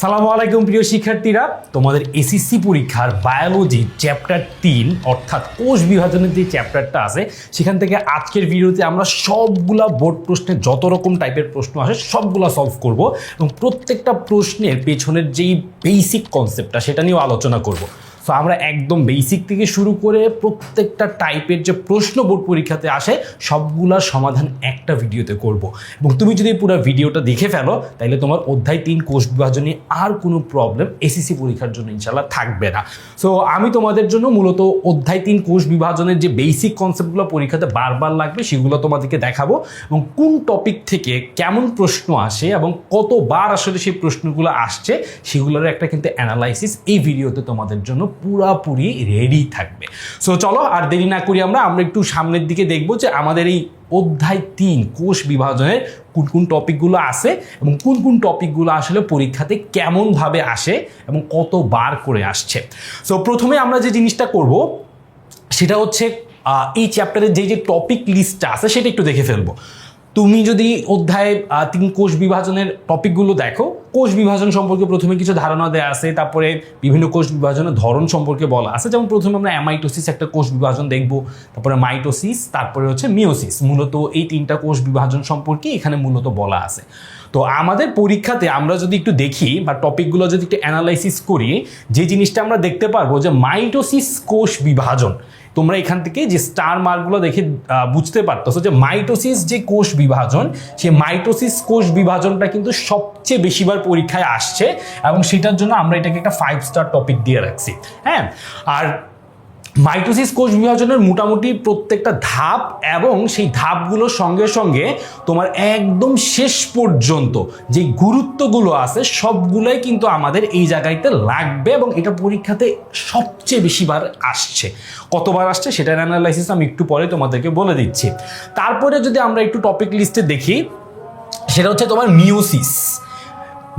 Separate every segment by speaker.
Speaker 1: আসসালামু আলাইকুম প্রিয় শিক্ষার্থীরা, তোমাদের এসএসসি পরীক্ষার বায়োলজি চ্যাপ্টার 3 অর্থাৎ কোষ বিভাজনের যে চ্যাপ্টারটা আছে সেখান থেকে আজকের ভিডিওতে আমরা সবগুলা বোর্ড প্রশ্নের যত রকম টাইপের প্রশ্ন আসে সবগুলা সলভ করব এবং প্রত্যেকটা প্রশ্নের পেছনের যেই বেসিক কনসেপ্টটা সেটা নিয়েও আলোচনা করব। সো আমরা একদম বেসিক থেকে শুরু করে প্রত্যেকটা টাইপের যে প্রশ্ন বোর্ড পরীক্ষাতে আসে সবগুলার সমাধান একটা ভিডিওতে করব এবং তুমি যদি পুরো ভিডিওটা দেখে ফেলো তাহলে তোমার অধ্যায় 3 কোষ বিভাজনে আর কোনো প্রবলেম এসএসসি পরীক্ষার জন্য ইনশাআল্লাহ থাকবে না। সো আমি তোমাদের জন্য মূলত অধ্যায় 3 কোষ বিভাজনের যে বেসিক কনসেপ্টগুলো পরীক্ষাতে বারবার লাগবে সেগুলো তোমাদেরকে দেখাবো এবং কোন টপিক থেকে কেমন প্রশ্ন আসে এবং কতবার আসলে সেই প্রশ্নগুলো আসছে সেগুলোর একটা কিন্তু অ্যানালাইসিস এই ভিডিওতে তোমাদের জন্য পুরাপুরি রেডি থাকবে। সো চলো আর দেরি না করি আমরা একটু সামনের দিকে দেখবো যে আমাদের এই অধ্যায় 3 কোষ বিভাজনের কোন কোন টপিকগুলো আছে এবং কোন কোন টপিকগুলো আসলে পরীক্ষাতে কেমনভাবে আসে এবং কতবার করে আসছে। সো প্রথমে আমরা যে জিনিসটা করব সেটা হচ্ছে এই চ্যাপ্টারের যে টপিক লিস্টটা আছে সেটা একটু দেখে ফেলবো। তুমি যদি অধ্যায় 3 কোষ বিভাজনের টপিকগুলো দেখো, কোষ বিভাজন সম্পর্কে প্রথমে কিছু ধারণা দেওয়া আছে, তারপরে বিভিন্ন কোষ বিভাজনের ধরন সম্পর্কে বলা আছে। যেমন প্রথমে আমরা অ্যামাইটোসিস একটা কোষ বিভাজন দেখব, তারপরে মাইটোসিস, তারপরে হচ্ছে মিওসিস। মূলত এই 3টা কোষ বিভাজন সম্পর্কে এখানে মূলত বলা আছে। তো আমাদের পরীক্ষাতে আমরা যদি একটু দেখি বা টপিকগুলো যদি একটু অ্যানালাইসিস করি, যে জিনিসটা আমরা দেখতে পারবো যে মাইটোসিস কোষ বিভাজন, তোমরা এখান থেকে যে স্টার মার্কগুলো দেখে বুঝতে পারতেছো যে মাইটোসিস যে কোষ বিভাজন, সেই মাইটোসিস কোষ বিভাজনটা কিন্তু সবচেয়ে বেশিবার পরীক্ষায় আসছে এবং সেটার জন্য আমরা এটাকে একটা 5 স্টার টপিক দিয়ে রাখছি। হ্যাঁ, আর মাইটোসিস কোষ বিভাজনের মোটামুটি প্রত্যেকটা ধাপ এবং সেই ধাপগুলোর সঙ্গে সঙ্গে তোমার একদম শেষ পর্যন্ত যে গুরুত্বগুলো আছে সবগুলোই কিন্তু আমাদের এই জায়গাতে লাগবে এবং এটা পরীক্ষাতে সবচেয়ে বেশিবার আসছে। কতবার আসছে সেটার অ্যানালাইসিস আমি একটু পরে তোমাদেরকে বলে দিচ্ছি। তারপরে যদি আমরা একটু টপিক লিস্টে দেখি, সেটা হচ্ছে তোমার মিওসিস।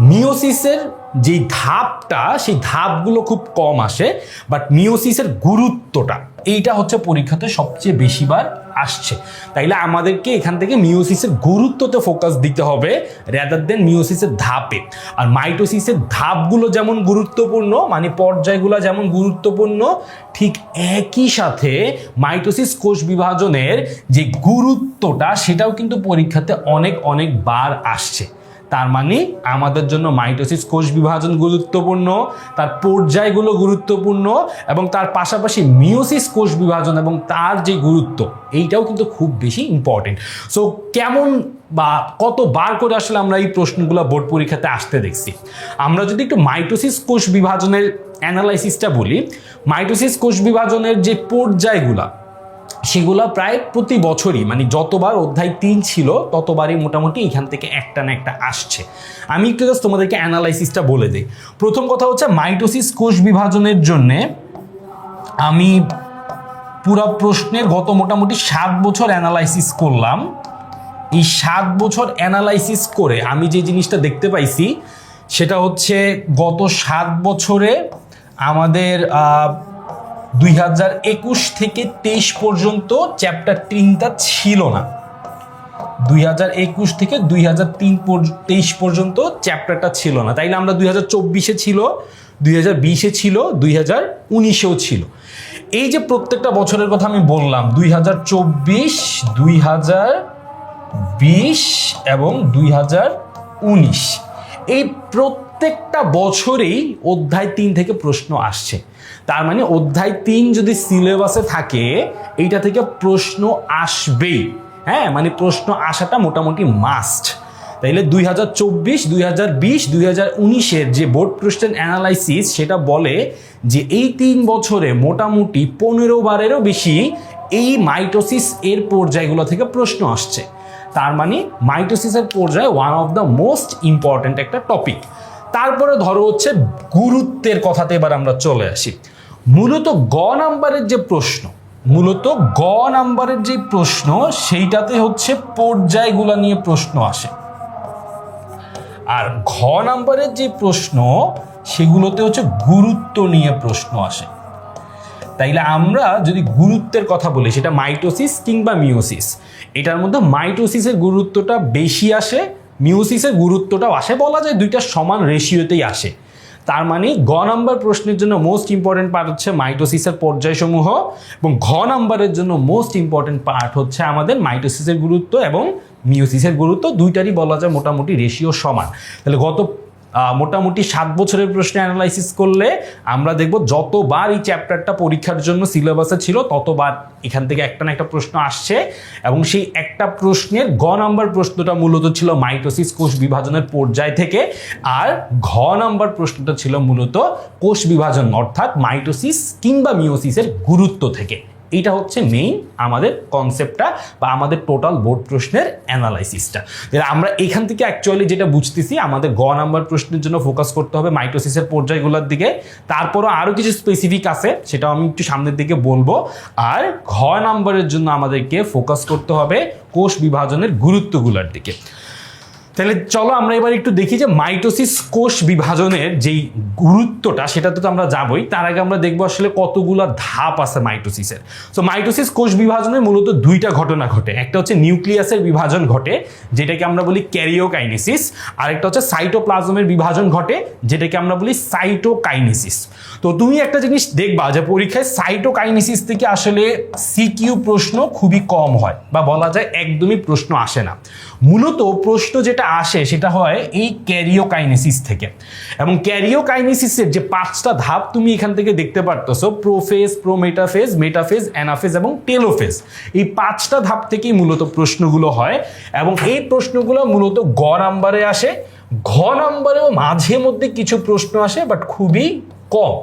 Speaker 1: মিওসিসের যে ধাপটা, সেই ধাপগুলো খুব কম আসে, বাট মিওসিসের গুরুত্বটা এইটা হচ্ছে পরীক্ষাতে সবচেয়ে বেশিবার আসছে। তাইলে আমাদেরকে এখান থেকে মিওসিসের গুরুত্বতে ফোকাস দিতে হবে রেদার দেন মিওসিসের ধাপে। আর মাইটোসিসের ধাপগুলো যেমন গুরুত্বপূর্ণ, মানে পর্যায়গুলো যেমন গুরুত্বপূর্ণ, ঠিক একই সাথে মাইটোসিস কোষ বিভাজনের যে গুরুত্বটা সেটাও কিন্তু পরীক্ষাতে অনেক বার আসছে। তার মানে আমাদের জন্য মাইটোসিস কোষ বিভাজন গুরুত্বপূর্ণ, তার পর্যায়গুলো গুরুত্বপূর্ণ এবং তার পাশাপাশি মিওসিস কোষ বিভাজন এবং তার যে গুরুত্ব এইটাও কিন্তু খুব বেশি ইম্পর্টেন্ট। সো কেমন বা কতবার করে আসলে আমরা এই প্রশ্নগুলো বোর্ড পরীক্ষাতে আসতে দেখছি। আমরা যদি একটু মাইটোসিস কোষ বিভাজনের অ্যানালাইসিসটা বলি, মাইটোসিস কোষ বিভাজনের যে পর্যায়গুলা সেগুলো প্রায় প্রতি বছরই, মানে যতবার অধ্যায় 3 ছিল ততবারই মোটামুটি এখান থেকে একটা না একটা আসছে। আমি একটু জাস্ট তোমাদেরকে অ্যানালাইসিসটা বলে দিই। প্রথম কথা হচ্ছে মাইটোসিস কোষ বিভাজনের জন্যে আমি পুরো প্রশ্নের গত মোটামুটি 7 বছর অ্যানালাইসিস করলাম। এই 7 বছর অ্যানালাইসিস করে আমি যে জিনিসটা দেখতে পাইছি সেটা হচ্ছে গত 7 বছরে আমাদের 2021 থেকে 23 পর্যন্ত চ্যাপ্টার 3টা ছিল না। 2021 থেকে 2023 পর্যন্ত চ্যাপ্টারটা ছিল না। তাইলে আমরা 2024-এ ছিল, 2020-এ ছিল, 2019-এও ছিল। এই যে প্রত্যেকটা বছরের কথা আমি বললাম, 2024, 2020 এবং 2019, এই প্রত্যেকটা বছরেই অধ্যায় 3 থেকে প্রশ্ন আসছে। তার মানে অধ্যায় 3 যদি সিলেবাসে থাকে এইটা থেকে প্রশ্ন আসবেই। হ্যাঁ, মানে প্রশ্ন আসাটা মোটামুটি মাস্ট। তাইলে 2024, 2020, 2019-এর যে বোর্ড প্রশ্নের অ্যানালাইসিস সেটা বলে যে এই 3 বছরে মোটামুটি 15 বারেরও বেশি এই মাইটোসিস এর পর্যায়গুলো থেকে প্রশ্ন আসছে। তার মানে মাইটোসিসের পর্যায়ে one of the most important একটা টপিক। তারপরে ধরো হচ্ছে গুরুত্বের কথাতে এবার আমরা চলে আসি। মূলত গ নাম্বারের যে প্রশ্ন সেইটাতে হচ্ছে পর্যায়গুলো নিয়ে প্রশ্ন আসে, আর ঘ নাম্বারের যে প্রশ্ন সেগুলোতে হচ্ছে গুরুত্ব নিয়ে প্রশ্ন আসে। তাইলে আমরা যদি গুরুত্বের কথা বলি সেটা মাইটোসিস কিংবা মিওসিস, এটার মধ্যে মাইটোসিসের গুরুত্বটা বেশি আসে মিওসিসের গুরুত্বটাও আসে, বলা যায় দুইটা সমান রেশিওতেই আসে। তার মানে গ নাম্বার প্রশ্নের জন্য মোস্ট ইম্পর্টেন্ট পার্ট হচ্ছে মাইটোসিসের পর্যায়সমূহ, এবং ঘ নাম্বারের জন্য মোস্ট ইম্পর্টেন্ট পার্ট হচ্ছে আমাদের মাইটোসিসের গুরুত্ব এবং মিওসিসের গুরুত্ব। দুইটারই বলা যায় মোটামুটি রেশিও সমান। তাহলে গত মোটামুটি 7 বছরের প্রশ্নে অ্যানালাইসিস করলে আমরা দেখব যতবার এই চ্যাপ্টারটা পরীক্ষার জন্য সিলেবাসে ছিল ততবার এখান থেকে একটা না একটা প্রশ্ন আসছে, এবং সেই একটা প্রশ্নের গ নাম্বার প্রশ্নটা মূলত ছিল মাইটোসিস কোষ বিভাজনের পর্যায় থেকে, আর ঘ নাম্বার প্রশ্নটা ছিল মূলত কোষ বিভাজন অর্থাৎ মাইটোসিস কিংবা মিওসিসের গুরুত্ব থেকে। এইটা হচ্ছে মেইন আমাদের কনসেপ্টটা বা আমাদের টোটাল বোর্ড প্রশ্নের অ্যানালাইসিসটা। তাহলে আমরা এখান থেকে অ্যাকচুয়ালি যেটা বুঝতেছি, আমাদের গ নাম্বার প্রশ্নের জন্য ফোকাস করতে হবে মাইটোসিসের পর্যায়গুলোর দিকে। তারপরও আরও কিছু স্পেসিফিক আছে, সেটাও আমি একটু সামনের দিকে বলবো। আর ঘ নাম্বারের জন্য আমাদেরকে ফোকাস করতে হবে কোষ বিভাজনের গুরুত্বগুলোর দিকে। তাহলে চলো আমরা এবার একটু দেখি যে মাইটোসিস কোষ বিভাজনের যেই গুরুত্বটা সেটাতে তো আমরা যাবই, তার আগে আমরা দেখবো আসলে কতগুলো ধাপ আছে মাইটোসিসের। সো মাইটোসিস কোষ বিভাজনে মূলত দুইটা ঘটনা ঘটে, একটা হচ্ছে নিউক্লিয়াসের বিভাজন ঘটে যেটাকে আমরা বলি ক্যারিওকাইনেসিস, আর একটা হচ্ছে সাইটোপ্লাজমের বিভাজন ঘটে যেটাকে আমরা বলি সাইটোকাইনেসিস। তো তুমি একটা জিনিস দেখবা যে পরীক্ষায় সাইটোকাইনেসিস থেকে আসলে সিকিউ প্রশ্ন খুবই কম হয়, বা বলা যায় একদমই প্রশ্ন আসে না। মূলত প্রশ্ন যেটা আসে সেটা হয় এই ক্যারিওকাইনেসিস থেকে, এবং ক্যারিওকাইনেসিসের যে 5টা ধাপ তুমি এখান থেকে দেখতে পারতেছো, প্রোফেজ, প্রোমেটাফেজ, মেটাফেজ, অ্যানাফেজ এবং টেলোফেজ, এই 5টা ধাপ থেকেই মূলত প্রশ্নগুলো হয়, এবং এই প্রশ্নগুলো মূলত গ নাম্বারে আসে। ঘ নাম্বারেও মাঝে মধ্যে কিছু প্রশ্ন আসে, বাট খুবই কম।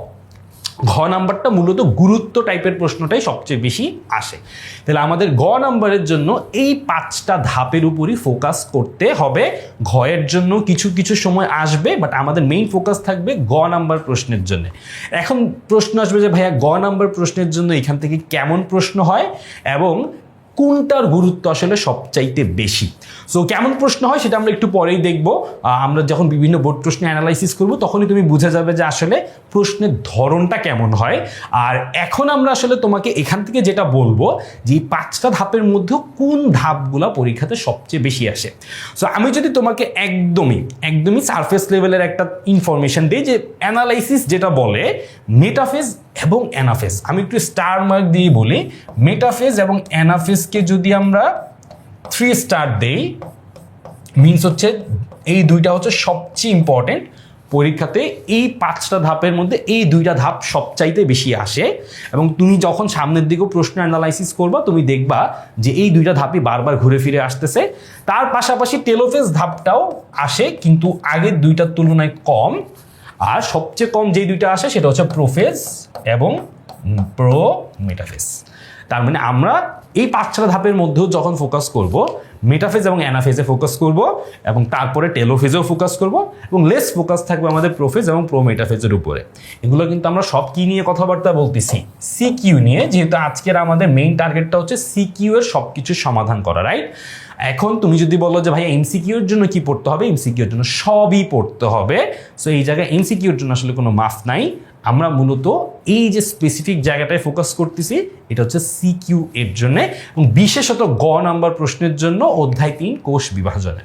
Speaker 1: ঘ নাম্বারটা মূলত গুরুত্ব টাইপের প্রশ্নটাই সবচেয়ে বেশি আসে। তাহলে আমাদের গ নাম্বারের জন্য এই 5টা ধাপের উপরই ফোকাস করতে হবে। ঘ এর জন্য কিছু কিছু সময় আসবে, বাট আমাদের মেইন ফোকাস থাকবে গ নাম্বার প্রশ্নের জন্য। এখন প্রশ্ন আসবে যে ভাইয়া গ নাম্বার প্রশ্নের জন্য এখান থেকে কেমন প্রশ্ন হয় এবং কোনটার গুরুত্ব আসলে সবচাইতে বেশি। সো কেমন প্রশ্ন হয় সেটা আমরা একটু পরেই দেখব। আমরা যখন বিভিন্ন বোর্ড প্রশ্ন অ্যানালাইসিস করব তখনই তুমি বুঝে যাবে যে আসলে প্রশ্নের ধরনটা কেমন হয়। আর এখন আমরা আসলে তোমাকে এখান থেকে যেটা বলবো যে এই 5টা ধাপের মধ্যে কোন ধাপগুলো পরীক্ষাতে সবচেয়ে বেশি আসে। সো আমি যদি তোমাকে একদমই সারফেস লেভেলের একটা ইনফরমেশন দিই যে অ্যানালাইসিস যেটা বলে মেটাফেজ এবং অ্যানাফেজ, আমি একটু স্টার মার্ক দিয়ে বলি, মেটাফেজ এবং অ্যানাফেজকে যদি আমরা 3 স্টার দেই, মিনস হচ্ছে এই দুইটা হচ্ছে সবচেয়ে ইম্পর্টেন্ট পরীক্ষাতে। এই 5টা ধাপের মধ্যে এই দুইটা ধাপ সবচাইতে বেশি আসে, এবং তুমি যখন সামনের দিকেও প্রশ্ন অ্যানালাইসিস করবা তুমি দেখবা যে এই দুইটা ধাপই বারবার ঘুরে ফিরে আসতেছে। তার পাশাপাশি টেলোফেজ ধাপটাও আসে, কিন্তু আগের দুইটার তুলনায় কম। আর সবচেয়ে কম যেই দুইটা আসে সেটা হচ্ছে প্রোফেজ এবং প্রোমেটাফেজ। তার মানে আমরা এই 5টা ধাপের মধ্যেও যখন ফোকাস করব, মেটাফেজ এবং অ্যানাফেজে ফোকাস করব, এবং তারপরে টেলোফেজেও ফোকাস করব, এবং লেস ফোকাস থাকবে আমাদের প্রোফেজ এবং প্রোমেটাফেজের উপরে। এগুলো কিন্তু আমরা সব কি নিয়ে কথাবার্তা বলতেছি, সিকিউ নিয়ে, যেহেতু আজকের আমাদের মেইন টার্গেটটা হচ্ছে সিকিউ এর সবকিছু সমাধান করা, রাইট? এখন তুমি যদি বলো যে ভাই এমসিকিউর জন্য কি পড়তে হবে, এমসিকিউর জন্য সবই পড়তে হবে। সো এই জায়গায় এমসিকিউর জন্য আসলে কোনো মাফ নাই। আমরা মূলত এই যে স্পেসিফিক জায়গাটায় ফোকাস করতেছি এটা হচ্ছে সিকিউ এর জন্য, এবং বিশেষত গ নাম্বার প্রশ্নের জন্য অধ্যায় 3 কোষ বিভাজনে।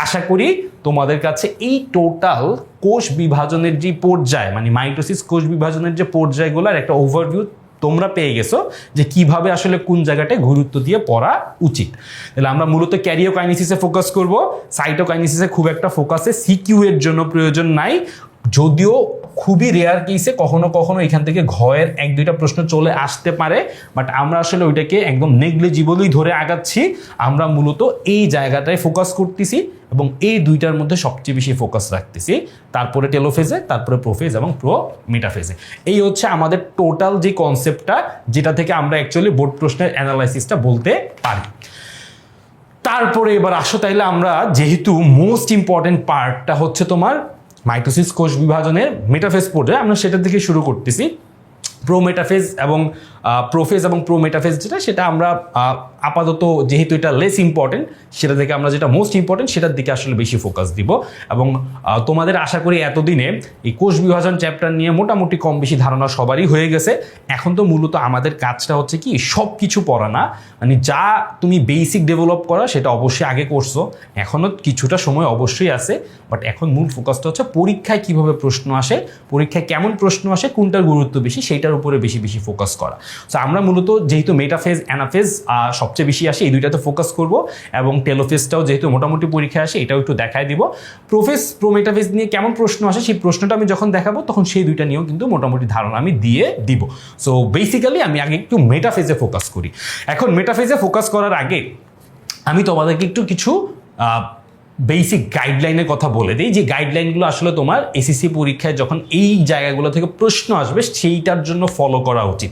Speaker 1: আশা করি তোমাদের কাছে এই টোটাল কোষ বিভাজনের যে পর্যায়, মানে মাইটোসিস কোষ বিভাজনের যে পর্যায়গুলোর একটা ওভারভিউ তোমরা পেয়ে গেছো যে কিভাবে আসলে কোন জায়গাটায় গুরুত্ব দিয়ে পড়া উচিত। তাহলে আমরা মূলত ক্যারিওকাইনেসিসে ফোকাস করব, সাইটোকাইনেসিসে খুব একটা ফোকাসে সিকিউ এর জন্য প্রয়োজন নাই, যদিও খুবই রেয়ার কেসে কখনো কখনো এখান থেকে ঘয়ের 1-2টা প্রশ্ন চলে আসতে পারে, বাট আমরা আসলে ওইটাকে একদম নেগলিজিবলই ধরে আগাচ্ছি। আমরা মূলত এই জায়গাটায় ফোকাস করতেছি এবং এই দুইটার মধ্যে সবচেয়ে বেশি ফোকাস রাখতেছি, তারপরে টেলোফেজে, তারপরে প্রোফেজ এবং প্রোমেটাফেজে। এই হচ্ছে আমাদের টোটাল যে কনসেপ্টটা, যেটা থেকে আমরা অ্যাকচুয়ালি বোর্ড প্রশ্নের অ্যানালাইসিসটা বলতে পারি। তারপরে এবার আসো তাইলে আমরা, যেহেতু মোস্ট ইম্পর্টেন্ট পার্টটা হচ্ছে তোমার মাইটোসিস কোষ বিভাজনের মেটাফেজ পর্যায়ে, আমরা সেটা থেকে শুরু করতেছি। প্রোমেটাফেজ এবং প্রোফেজ এবং প্রোমেটাফেজ যেটা, সেটা আমরা আপাতত যেহেতু এটা লেস ইম্পর্টেন্ট, সেটা থেকে আমরা যেটা মোস্ট ইম্পর্টেন্ট সেটার দিকে আসলে বেশি ফোকাস দিব। এবং তোমাদের আশা করি এতদিনে এই কোষ বিভাজন চ্যাপ্টার নিয়ে মোটামুটি কম বেশি ধারণা সবারই হয়ে গেছে। এখন তো মূলত আমাদের কাজটা হচ্ছে কি সব কিছু পড়া না, মানে যা তুমি বেসিক ডেভেলপ করা সেটা অবশ্যই আগে করছো, এখনও কিছুটা সময় অবশ্যই আছে, বাট এখন মূল ফোকাসটা হচ্ছে পরীক্ষায় কিভাবে প্রশ্ন আসে, পরীক্ষায় কেমন প্রশ্ন আসে, কোনটার গুরুত্ব বেশি সেইটার উপরে বেশি বেশি ফোকাস করা। সো আমরা মূলত যেহেতু মেটাফেজ অ্যানাফেজ সবচেয়ে বেশি আসে এই দুইটাতে ফোকাস করব, এবং টেলোফেজটাও যেহেতু মোটামুটি পরীক্ষায় আসে এটাও একটু দেখায় দিব। প্রোফেজ প্রোমেটাফেজ নিয়ে কেমন প্রশ্ন আসে সেই প্রশ্নটা আমি যখন দেখাবো তখন সেই দুইটা নিয়েও কিন্তু মোটামুটি ধারণা আমি দিয়ে দিব। সো বেসিক্যালি আমি আগে একটু মেটাফেজে ফোকাস করি। এখন মেটাফেজে ফোকাস করার আগে আমি তোমাদেরকে একটু কিছু বেসিক গাইডলাইনের কথা বলে দিই, যে গাইডলাইনগুলো আসলে তোমার এসএসসি পরীক্ষায় যখন এই জায়গাগুলো থেকে প্রশ্ন আসবে সেইটার জন্য ফলো করা উচিত।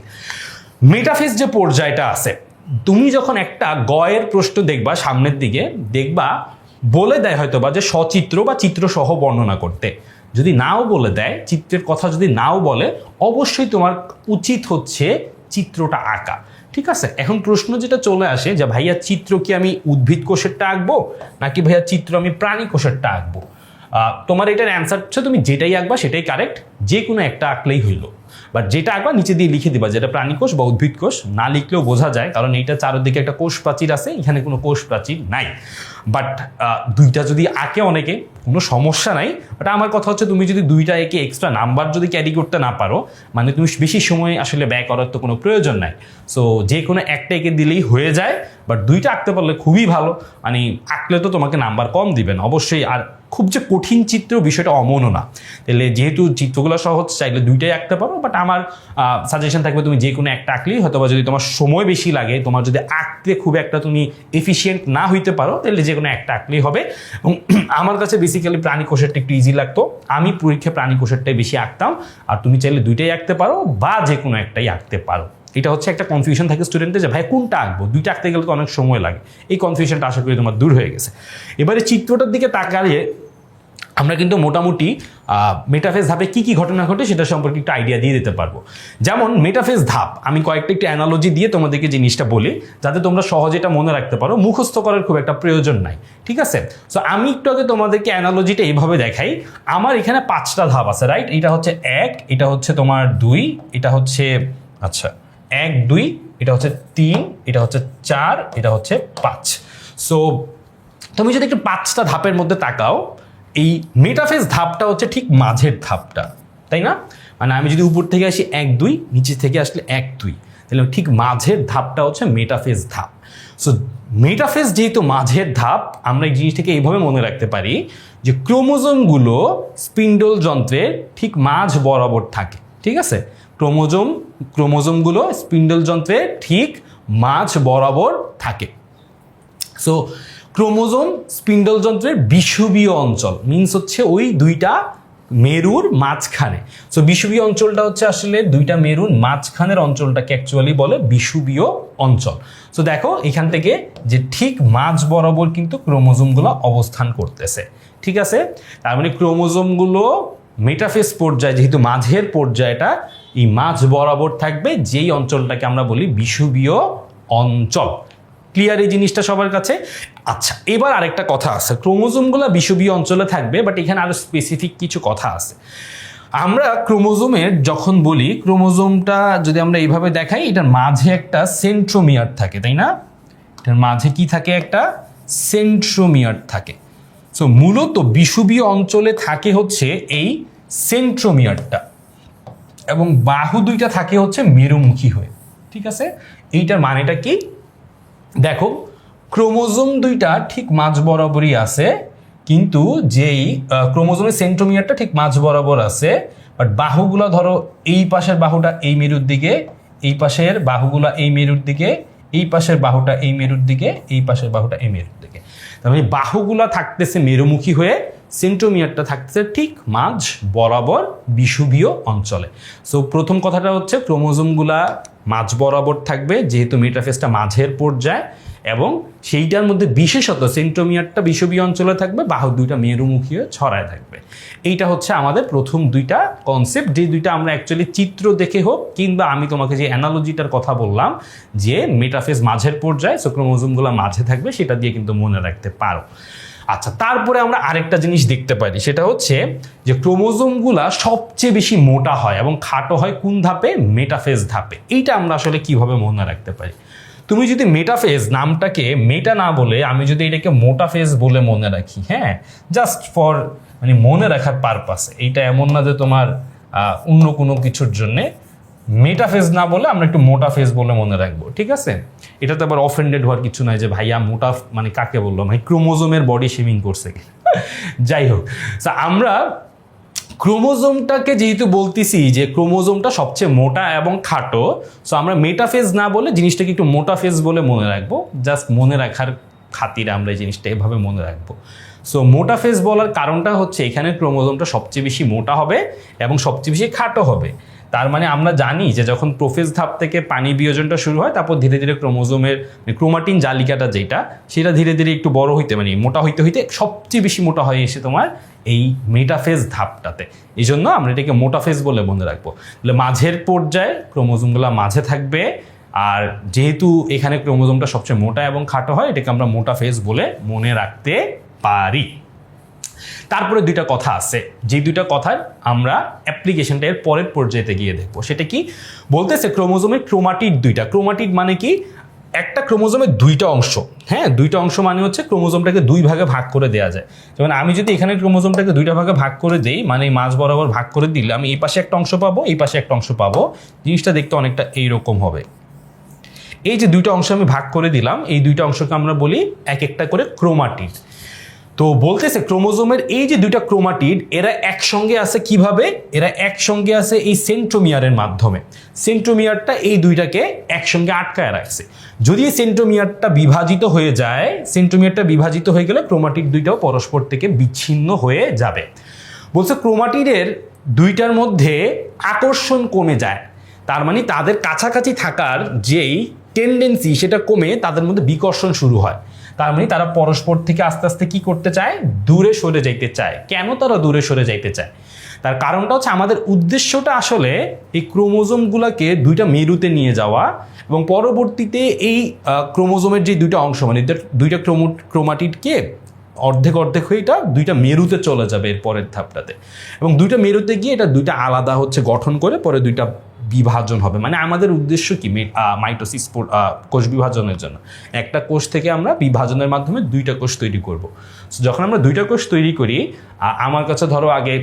Speaker 1: মেটাফেজ যে পর্যায়টা আছে, তুমি যখন একটা গয়ের প্রশ্ন দেখবা সামনের দিকে, দেখবা বলে দেয় হয়তো বা যে সচিত্র বা চিত্র সহ বর্ণনা করতে, যদি নাও বলে দেয়, চিত্রের কথা যদি নাও বলে, অবশ্যই তোমার উচিত হচ্ছে চিত্রটা আঁকা। ঠিক আছে, এখন প্রশ্ন যেটা চলে আসে যে ভাইয়া চিত্র কি আমি উদ্ভিদ কোষেরটা আঁকবো নাকি ভাইয়া চিত্র আমি প্রাণী কোষেরটা আঁকবো? তোমার এটার অ্যান্সার হচ্ছে তুমি যেটাই আঁকবা সেটাই কারেক্ট, যে কোনো একটা আঁকলেই হইলো। বাট যেটা আঁকবা নিচে দিয়ে লিখে দিবা যেটা প্রাণী কোষ বা উদ্ভিদ কোষ, না লিখলেও বোঝা যায়, কারণ এইটা চারদিকে একটা কোষ প্রাচীর আছে, এখানে কোনো কোষ প্রাচীর নাই। বাট দুইটা যদি আঁকে অনেকে কোনো সমস্যা নাই, বাট আমার কথা হচ্ছে তুমি যদি দুইটা এঁকে এক্সট্রা নাম্বার যদি ক্যারি করতে না পারো, মানে তুমি বেশি সময় আসলে ব্যয় করার তো কোনো প্রয়োজন নাই। সো যে কোনো একটা এঁকে দিলেই হয়ে যায়, বাট দুইটা আঁকতে পারলে খুবই ভালো, মানে আঁকলে তো তোমাকে নাম্বার কম দিবেন অবশ্যই। আর খুব যে কঠিন চিত্র বিষয়টা অমনও না, তাহলে যেহেতু চিত্রগুলো সহজ চাইলে দুইটাই আঁকতে পারো, বাট আমার সাজেশন থাকবে তুমি যে কোনো একটা আঁকলেই হয়তো, বা যদি তোমার সময় বেশি লাগে, তোমার যদি আঁকতে খুব একটা তুমি এফিসিয়েন্ট না হইতে পারো, তাহলে যে কোনো একটা আঁকলেই হবে। এবং আমার কাছে বেসিক্যালি প্রাণী কোষেরটা একটু ইজি লাগতো, আমি পরীক্ষা প্রাণী কোষেরটাই বেশি আঁকতাম। আর তুমি চাইলে দুইটাই আঁকতে পারো বা যে কোনো একটাই আঁকতে পারো। এটা হচ্ছে একটা কনফিউশন থাকে স্টুডেন্টের যে ভাই কোনটা আঁকবো, দুইটা আঁকতে গেলে তো অনেক সময় লাগে, এই কনফিউশনটা আশা করি তোমার দূর হয়ে গেছে। এবারে চিত্রটার দিকে তাকালে আমরা কিন্তু মোটামুটি মেটাফেজ ধাপে কী কী ঘটনা ঘটে সেটা সম্পর্কে একটু আইডিয়া দিয়ে দিতে পারবো। যেমন মেটাফেজ ধাপ আমি কয়েকটা একটু অ্যানালজি দিয়ে তোমাদেরকে জিনিসটা বলি, যাতে তোমরা সহজে এটা মনে রাখতে পারো, মুখস্থ করার খুব একটা প্রয়োজন নাই। ঠিক আছে, সো আমি একটু আগে তোমাদেরকে অ্যানালজিটা এইভাবে দেখাই। আমার এখানে 5টা ধাপ আছে, রাইট? এটা হচ্ছে 1, এটা হচ্ছে তোমার 2, এটা হচ্ছে 1 2, এটা হচ্ছে 3, এটা হচ্ছে 4, এটা হচ্ছে 5। সো তুমি যদি একটু 5টা ধাপের মধ্যে তাকাও, এই মেটাফেজ ধাপটা হচ্ছে ঠিক মাঝের ধাপটা, তাই না? মানে আমি যদি উপর থেকে আসি 1 2, নিচে থেকে আসলে 1 2, তাহলে ঠিক মাঝের ধাপটা হচ্ছে মেটাফেজ ধাপ। সো মেটাফেজ যেহেতু মাঝের ধাপ, আমরা এই জিনিসটাকে এইভাবে মনে রাখতে পারি যে ক্রোমোজোমগুলো স্পিন্ডল যন্ত্রের ঠিক মাঝ বরাবর থাকে। ঠিক আছে, ক্রোমোজোমগুলো স্পিন্ডল যন্ত্রের ঠিক মাঝ বরাবর থাকে। সো ক্রোমোজোম স্পিন্ডল যন্ত্রের বিষুবীয় অঞ্চল মিনস হচ্ছে ওই দুইটা মেরুর মাঝখানে। সো বিষুবীয় অঞ্চলটা হচ্ছে আসলে দুইটা মেরুর মাঝখানের অঞ্চলটাকে অ্যাকচুয়ালি বলে বিষুবীয় অঞ্চল। সো দেখো এখান থেকে যে ঠিক মাঝ বরাবর কিন্তু ক্রোমোজোমগুলো অবস্থান করতেছে। ঠিক আছে, তার মানে ক্রোমোজোমগুলো মেটাফেজ পর্যায়ে যেহেতু মাঝের পর্যায়টা এই মাঝ বরাবর থাকবে, যেই অঞ্চলটাকে আমরা বলি বিষুবীয় অঞ্চল। ক্লিয়ার এই জিনিসটা সবার কাছে? আচ্ছা, এবার আরেকটা কথা আছে, ক্রোমোজোমগুলো বিষুবীয় অঞ্চলে থাকবে, বাট এখানে আরো স্পেসিফিক কিছু কথা আছে। আমরা ক্রোমোজোমের যখন বলি, ক্রোমোজোমটা যদি আমরা এইভাবে দেখাই, এটার মাঝে একটা সেন্ট্রোমিয়ার থাকে, তাই না? এটার মাঝে কি থাকে? একটা সেন্ট্রোমিয়ার থাকে। সো মূলত বিষুবীয় অঞ্চলে থাকে হচ্ছে এই সেন্ট্রোমিয়ারটা, এবং বাহু দুইটা থাকে হচ্ছে মেরুমুখী হয়ে। ঠিক আছে, এইটার মানেটা কি? দেখো ক্রোমোজোম দুইটা ঠিক মাঝ বরাবরই আছে, কিন্তু যেই ক্রোমোজোমের সেন্ট্রোমিয়ারটা ঠিক মাঝ বরাবর আছে, বাট বাহুগুলা ধরো এই পাশের বাহুটা এই মেরুর দিকে, এই পাশের বাহুগুলা এই মেরুর দিকে, এই পাশের বাহুটা এই মেরুর দিকে, এই পাশের বাহুটা এই মেরুর দিকে। তার মানে বাহুগুলা থাকতেছে মেরুমুখী হয়ে, সেন্ট্রোমিয়ারটা থাকতেছে ঠিক মাঝ বরাবর বিষুবীয় অঞ্চলে। সো প্রথম কথাটা হচ্ছে ক্রোমোজোমগুলা মাঝ বরাবর থাকবে যেহেতু মেটাফেজটা মাঝের পর্যায়ে, এবং সেইটার মধ্যে বিশেষত সেন্ট্রোমিয়ারটা বিষুবীয় অঞ্চলে থাকবে, বাহু দুইটা মেরুমুখী হয়ে ছড়ায় থাকবে। এইটা হচ্ছে আমাদের প্রথম দুইটা কনসেপ্ট, যে দুইটা আমরা অ্যাকচুয়ালি চিত্র দেখে হোক কিংবা আমি তোমাকে যে অ্যানালজিটার কথা বললাম যে মেটাফেজ মাঝের পর্যায়ে, সো ক্রোমোজোমগুলো মাঝে থাকবে, সেটা দিয়ে কিন্তু মনে রাখতে পারো। আচ্ছা, তারপরে আমরা আরেকটা জিনিস দেখতে পারি, সেটা হচ্ছে যে ক্রোমোজোমগুলা সবচেয়ে বেশি মোটা হয় এবং খাটো হয় কোন ধাপে? মেটাফেজ ধাপে। এইটা আমরা আসলে কিভাবে মনে রাখতে পারি? তুমি যদি মেটাফেজ নামটাকে মেটা না বলে আমি যদি এটাকে মোটাফেজ বলে মনে রাখি, হ্যাঁ, জাস্ট ফর মানে মনে রাখার পারপাসে, এইটা এমন না যে তোমার অন্য কোনো কিছুর জন্যে, মেটাফেজ না বলে আমরা একটু মোটাফেজ বলে মনে রাখবো, ঠিক আছে? এটাতে আবার অফেন্ডেড হওয়ার কিছু নাই যে ভাইয়া মোটা মানে কাকে বললো, ভাই ক্রোমোজোমের বডি শেমিং করছে কি। যাই হোক, আমরা ক্রোমোজোমটাকে যেহেতু বলতেছি যে ক্রোমোজোমটা সবচেয়ে মোটা এবং খাটো, সো আমরা মেটাফেজ না বলে জিনিসটাকে একটু মোটাফেজ বলে মনে রাখবো, জাস্ট মনে রাখার খাতিরে আমরা এই জিনিসটা এভাবে মনে রাখবো। সো মোটাফেজ বলার কারণটা হচ্ছে এখানে ক্রোমোজোমটা সবচেয়ে বেশি মোটা হবে এবং সবচেয়ে বেশি খাটো হবে। তার মানে আমরা জানি যে যখন প্রোফেজ ধাপ থেকে পানি বিয়োজনটা শুরু হয়, তারপর ধীরে ধীরে ক্রোমোজোমের ক্রোমাটিন জালিকাটা যেটা, সেটা ধীরে ধীরে একটু বড় হইতে মানে মোটা হইতে হইতে সবচেয়ে বেশি মোটা হয়ে এসে তোমার এই মেটাফেজ ধাপটাতে, এই জন্য আমরা এটাকে মোটাফেজ বলে মনে রাখবো। তাহলে মাঝের পর্যায়ে ক্রোমোজোমগুলো মাঝে থাকবে, আর যেহেতু এখানে ক্রোমোজোমটা সবচেয়ে মোটা এবং খাটো হয়, এটাকে আমরা মোটাফেজ বলে মনে রাখতে পারি। তারপরে দুইটা কথা আছে, যে দুইটা কথার আমরা অ্যাপ্লিকেশনটা এর পরের পর্যায়েতে গিয়ে দেখবো। সেটা কি বলতেছে? ক্রোমোজোমের ক্রোমাটিড দুইটা। ক্রোমাটিড মানে কি? একটা ক্রোমোজোমের দুইটা অংশ, হ্যাঁ, দুইটা অংশ মানে হচ্ছে ক্রোমোজোমটাকে দুই ভাগে ভাগ করে দেওয়া যায়। যেমন আমি যদি এখানে ক্রোমোজোমটাকে দুইটা ভাগে ভাগ করে দেই, মানে মাঝ বরাবর ভাগ করে দিলে আমি এই পাশে একটা অংশ পাবো, এই পাশে একটা অংশ পাবো, জিনিসটা দেখতে অনেকটা এইরকম হবে। এই যে দুইটা অংশ আমি ভাগ করে দিলাম, এই দুইটা অংশকে আমরা বলি এক একটা করে ক্রোমাটিড। তো বলতেছে ক্রোমোজোমের এই যে দুইটা ক্রোমাটিড, এরা একসঙ্গে আছে কিভাবে? এরা একসঙ্গে আছে এই সেন্ট্রোমিয়ারের মাধ্যমে। সেন্ট্রোমিয়ারটা এই দুইটাকে একসঙ্গে আটকায় রাখছে। যদি এই সেন্ট্রোমিয়ারটা বিভাজিত হয়ে যায়, সেন্ট্রোমিয়ারটা বিভাজিত হয়ে গেলে ক্রোমাটিড দুইটাও পরস্পর থেকে বিচ্ছিন্ন হয়ে যাবে। বলছে ক্রোমাটিডের দুইটার মধ্যে আকর্ষণ কমে যায়, তার মানে তাদের কাছাকাছি থাকার যেই টেন্ডেন্সি সেটা কমে তাদের মধ্যে বিকর্ষণ শুরু হয়। তার মানে তারা পরস্পর থেকে আস্তে আস্তে কি করতে চায়? দূরে সরে যাইতে চায়। কেন তারা দূরে সরে যাইতে চায়? তার কারণটা হচ্ছে আমাদের উদ্দেশ্যটা আসলে এই ক্রোমোজোমগুলোকে দুইটা মেরুতে নিয়ে যাওয়া এবং পরবর্তীতে এই ক্রোমোজোমের যে দুইটা অংশ মানে দুইটা ক্রোমাটিডকে অর্ধেক অর্ধেক হয়ে এটা দুইটা মেরুতে চলে যাবে এর পরের ধাপটাতে, এবং দুইটা মেরুতে গিয়ে এটা দুইটা আলাদা হচ্ছে গঠন করে পরে দুইটা বিভাজন হবে। মানে আমাদের উদ্দেশ্য কি? মাইটোসিস, কোষ বিভাজনের জন্য একটা কোষ থেকে আমরা বিভাজনের মাধ্যমে দুইটা কোষ তৈরি করব। যখন আমরা দুইটা কোষ তৈরি করি, আমার কাছে ধরো আগে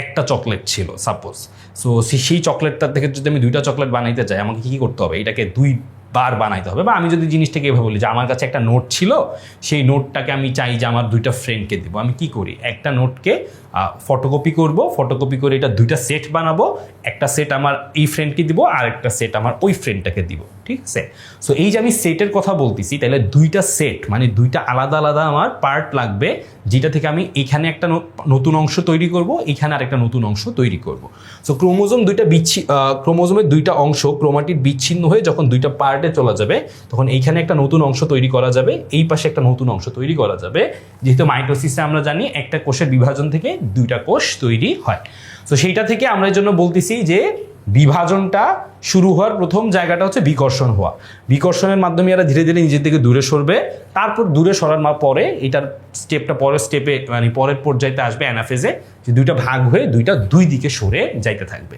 Speaker 1: একটা চকলেট ছিল সাপোজ, সো সেই চকলেটটার থেকে যদি আমি দুইটা চকলেট বানাইতে চাই, আমাকে কী করতে হবে? এটাকে দুইবার বানাইতে হবে। বা আমি যদি জিনিসটাকে এভাবে বলি যে আমার কাছে একটা নোট ছিল, সেই নোটটাকে আমি চাই যে আমার দুইটা ফ্রেন্ডকে দেবো, আমি কি করি? একটা নোটকে ফটোকপি করব, ফটোকপি করে এটা দুইটা সেট বানাবো, একটা সেট আমার এই ফ্রেন্ডকে দিব আর একটা সেট আমার ওই ফ্রেন্ডটাকে দিব, ঠিক আছে? সো এই যে আমি সেটের কথা বলতেছি, তাহলে দুইটা সেট মানে দুইটা আলাদা আলাদা আমার পার্ট লাগবে, যেটা থেকে আমি এখানে একটা নতুন অংশ তৈরি করব, এখানে আরেকটা নতুন অংশ তৈরি করব। সো ক্রোমোজোমের দুইটা অংশ ক্রোমাটিড বিচ্ছিন্ন হয়ে যখন দুইটা পার্টে চলে যাবে, তখন এইখানে একটা নতুন অংশ তৈরি করা যাবে, এই পাশে একটা নতুন অংশ তৈরি করা যাবে। যেহেতু মাইটোসিসে আমরা জানি একটা কোষের বিভাজন থেকে দুইটা কোষ তৈরি হয়। তো সেইটা থেকে আমরা এই জন্য বলতেছি যে বিভাজনটা শুরু হওয়ার প্রথম জায়গাটা হচ্ছে বিকর্ষণ হওয়া। বিকর্ষণের মাধ্যমে এরা ধীরে ধীরে নিজের থেকে দূরে সরবে, তারপর দূরে সরার পরে এটার পরের স্টেপে মানে পরের পর্যায়ে আসবে অ্যানাফেজে, যে দুইটা ভাগ হয়ে দুইটা দুই দিকে সরে যাইতে থাকবে।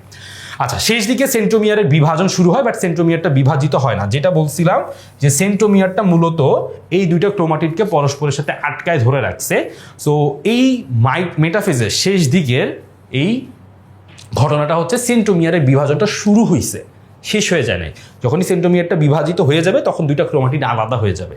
Speaker 1: আচ্ছা, শেষ দিকে সেন্ট্রোমিয়ারের বিভাজন শুরু হয়, বাট সেন্ট্রোমিয়ারটা বিভাজিত হয় না। যেটা বলছিলাম যে সেন্ট্রোমিয়ারটা মূলত এই দুইটা ক্রোমাটিডকে পরস্পরের সাথে আটকায় ধরে রাখছে। সো এই মেটাফেজের শেষ দিকের এই ঘটনাটা হচ্ছে সেন্ট্রোমিয়ারের বিভাজনটা শুরু হয়েছে, শেষ হয়ে যায় নাই। যখনই সেন্ট্রোমিয়ারটা বিভাজিত হয়ে যাবে তখন দুইটা ক্রোমাটিড আলাদা হয়ে যাবে।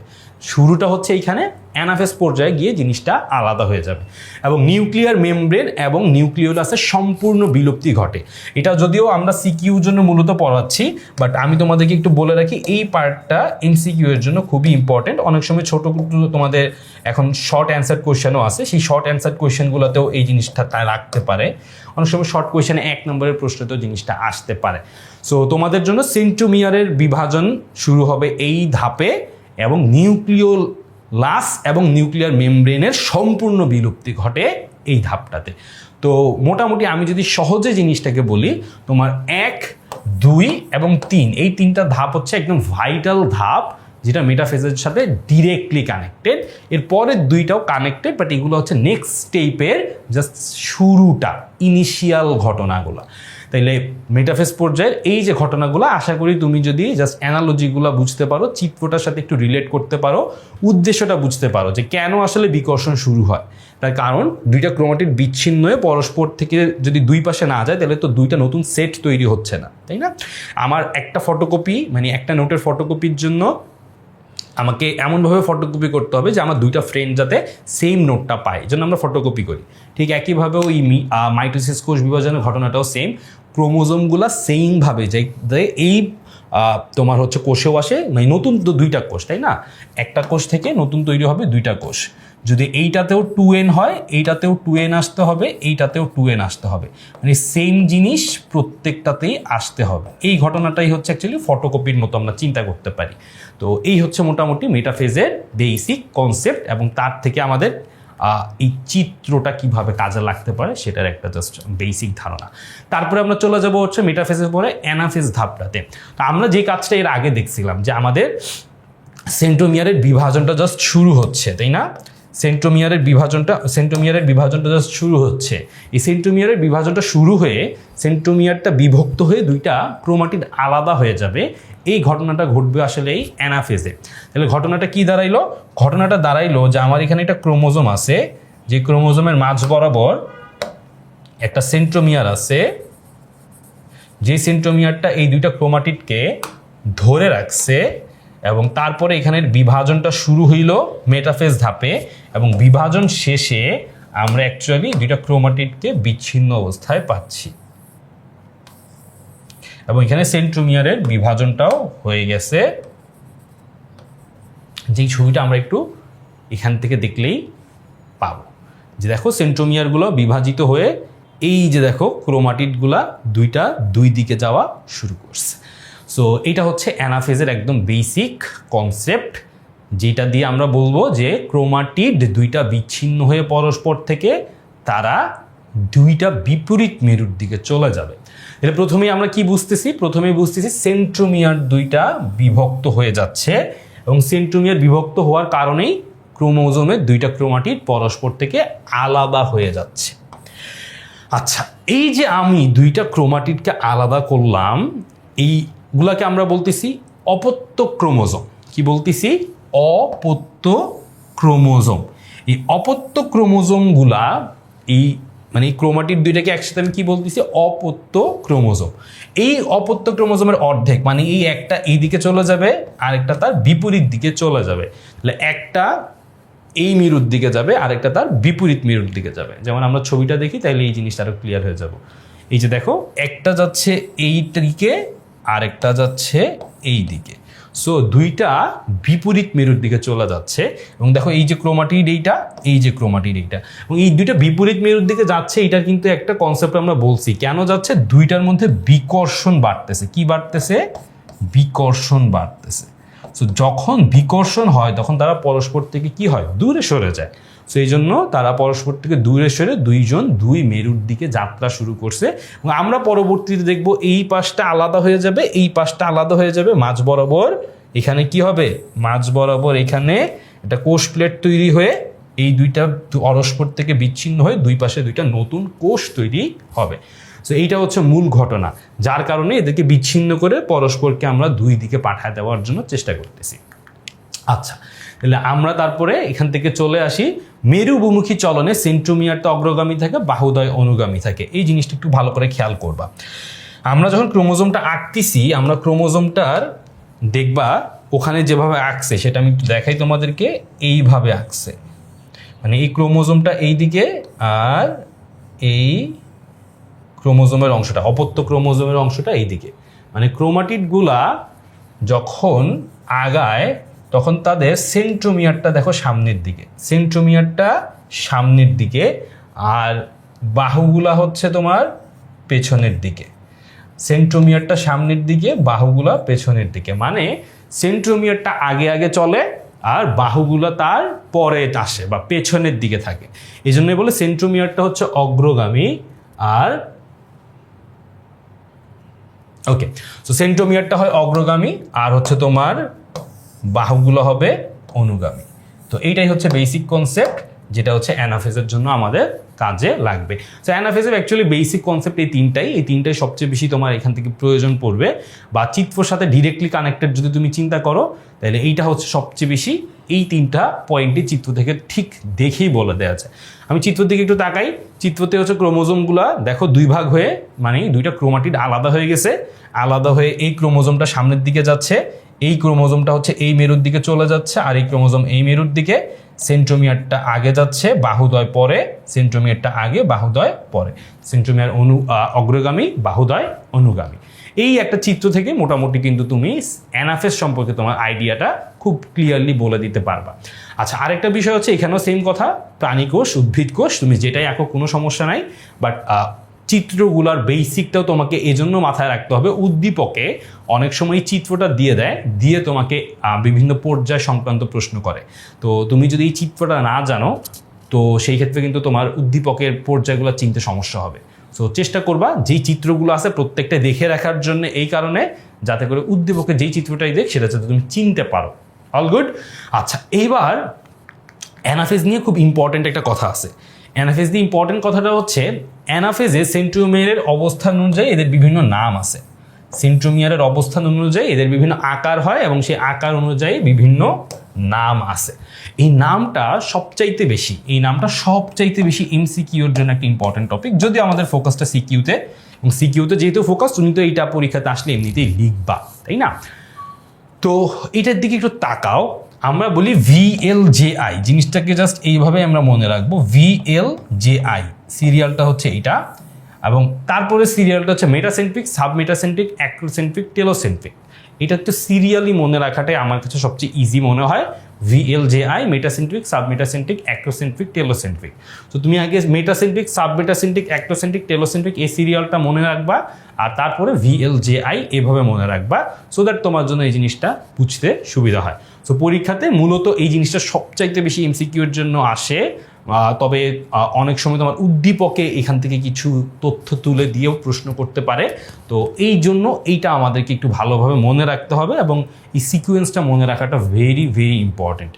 Speaker 1: শুরুটা হচ্ছে এইখানে, অ্যানাফেজ পর্যায়ে গিয়ে জিনিসটা আলাদা হয়ে যাবে এবং নিউক্লিয়ার মেমব্রেন এবং নিউক্লিওলাসের সম্পূর্ণ বিলুপ্তি ঘটে। এটা যদিও আমরা সিকিউর জন্য মূলত পড়াচ্ছি, বাট আমি তোমাদেরকে একটু বলে রাখি এই পার্টটা এমসিকিউ এর জন্য খুবই ইম্পর্টেন্ট। অনেক সময় ছোট তোমাদের এখন শর্ট অ্যান্সার কোয়েশ্চেনও আছে, সেই শর্ট অ্যান্সার কোয়েশ্চেনগুলোতেও এই জিনিসটা রাখতে পারে। অনেক সময় শর্ট কোয়েশ্চেনে 1 নম্বরের প্রশ্নতেও জিনিসটা আসতে পারে। সো তোমাদের জন্য সেন্ট্রোমিয়ারের বিভাজন শুরু হবে এই ধাপে এবং নিউক্লিওলাস এবং নিউক্লিয়ার মেমব্রেনের সম্পূর্ণ বিলুপ্তি ঘটে এই ধাপটাতে। তো মোটামুটি আমি যদি সহজে জিনিসটাকে বলি, তোমার 1, 2 এবং 3 এই 3টা ধাপ হচ্ছে একদম ভাইটাল ধাপ, যেটা মেটাফেজের সাথে ডিরেক্টলি কানেক্টেড। এর পরের 2টাও কানেক্টেড, বাট এগুলো হচ্ছে নেক্সট স্টেপের জাস্ট শুরুটা, ইনিশিয়াল ঘটনাগুলো। তাইলে মেটাফেজ পর্যায়ের এই যে ঘটনাগুলো, আশা করি তুমি যদি জাস্ট অ্যানালজিগুলো বুঝতে পারো, চিত্রটার সাথে একটু রিলেট করতে পারো, উদ্দেশ্যটা বুঝতে পারো যে কেন আসলে বিকর্ষণ শুরু হয়। তার কারণ 2টা ক্রোমাটিড বিচ্ছিন্ন হয়ে পরস্পর থেকে যদি 2 পাশে না যায়, তাহলে তো 2টা নতুন সেট তৈরি হচ্ছে না, তাই না? আমার একটা ফটোকপি, মানে একটা নোটের ফটোকপির জন্য আমাকে এমনভাবে ফটোকপি করতে হবে যে আমার 2টা ফ্রেন্ড যাতে সেম নোটটা পায়, জন্য আমরা ফটোকপি করি। ঠিক একইভাবে ওই মাইটোসিস কোষ বিভাজনের ঘটনাটাও সেম, ক্রোমোজোমগুলো সেমভাবে যে এই তোমার হচ্ছে কোষেও আসে, মানে নতুন তো 2টা কোষ, তাই না? একটা কোষ থেকে নতুন তৈরি হবে 2টা কোষ। যদি এইটাতেও 2n হয়, এইটাতেও 2n আসতে হবে, এইটাতেও 2n আসতে হবে, মানে সেম জিনিস প্রত্যেকটাতেই আসতে হবে। এই ঘটনাটাই হচ্ছে অ্যাকচুয়ালি ফটোকপির মতো আমরা চিন্তা করতে পারি। তো এই হচ্ছে মোটামুটি মেটাফেজের বেসিক কনসেপ্ট, এবং তার থেকে আমাদের এই চিত্রটা কিভাবে কাজে লাগতে পারে সেটার একটা জাস্ট বেসিক ধারণা। তারপরে আমরা চলে যাব হচ্ছে মেটাফেজের পরে অ্যানাফেজ ধাপটাতে। তো আমরা যে কাজটা এর আগে দেখছিলাম যে আমাদের সেন্ট্রোমিয়ারের বিভাজনটা জাস্ট শুরু হচ্ছে, তাই না? সেন্ট্রোমিয়ারের বিভাজনটা জাস্ট শুরু হচ্ছে। এই সেন্ট্রোমিয়ারের বিভাজনটা শুরু হয়ে সেন্ট্রোমিয়ারটা বিভক্ত হয়ে 2টা ক্রোমাটিড আলাদা হয়ে যাবে। এই ঘটনাটা ঘটবে আসলে এই অ্যানাফেজে। তাহলে ঘটনাটা কি দাঁড়াইলো? ঘটনাটা দাঁড়াইলো যে আমার এখানে একটা ক্রোমোজোম আছে, যে ক্রোমোজোমের মাঝ বরাবর একটা সেন্ট্রোমিয়ার আছে, যে সেন্ট্রোমিয়ারটা এই 2টা ক্রোমাটিডকে ধরে রাখছে, এবং তারপরে এখানের বিভাজনটা শুরু হইল মেটাফেজ ধাপে, এবং বিভাজন শেষে আমরা অ্যাকচুয়ালি 2টা ক্রোমাটিডকে বিচ্ছিন্ন অবস্থায় পাচ্ছি, এবং এখানে সেন্ট্রোমিয়ারের বিভাজনটাও হয়ে গেছে। যেই ছবিটা আমরা একটু এখান থেকে দেখলেই পাবো যে দেখো সেন্ট্রোমিয়ারগুলো বিভাজিত হয়ে এই যে দেখো ক্রোমাটিডগুলা 2টা 2 দিকে যাওয়া শুরু করছে। সো এটা হচ্ছে অ্যানাফেজের একদম বেসিক কনসেপ্ট, যেটা দিয়ে আমরা বলবো যে ক্রোমাটিড 2টা বিচ্ছিন্ন হয়ে পরস্পর থেকে তারা 2টা বিপরীত মেরুর দিকে চলে যাবে। এটা প্রথমেই আমরা কি বুঝতেছি? প্রথমেই বুঝতেছি সেন্ট্রোমিয়ার 2টা বিভক্ত হয়ে যাচ্ছে, এবং সেন্ট্রোমিয়ার বিভক্ত হওয়ার কারণেই ক্রোমোজোমের 2টা ক্রোমাটিড পরস্পর থেকে আলাদা হয়ে যাচ্ছে। আচ্ছা, এই যে আমি 2টা ক্রোমাটিডকে আলাদা করলাম, এইগুলাকে আমরা বলতেছি অপত্য ক্রোমোজোম। কি বলতেছি? অপত্য ক্রোমোজোম। এই অপত্য ক্রোমোজোমগুলা এই মানে এই ক্রোমাটিড 2টাকে একসাথে আমি কি বলতেছি? অপত্য ক্রোমোজোম। এই অপত্য ক্রোমোজোমের অর্ধেক, মানে এই একটা এই দিকে চলে যাবে, আরেকটা তার বিপরীত দিকে চলে যাবে। তাহলে একটা এই মেরুর দিকে যাবে, আরেকটা তার বিপরীত মেরুর দিকে যাবে। যেমন আমরা ছবিটা দেখি, তাহলে এই জিনিসটা আরো ক্লিয়ার হয়ে যাব। এই যে দেখো, একটা যাচ্ছে এই দিকে, আরেকটা যাচ্ছে এই দিকে। সো 2টা বিপরীত মেরুর দিকে চলে যাচ্ছে, এবং দেখো এই যে ক্রোমাটিড এইটা, এই যে ক্রোমাটিড এইটা, এবং এই 2টা বিপরীত মেরুর দিকে যাচ্ছে। এটার কিন্তু একটা কনসেপ্ট আমরা বলছি, কেন যাচ্ছে? 2টার মধ্যে বিকর্ষণ বাড়তেছে। কি বাড়তেছে? বিকর্ষণ বাড়তেছে। সো যখন বিকর্ষণ হয় তখন তারা পরস্পর থেকে কি হয়? দূরে সরে যায়। সো এই জন্য তারা পরস্পর থেকে দূরে সরে 2জন 2 মেরুর দিকে যাত্রা শুরু করছে, এবং আমরা পরবর্তীতে দেখব এই পাশটা আলাদা হয়ে যাবে, এই পাশটা আলাদা হয়ে যাবে। মাঝ বরাবর এখানে কি হবে? মাঝ বরাবর এখানে একটা কোষ প্লেট তৈরি হয়ে এই 2টা পরস্পর থেকে বিচ্ছিন্ন হয়ে 2 পাশে 2টা নতুন কোষ তৈরি হবে। সো এইটা হচ্ছে মূল ঘটনা, যার কারণে এদেরকে বিচ্ছিন্ন করে পরস্পরকে আমরা 2 দিকে পাঠায় দেওয়ার জন্য চেষ্টা করতেছি। আচ্ছা, তাহলে আমরা তারপরে এখান থেকে চলে আসি মেরুবুমুখী চলনে। সেন্ট্রোমিয়ারটা অগ্রগামী থাকে, বাহুদ্বয় অনুগামী থাকে। এই জিনিসটা একটু ভালো করে খেয়াল করবা। আমরা যখন ক্রোমোজোমটা আঁকতেছি, আমরা ক্রোমোজোমটার দেখবা ওখানে যেভাবে আঁকছে সেটা আমি একটু দেখাই তোমাদেরকে। এইভাবে আঁকছে, মানে এই ক্রোমোজোমটা এই দিকে, আর এই ক্রোমোজোমের অংশটা, অপত্য ক্রোমোজোমের অংশটা এইদিকে। মানে ক্রোমাটিডগুলা যখন আগায় তখন তাদের সেন্ট্রোমিয়ারটা দেখো সামনের দিকে, সেন্ট্রোমিয়ারটা সামনের দিকে, আর বাহুগুলা হচ্ছে তোমার পেছনের দিকে। সেন্ট্রোমিয়ারটা সামনের দিকে, বাহুগুলা পেছনের দিকে, মানে সেন্ট্রোমিয়ারটা আগে আগে চলে আর বাহুগুলো তার পরে আসে বা পেছনের দিকে থাকে। এই জন্যই বলে সেন্ট্রোমিয়ারটা হচ্ছে অগ্রগামী আর ওকে, সো সেন্ট্রোমিয়ারটা হয় অগ্রগামী আর হচ্ছে তোমার বাহুগুলো হবে অনুগামী। তো এইটাই হচ্ছে বেসিক কনসেপ্ট, যেটা হচ্ছে অ্যানাফেজের জন্য আমাদের কাজে লাগবে। সো অ্যানাফেজের অ্যাকচুয়ালি বেসিক কনসেপ্ট এই তিনটাই সবচেয়ে বেশি তোমার এখান থেকে প্রয়োজন পড়বে, বা চিত্রর সাথে ডিরেক্টলি কানেক্টেড যদি তুমি চিন্তা করো তাহলে এইটা হচ্ছে সবচেয়ে বেশি, এই তিনটা পয়েন্টই চিত্র থেকে ঠিক দেখেই বলে দেওয়া যায়। আমি চিত্রের দিকে একটু তাকাই, চিত্রতে হচ্ছে ক্রোমোজোমগুলা দেখো দুই ভাগ হয়ে, মানে দুইটা ক্রোমাটিড আলাদা হয়ে গেছে, আলাদা হয়ে এই ক্রোমোজোমটা সামনের দিকে যাচ্ছে, এই ক্রোমোজোমটা হচ্ছে এই মেরুর দিকে চলে যাচ্ছে, আর এই ক্রোমোজোম এই মেরুর দিকে, সেন্ট্রোমিয়ারটা আগে যাচ্ছে, বাহুদ্বয় পরে, সেন্ট্রোমিয়ারটা আগে, বাহুদ্বয় পরে, সেন্ট্রোমিয়ার অগ্রগামী, বাহুদ্বয় অনুগামী। এই একটা চিত্র থেকে মোটামুটি কিন্তু তুমি অ্যানাফেজ সম্পর্কে তোমার আইডিয়াটা খুব ক্লিয়ারলি বলে দিতে পারবা। আচ্ছা, আরেকটা বিষয় হচ্ছে এখানেও সেম কথা, প্রাণীকোষ, উদ্ভিদ কোষ, তুমি যেটাই আঁকো কোনো সমস্যা নাই, বাট চিত্রগুলার বেসিকটাও তোমাকে এজন্য মাথায় রাখতে হবে। উদ্দীপকে অনেক সময় চিত্রটা দিয়ে দেয়, দিয়ে তোমাকে বিভিন্ন পর্যায় সংক্রান্ত প্রশ্ন করে। তো তুমি যদি এই চিত্রটা না জানো তো সেই ক্ষেত্রে কিন্তু তোমার উদ্দীপকের পর্যায়গুলো চিনতে সমস্যা হবে। সো চেষ্টা করবা যেই চিত্রগুলো আছে প্রত্যেকটা দেখে রাখার জন্য, এই কারণে যাতে করে উদ্দীপকে যেই চিত্রটাই দেখ সেটা যাতে তুমি চিনতে পারো। All good. আচ্ছা, এইবার অ্যানাফেজ নিয়ে খুব ইম্পর্টেন্ট একটা কথা আছে। অ্যানাফেজ দিয়ে ইম্পর্টেন্ট কথাটা হচ্ছে, অ্যানাফেজে সেন্ট্রোমিয়ারের অবস্থান অনুযায়ী এদের বিভিন্ন নাম আছে। সেন্ট্রোমিয়ারের অবস্থান অনুযায়ী এদের বিভিন্ন আকার হয় এবং সেই আকার অনুযায়ী বিভিন্ন নাম আছে। এই নামটা সবচাইতে বেশি এমসিকিউর জন্য একটা ইম্পর্টেন্ট টপিক, যদি আমাদের ফোকাসটা সিকিউতে, এবং সিকিউতে যেহেতু ফোকাস, তুমি তো এইটা পরীক্ষাতে আসলে এমনিতেই লিখবা, তাই না? তো এটার দিকে একটু তাকাও। আমরা বলি VLJI, জিনিসটাকে জাস্ট এইভাবে আমরা মনে রাখবো, VLJI সিরিয়ালটা হচ্ছে এইটা, এবং তারপরে সিরিয়ালটা হচ্ছে মেটাসেন্ট্রিক, সাবমেটাসেন্ট্রিক, অ্যাক্রোসেন্ট্রিক, টেলোসেন্ট্রিক। এটা তো সিরিয়ালি মনে রাখাটাই আমার কাছে সবচেয়ে ইজি মনে হয়। VLJI, metacentric, submetacentric, acrocentric, telocentric. তো তুমি আগে মেটাসেন্ট্রিক, সাবমেটাসেন্ট্রিক, অ্যাক্রোসেন্ট্রিক, টেলোসেন্ট্রিক এই সিরিয়ালটা মনে রাখবা, আর তারপরে VLJI এভাবে মনে রাখবা, সো দ্যাট তোমার জন্য এই জিনিসটা বুঝতে সুবিধা হয়। সো পরীক্ষাতে মূলত এই জিনিসটা সবচাইতে বেশি এমসিকিউর জন্য আসে, তবে অনেক সময় তোমার উদ্দীপকে এখান থেকে কিছু তথ্য তুলে দিয়েও প্রশ্ন করতে পারে। তো এই জন্য এইটা আমাদেরকে একটু ভালোভাবে মনে রাখতে হবে, এবং এই সিকুয়েন্সটা মনে রাখাটা ভেরি ভেরি ইম্পর্টেন্ট।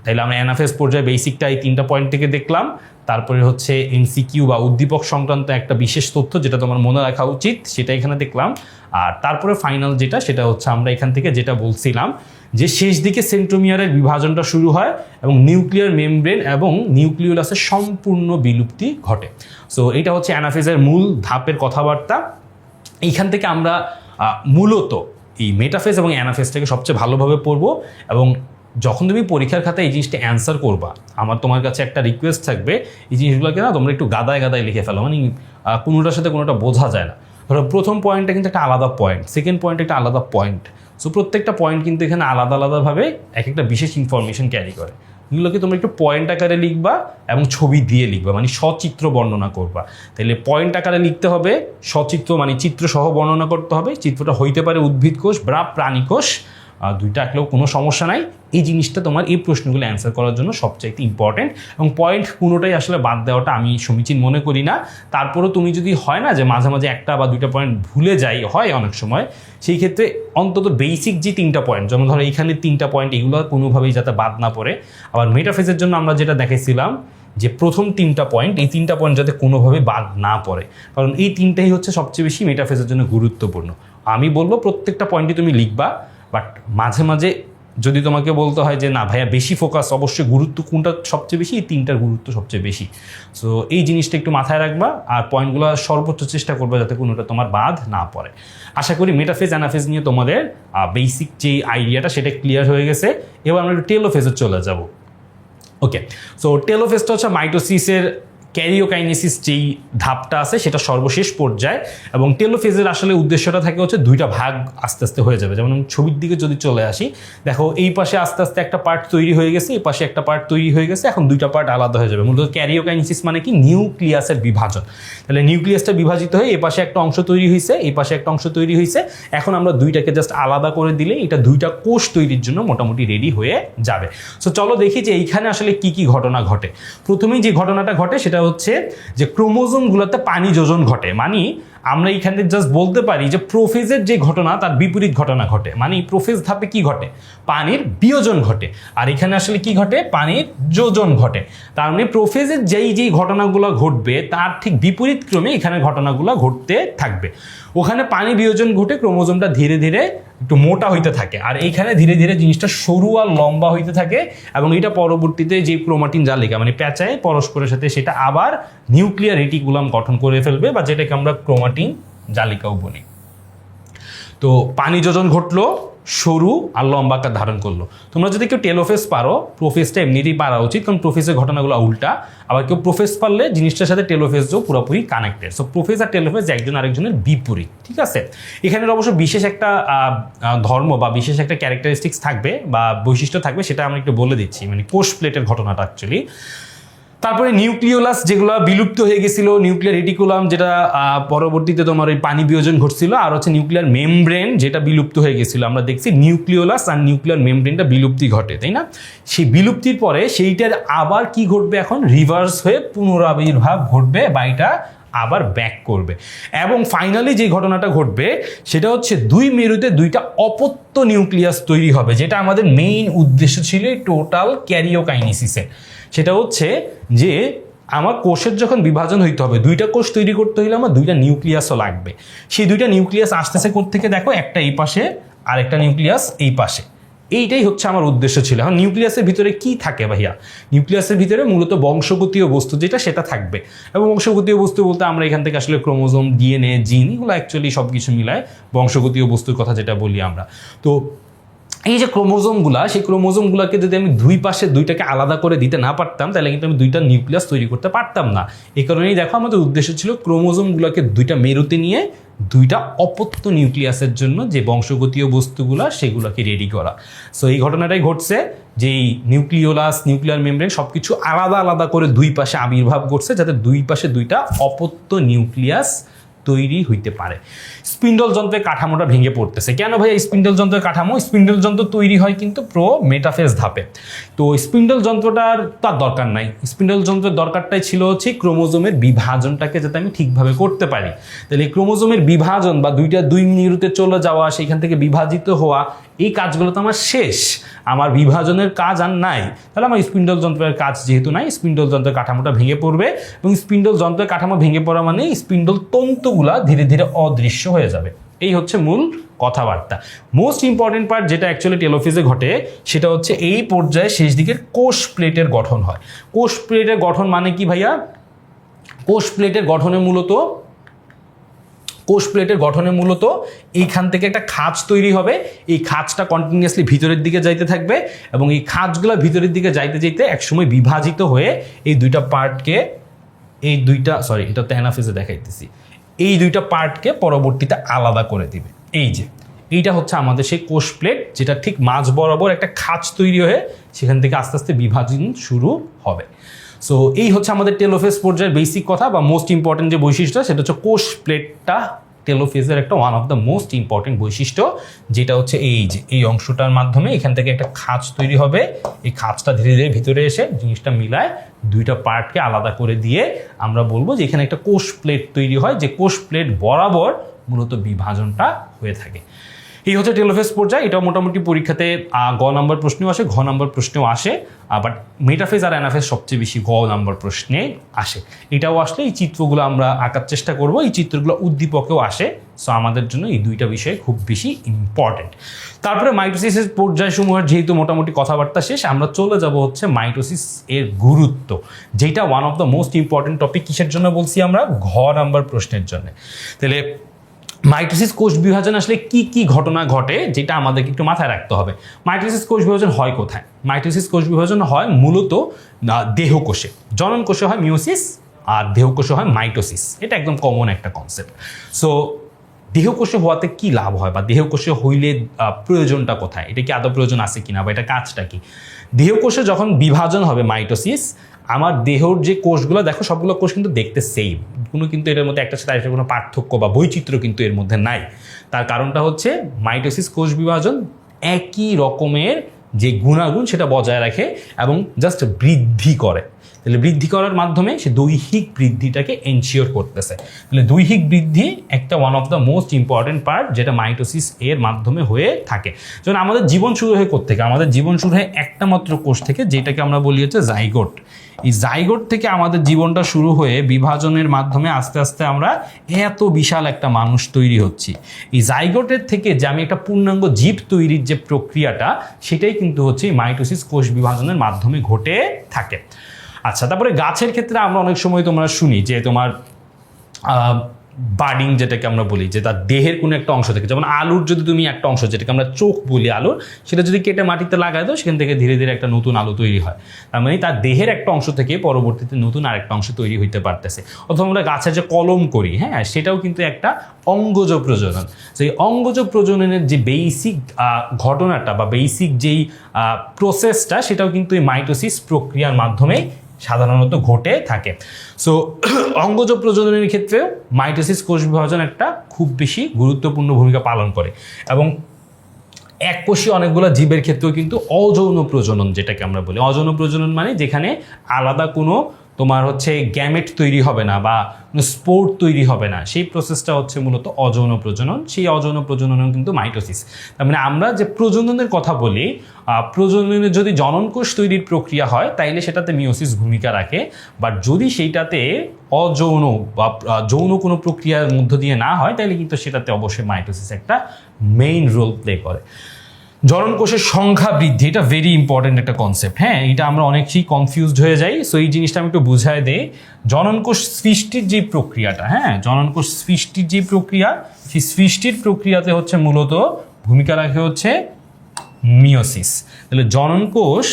Speaker 1: তাইলে আমরা অ্যানাফেজ পর্যায়ে বেসিকটা এই তিনটা পয়েন্ট থেকে দেখলাম, তারপরে হচ্ছে এমসিকিউ বা উদ্দীপক সংক্রান্ত একটা বিশেষ তথ্য যেটা তোমার মনে রাখা উচিত সেটা এখানে দেখলাম, আর তারপরে ফাইনাল যেটা, সেটা হচ্ছে আমরা এখান থেকে যেটা বলছিলাম যে শেষ দিকে সেন্ট্রোমিয়ারের বিভাজনটা শুরু হয় এবং নিউক্লিয়ার মেমব্রেন এবং নিউক্লিওলাসের সম্পূর্ণ বিলুপ্তি ঘটে। সো এটা হচ্ছে অ্যানাফেজের মূল ধাপের কথাবার্তা। এইখান থেকে আমরা মূলত এই মেটাফেজ এবং অ্যানাফেজটাকে সবচেয়ে ভালোভাবে পড়বো, এবং যখন তুমি পরীক্ষার খাতায় এই জিনিসটা অ্যান্সার করবা, আমার তোমার কাছে একটা রিকোয়েস্ট থাকবে, এই জিনিসগুলোকে না তোমরা একটু গাদায় গাদায় লিখে ফেলো, মানে কোনোটার সাথে কোনোটা বোঝা যায় না। ধরো প্রথম পয়েন্টটা কিন্তু একটা আলাদা পয়েন্ট, সেকেন্ড পয়েন্ট একটা আলাদা পয়েন্ট, সো প্রত্যেকটা পয়েন্ট কিন্তু এখানে আলাদা আলাদাভাবে এক একটা বিশেষ ইনফরমেশন ক্যারি করে। এগুলোকে তোমরা একটু পয়েন্ট আকারে লিখবা এবং ছবি দিয়ে লিখবা, মানে সচিত্র বর্ণনা করবা। তাহলে পয়েন্ট আকারে লিখতে হবে, সচিত্র মানে চিত্র সহ বর্ণনা করতে হবে। চিত্রটা হইতে পারে উদ্ভিদ কোষ বা প্রাণী কোষ, দুইটা আঁকলেও কোনো সমস্যা নাই। এই জিনিসটা তোমার এই প্রশ্নগুলো অ্যান্সার করার জন্য সবচাইতে ইম্পর্টেন্ট, এবং পয়েন্ট কোনোটাই আসলে বাদ দেওয়াটা আমি সমীচীন মনে করি না। তারপরেও তুমি যদি হয় না যে মাঝে মাঝে একটা বা দুইটা পয়েন্ট ভুলে যাই, হয় অনেক সময়, সেই ক্ষেত্রে অন্তত বেসিক যে তিনটা পয়েন্ট, যেমন ধরো এইখানে তিনটা পয়েন্ট, এগুলো কোনোভাবেই যাতে বাদ না পড়ে। আবার মেটাফেজের জন্য আমরা যেটা দেখেছিলাম যে প্রথম তিনটা পয়েন্ট, এই তিনটা পয়েন্ট যাতে কোনোভাবে বাদ না পড়ে, কারণ এই তিনটাই হচ্ছে সবচেয়ে বেশি মেটাফেজের জন্য গুরুত্বপূর্ণ। আমি বলবো প্রত্যেকটা পয়েন্টই তুমি লিখবা, বাট মাঝে মাঝে যদি তোমাকে বলতে হয় যে না ভাইয়া বেশি ফোকাস, অবশ্যই গুরুত্ব কোনটা সবচেয়ে বেশি, এই তিনটার গুরুত্ব সবচেয়ে বেশি। সো এই জিনিসটা একটু মাথায় রাখবা, আর পয়েন্টগুলো সর্বোচ্চ চেষ্টা করবে যাতে কোনোটা তোমার বাদ না পড়ে। আশা করি মেটাফেজ অ্যানাফেজ নিয়ে তোমাদের বেসিক যে আইডিয়াটা সেটা ক্লিয়ার হয়ে গেছে। এবার আমরা একটু টেলোফেজে চলে যাব। ওকে, সো টেলোফেজটা হচ্ছে মাইটোসিসের ক্যারিওকাইনেসিস যেই ধাপটা আছে সেটা সর্বশেষ পর্যায়ে, এবং টেলোফেজের আসলে উদ্দেশ্যটা থাকে হচ্ছে দুইটা ভাগ আস্তে আস্তে হয়ে যাবে। যেমন ছবির দিকে যদি চলে আসি, দেখো এই পাশে আস্তে আস্তে একটা পার্ট তৈরি হয়ে গেছে, এই পাশে একটা পার্ট তৈরি হয়ে গেছে, এখন দুইটা পার্ট আলাদা হয়ে যাবে। মূলত ক্যারিওকাইনেসিস মানে কি নিউক্লিয়াসের বিভাজন। তাহলে নিউক্লিয়াসটা বিভাজিত হয়ে এই পাশে একটা অংশ তৈরি হয়েছে, এই পাশে একটা অংশ তৈরি হয়েছে, এখন আমরা দুইটাকে জাস্ট আলাদা করে দিলে এটা দুইটা কোষ তৈরির জন্য মোটামুটি রেডি হয়ে যাবে। সো চলো দেখি যে এইখানে আসলে কি কি ঘটনা ঘটে। প্রথমেই যে ঘটনাটা ঘটে সেটা হচ্ছে যে ক্রোমোজোমগুলোতে পানি যোজন ঘটে। মানে আমরা এইখানে জাস্ট বলতে পারি যে প্রোফেজের যে ঘটনা তার বিপরীত ঘটনা ঘটে। মানে প্রোফেজ ধাপে কি ঘটে? পানির বিয়োজন ঘটে। আর এখানে আসলে কি ঘটে? পানির যোজন ঘটে। তার মানে প্রোফেজের যেই ঘটনাগুলো ঘটবে তার ঠিক বিপরীত ক্রমে এখানে ঘটনাগুলো ঘটতে থাকবে। ওখানে পানি বিয়োজন ঘটে, ক্রোমোজোমটা ধীরে ধীরে একটু মোটা হইতে থাকে, আর এইখানে ধীরে ধীরে জিনিসটা সরু আর লম্বা হইতে থাকে, এবং এটা পরবর্তীতে যে ক্রোমাটিন জালিকা মানে প্যাঁচায় পরস্পরের সাথে সেটা আবার নিউক্লিয়ার রেটিকুলাম গঠন করে ফেলবে, বা যেটাকে আমরা ক্রোমাটিন জালিকাও বলি। তো পানি যোজন ঘটলো, সরু আর লম্বা আকার ধারণ করলো। তোমরা যদি কেউ টেলোফেজ পারো, প্রোফেজটা এমনিতেই পারা উচিত, কারণ প্রোফেজের ঘটনাগুলো উল্টা। আবার কেউ প্রোফেজ পারলে জিনিসটার সাথে টেলোফেজও পুরোপুরি কানেক্টেড। সো প্রোফেজ আর টেলোফেজ একজন আরেকজনের বিপরীত, ঠিক আছে। এখানের অবশ্য বিশেষ একটা ধর্ম বা বিশেষ একটা ক্যারেক্টারিস্টিক্স থাকবে বা বৈশিষ্ট্য থাকবে, সেটা আমি একটু বলে দিচ্ছি, মানে কোষ প্লেটের ঘটনাটা অ্যাকচুয়ালি। তারপরে নিউক্লিওলাস যেগুলো বিলুপ্ত হয়ে গেছিল, নিউক্লিয়ার রেটিকুলাম যেটা পরবর্তীতে তোমার ওই পানি বিয়োজন ঘটছিল, আর হচ্ছে নিউক্লিয়ার মেমব্রেন যেটা বিলুপ্ত হয়ে গেছিল। আমরা দেখছি নিউক্লিওলাস আর নিউক্লিয়ার মেমব্রেনটা বিলুপ্তি ঘটে, তাই না? সেই বিলুপ্তির পরে সেইটার আবার কি ঘটবে? এখন রিভার্স হয়ে পুনরাবির্ভাব ঘটবে, বা এটা আবার ব্যাক করবে। এবং ফাইনালি যে ঘটনাটা ঘটবে সেটা হচ্ছে দুই মেরুতে দুইটা অপত্য নিউক্লিয়াস তৈরি হবে, যেটা আমাদের মেইন উদ্দেশ্য ছিল টোটাল ক্যারিওকাইনেসিসের। সেটা হচ্ছে যে আমার কোষের যখন বিভাজন হইতে হবে, দুইটা কোষ তৈরি করতে হলে আমার দুইটা নিউক্লিয়াসও লাগবে। সেই দুইটা নিউক্লিয়াস আসতেছে কোত্থেকে? দেখো, একটা এই পাশে আর একটা নিউক্লিয়াস এই পাশে। এইটাই হচ্ছে আমার উদ্দেশ্য ছিল। এখন নিউক্লিয়াসের ভিতরে কি থাকে ভাইয়া? নিউক্লিয়াসের ভিতরে মূলত বংশগতীয় বস্তু যেটা সেটা থাকবে। এবং বংশগতীয় বস্তু বলতে আমরা এখান থেকে আসলে ক্রোমোজোম, ডিএনএ, জিন, এগুলো অ্যাকচুয়ালি সব কিছু মিলায় বংশগতীয় বস্তুর কথা যেটা বলি আমরা। তো এই যে ক্রোমোজোমগুলা, সেই ক্রোমোজোমগুলোকে যদি আমি দুই পাশে দুইটাকে আলাদা করে দিতে না পারতাম, তাহলে কিন্তু আমি দুইটা নিউক্লিয়াস তৈরি করতে পারতাম না। এই কারণেই দেখো আমাদের উদ্দেশ্য ছিল ক্রোমোজোমগুলোকে দুইটা মেরুতে নিয়ে দুইটা অপত্য নিউক্লিয়াসের জন্য যে বংশগতীয় বস্তুগুলো সেগুলোকে রেডি করা। সো এই ঘটনাটাই ঘটছে, যে নিউক্লিওলাস, নিউক্লিয়ার মেমব্রেন সব কিছু আলাদা আলাদা করে দুই পাশে আবির্ভাব করছে, যাতে দুই পাশে দুইটা অপত্য নিউক্লিয়াস তৈরি হইতে পারে। স্পিন্ডল যন্ত্রের কাঠামোটা ভেঙে পড়তেছে। কেন ভাই স্পিন্ডল যন্ত্রের কাঠামো? স্পিন্ডল যন্ত্র তৈরি হয় কিন্তু মেটাফেজ ধাপে। তো স্পিন্ডল যন্ত্রটার তার দরকার নাই। স্পিন্ডল যন্ত্রের দরকারটাই ছিল হচ্ছে ক্রোমোজোমের বিভাজনটাকে যাতে আমি ঠিকভাবে করতে পারি। তাহলে ক্রোমোজোমের বিভাজন বা দুই মেরুতে চলে যাওয়া, সেইখান থেকে বিভাজিত হওয়া, এই কাজগুলো তো আমার শেষ। আমার বিভাজনের কাজ আর নাই। তাহলে আমার স্পিন্ডল যন্ত্রের কাজ যেহেতু নাই, স্পিন্ডল যন্ত্রের কাঠামোটা ভেঙে পড়বে, এবং স্পিন্ডল যন্ত্রের কাঠামো ভেঙে পড়া মানে স্পিন্ডল তন্তুগুলা ধীরে ধীরে অদৃশ্য হয়ে যাবে। এই হচ্ছে মূল কথাবার্তা। মোস্ট ইম্পর্টেন্ট পার্ট যেটা অ্যাকচুয়ালি টেলোফেজে ঘটে সেটা হচ্ছে এই পর্যায়ে শেষ দিকের কোষ প্লেটের গঠন হয়। কোষ প্লেটের গঠন মানে কি ভাইয়া? কোষ প্লেটের গঠনে মূলত এইখান থেকে একটা খাঁজ তৈরি হবে। এই খাঁজটা কন্টিনিউয়াসলি ভিতরের দিকে যাইতে থাকবে, এবং এই খাঁজগুলো ভিতরের দিকে যাইতে যাইতে একসময় বিভাজিত হয়ে এই দুইটা পার্টকে, এটা তো অ্যানাফেজে দেখাইতেছি, এই দুইটা পার্টকে পরবর্তীতে আলাদা করে দিবে। এইটা হচ্ছে আমাদের সেই কোষ প্লেট, যেটা ঠিক মাঝ বরাবর একটা খাঁজ তৈরি হয়ে সেখান থেকে আস্তে আস্তে বিভাজন শুরু হবে। সো এই হচ্ছে আমাদের টেলোফেজ পর্যায়ের বেসিক কথা বা মোস্ট ইম্পর্টেন্ট যে বৈশিষ্ট্য, সেটা হচ্ছে কোষ প্লেটটা টেলোফেজের একটা one of the most important বৈশিষ্ট্য, যেটা হচ্ছে এই অংশটার মাধ্যমে এখান থেকে একটা খাঁজ তৈরি হবে। এই খাঁজটা ধীরে ধীরে ভিতরে এসে জিনিসটা মিলায় দুইটা পার্টকে আলাদা করে দিয়ে আমরা বলবো যে এখানে একটা কোষ প্লেট তৈরি হয়, যে কোষ প্লেট বরাবর মূলত বিভাজনটা হয়ে থাকে। এই হচ্ছে টেলোফেজ পর্যায়ে। এটা মোটামুটি পরীক্ষাতে গ নাম্বার প্রশ্নেও আসে, ঘ নাম্বার প্রশ্নেও আসে, বাট মেটাফেজ আর অ্যানাফেজ সবচেয়ে বেশি গ নাম্বার প্রশ্নে আসে। এটাও আসলে এই চিত্রগুলো আমরা আঁকার চেষ্টা করব। এই চিত্রগুলো উদ্দীপকেও আসে। সো আমাদের জন্য এই দুইটা বিষয় খুব বেশি ইম্পর্টেন্ট। তারপরে মাইটোসিসের পর্যায়সমূহের যেহেতু মোটামুটি কথাবার্তা শেষ, আমরা চলে যাব হচ্ছে মাইটোসিস এর গুরুত্ব, যেটা one of the most important topic. কিসের জন্য বলছি আমরা? ঘ নাম্বার প্রশ্নের জন্য। তাহলে মাইটোসিস কোষ বিভাজন আসলে কি কি ঘটনা ঘটে, যেটা আমাদেরকে একটু মাথায় রাখতে হবে। মাইটোসিস কোষ বিভাজন হয় কোথায়? মাইটোসিস কোষ বিভাজন হয় মূলত দেহকোষে। জনন কোষে হয় মিওসিস, আর দেহকোষে হয় মাইটোসিস। এটা একদম কমন একটা কনসেপ্ট। সো দেহকোষে হওয়াতে কি লাভ হয় বা দেহকোষে হইলে প্রয়োজনটা কোথায়, এটা কি আদৌ প্রয়োজন আছে কিনা বা এটা কাজটা কি? দেহকোষে যখন বিভাজন হবে মাইটোসিস, আমার দেহর যে কোষগুলো দেখো সবগুলো কোষ কিন্তু দেখতে সেম, কোনো কিন্তু এটার মধ্যে একটা সাথে আরেকটা কোনো পার্থক্য বা বৈচিত্র্য কিন্তু এর মধ্যে নাই। তার কারণটা হচ্ছে মাইটোসিস কোষ বিভাজন একই রকমের যে গুণাগুণ সেটা বজায় রাখে এবং জাস্ট বৃদ্ধি করে। তাহলে বৃদ্ধি করার মাধ্যমে সে দৈহিক বৃদ্ধিটাকে এনশিওর করতেছে। তাহলে দৈহিক বৃদ্ধি একটা one of the most important part যেটা মাইটোসিস এর মাধ্যমে হয়ে থাকে। যেমন আমাদের জীবন শুরু হয় কোত্থেকে? আমাদের জীবন শুরু হয় একটা মাত্র কোষ থেকে, যেটাকে আমরা বলি হচ্ছে জাইগোট। এই জাইগোট থেকে আমাদের জীবনটা শুরু হয়ে বিভাজনের মাধ্যমে আস্তে আস্তে আমরা এত বিশাল একটা মানুষ তৈরি হচ্ছি। এই জাইগোটের থেকে যে আমি একটা পূর্ণাঙ্গ জীব তৈরির যে প্রক্রিয়াটা, সেটাই কিন্তু হচ্ছে মাইটোসিস কোষ বিভাজনের মাধ্যমে ঘটে থাকে। আচ্ছা, তারপরে গাছের ক্ষেত্রে আমরা অনেক সময় তোমরা শুনি যে তোমার বার্ডিং যেটাকে আমরা বলি, যে তার দেহের কোনো একটা অংশ থেকে, যেমন আলুর যদি তুমি একটা অংশ যেটাকে আমরা চোখ বলি আলুর, সেটা যদি কেটে মাটিতে লাগায় দাও, সেখান থেকে ধীরে ধীরে একটা নতুন আলু তৈরি হয়। তার মানে তার দেহের একটা অংশ থেকে পরবর্তীতে নতুন আরেকটা অংশ তৈরি হইতে পারতেছে। অথবা আমরা গাছের যে কলম করি, হ্যাঁ, সেটাও কিন্তু একটা অঙ্গজ প্রজনন। সেই অঙ্গজ প্রজননের যে বেসিক ঘটনাটা বা বেসিক যেই প্রসেসটা, সেটাও কিন্তু এই মাইটোসিস প্রক্রিয়ার মাধ্যমেই সাধারণত ঘটে থাকে। সো অঙ্গজ প্রজননের ক্ষেত্রেও মাইটোসিস কোষ বিভাজন একটা খুব বেশি গুরুত্বপূর্ণ ভূমিকা পালন করে। এবং এককোষী অনেকগুলো জীবের ক্ষেত্রেও কিন্তু অযৌন প্রজনন, যেটাকে আমরা বলি অযৌন প্রজনন, মানে যেখানে আলাদা কোনো তোমার হচ্ছে গ্যামেট তৈরি হবে না বা স্পোর তৈরি হবে না, সেই প্রসেসটা হচ্ছে মূলত অযৌন প্রজনন। সেই অযৌন প্রজনন কিন্তু মাইটোসিস। তার মানে আমরা যে প্রজননের কথা বলি, প্রজননের যদি জননকোষ তৈরির প্রক্রিয়া হয় তাইলে সেটাতে মিওসিস ভূমিকা রাখে। বাট যদি সেইটাতে অযৌন বা যৌন কোনো প্রক্রিয়ার মধ্য দিয়ে না হয়, তাইলে কিন্তু সেটাতে অবশ্যই মাইটোসিস একটা মেইন রোল প্লে করে। জননকোষের সংখ্যা বৃদ্ধি, এটা ভেরি ইম্পর্টেন্ট একটা কনসেপ্ট। হ্যাঁ, এটা আমরা অনেকেই কনফিউজড হয়ে যাই। সো এই জিনিসটা আমি একটু বুঝাই দেই। জননকোষ সৃষ্টির যে প্রক্রিয়াটা, হ্যাঁ, জননকোষ সৃষ্টির যে প্রক্রিয়া, সেই সৃষ্টির প্রক্রিয়াতে হচ্ছে মূলত ভূমিকা রাখে হচ্ছে মিওসিস। তাহলে জননকোষ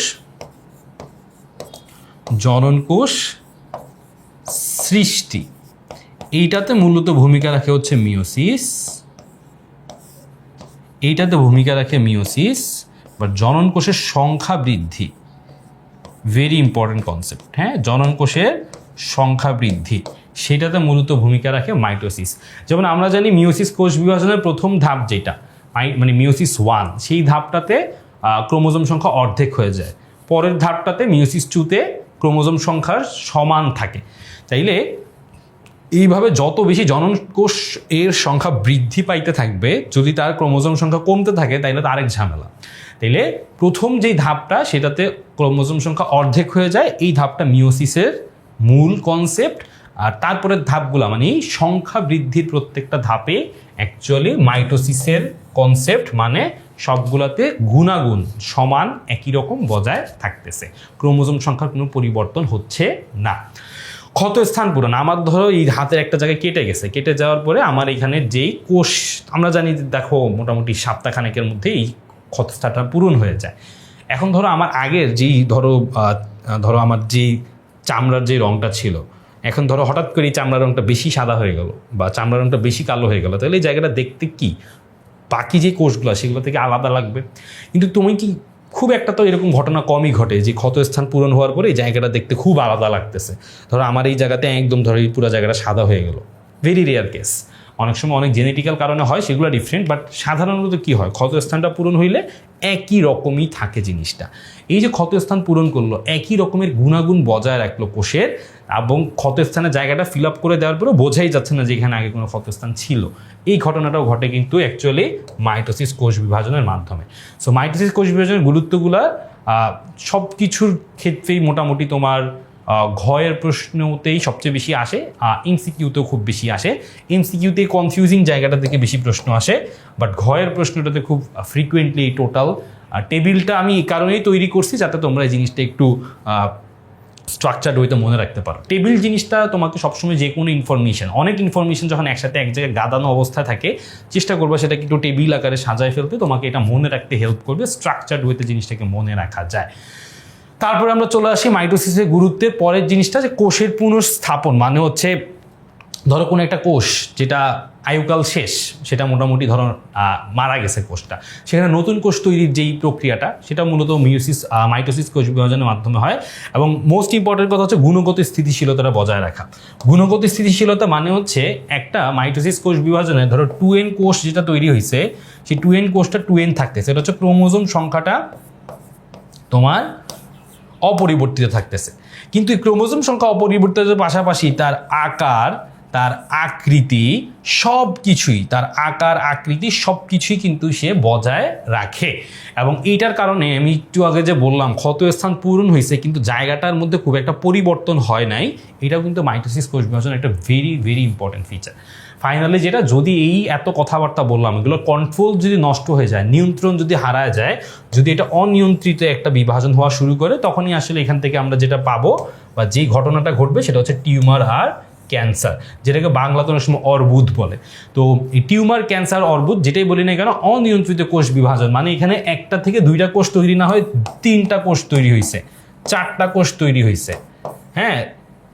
Speaker 1: সৃষ্টি, এইটাতে মূলত ভূমিকা রাখে হচ্ছে মিওসিস। এইটাতে ভূমিকা রাখে মিওসিস। বা জননকোষের সংখ্যা বৃদ্ধি, ভেরি ইম্পর্টেন্ট কনসেপ্ট। হ্যাঁ, জননকোষের সংখ্যা বৃদ্ধি, সেটাতে মূলত ভূমিকা রাখে মাইটোসিস। যেমন আমরা জানি মিওসিস কোষ বিভাজনের প্রথম ধাপ যেটা, মানে মিওসিস 1, সেই ধাপটাতে ক্রোমোজোম সংখ্যা অর্ধেক হয়ে যায়। পরের ধাপটাতে মিওসিস 2তে ক্রোমোজোম সংখ্যার সমান থাকে। তাইলে এইভাবে যত বেশি জননকোষ এর সংখ্যা বৃদ্ধি পাইতে থাকবে, যদি তার ক্রোমোজোম সংখ্যা কমতে থাকে তাইলে তো আরেক ঝামেলা। তাইলে প্রথম যেই ধাপটা, সেটাতে ক্রোমোজোম সংখ্যা অর্ধেক হয়ে যায়, এই ধাপটা মিওসিসের মূল কনসেপ্ট। আর তারপরের ধাপগুলো মানে সংখ্যা বৃদ্ধির প্রত্যেকটা ধাপে অ্যাকচুয়ালি মাইটোসিসের কনসেপ্ট, মানে সবগুলোতে গুণাগুণ সমান একই রকম বজায় থাকতেছে, ক্রোমোজোম সংখ্যার কোনো পরিবর্তন হচ্ছে না। ক্ষতস্থান পূরণ, আমার ধরো এই হাতের একটা জায়গায় কেটে গেছে, কেটে যাওয়ার পরে আমার এখানে যেই কোষ, আমরা জানি দেখো মোটামুটি সপ্তাহখানেকের মধ্যে এই ক্ষতস্থানটা পূরণ হয়ে যায়। এখন ধরো আমার আগের যেই ধরো আমার যেই চামড়ার যে রঙটা ছিল, এখন ধরো হঠাৎ করে এই চামড়ার রঙটা বেশি সাদা হয়ে গেল বা চামড়ার রঙটা বেশি কালো হয়ে গেল, তাহলে এই জায়গাটা দেখতে কি বাকি যে কোষগুলো সেগুলো থেকে আলাদা লাগবে। কিন্তু তুমি কি, খুব একটা তো এরকম ঘটনা কমই ঘটে যে ক্ষতস্থান পূরণ হওয়ার পরে এই জায়গাটা দেখতে খুব আলাদা লাগতেছে। ধরো আমার এই জায়গাতে একদম ধরো এই পুরো জায়গাটা সাদা হয়ে গেল, ভেরি রেয়ার কেস। অনেক সময় অনেক জেনেটিক্যাল কারণে হয়, সেগুলো ডিফারেন্ট। বাট সাধারণত কী হয়, ক্ষতস্থানটা পূরণ হইলে একই রকমই থাকে জিনিসটা। এই যে ক্ষতস্থান পূরণ করলো, একই রকমের গুণাগুণ বজায় রাখলো কোষের, এবং ক্ষতস্থানের জায়গাটা ফিল আপ করে দেওয়ার পরেও বোঝাই যাচ্ছে না যে এখানে আগে কোনো ক্ষতস্থান ছিল। এই ঘটনাটাও ঘটে কিন্তু অ্যাকচুয়ালি মাইটোসিস কোষ বিভাজনের মাধ্যমে। সো মাইটোসিস কোষ বিভাজনের গুরুত্বগুলো সব কিছুর ক্ষেত্রেই মোটামুটি তোমার ঘয়ের প্রশ্নতেই সবচেয়ে বেশি আসে, এমসিকিউতেও খুব বেশি আসে। এমসিকিউতে কনফিউজিং জায়গাটা থেকে বেশি প্রশ্ন আসে, বাট ঘয়ের প্রশ্নটাতে খুব ফ্রিকুয়েন্টলি টোটাল টেবিলটা আমি এই কারণেই তৈরি করছি যাতে তোমরা এই জিনিসটা একটু স্ট্রাকচার্ড ওয়েতে মনে রাখতে পারো। টেবিল জিনিসটা তোমাকে সবসময় যে কোনো ইনফরমেশন, অনেক ইনফরমেশন যখন একসাথে এক জায়গায় গাদানো অবস্থায় থাকে, চেষ্টা করবো সেটাকে একটু টেবিল আকারে সাজায় ফেলতে, তোমাকে এটা মনে রাখতে হেল্প করবে, স্ট্রাকচার্ড ওয়েতে জিনিসটাকে মনে রাখা যায়। তারপরে আমরা চলে আসি মাইটোসিসের গুরুত্বের পরের জিনিসটা, যে কোষের পুনঃস্থাপন। মানে হচ্ছে ধরো কোনো একটা কোষ যেটা আয়ুকাল শেষ, সেটা মোটামুটি ধরো মারা গেছে কোষটা, সেখানে নতুন কোষ তৈরির যেই প্রক্রিয়াটা, সেটা মূলত মাইটোসিস কোষ বিভাজনের মাধ্যমে হয়। এবং মোস্ট ইম্পর্টেন্ট কথা হচ্ছে গুণগত স্থিতিশীলতাটা বজায় রাখা। গুণগত স্থিতিশীলতা মানে হচ্ছে একটা মাইটোসিস কোষ বিভাজনে ধরো 2n কোষ যেটা তৈরি হয়েছে, সেই 2n কোষটা 2n থাকতেছে, এটা হচ্ছে ক্রোমোজোম সংখ্যাটা তোমার অপরিবর্তিত থাকতেছে। কিন্তু এই ক্রোমোজোম সংখ্যা অপরিবর্তিতের পাশাপাশি তার আকার, তার আকৃতি সব কিছুই, তার আকার আকৃতি সব কিছুই কিন্তু সে বজায় রাখে। এবং এইটার কারণে আমি একটু আগে যে বললাম ক্ষত স্থান পূরণ হয়েছে কিন্তু জায়গাটার মধ্যে খুব একটা পরিবর্তন হয় নাই, এটাও কিন্তু মাইটোসিস কোষ বিভাজনের একটা very very important feature. Finally যেটা, যদি এই এত কথাবার্তা বললাম, এগুলো কন্ট্রোল যদি নষ্ট হয়ে যায়, নিয়ন্ত্রণ যদি হারায় যায়, যদি এটা অনিয়ন্ত্রিত একটা বিভাজন হওয়া শুরু করে, তখনই আসলে এখান থেকে আমরা যেটা পাবো বা যেই ঘটনাটা ঘটবে সেটা হচ্ছে টিউমার আর ক্যান্সার, যেটাকে বাংলাতে অনেক সময় অর্বুদ বলে। তো এই টিউমার, ক্যান্সার, অর্বুদ যেটাই বলি না কেন, অনিয়ন্ত্রিত কোষ বিভাজন মানে এখানে একটা থেকে 2টা কোষ তৈরি না হয় 3টা কোষ তৈরি হয়েছে, 4টা কোষ তৈরি হয়েছে। হ্যাঁ,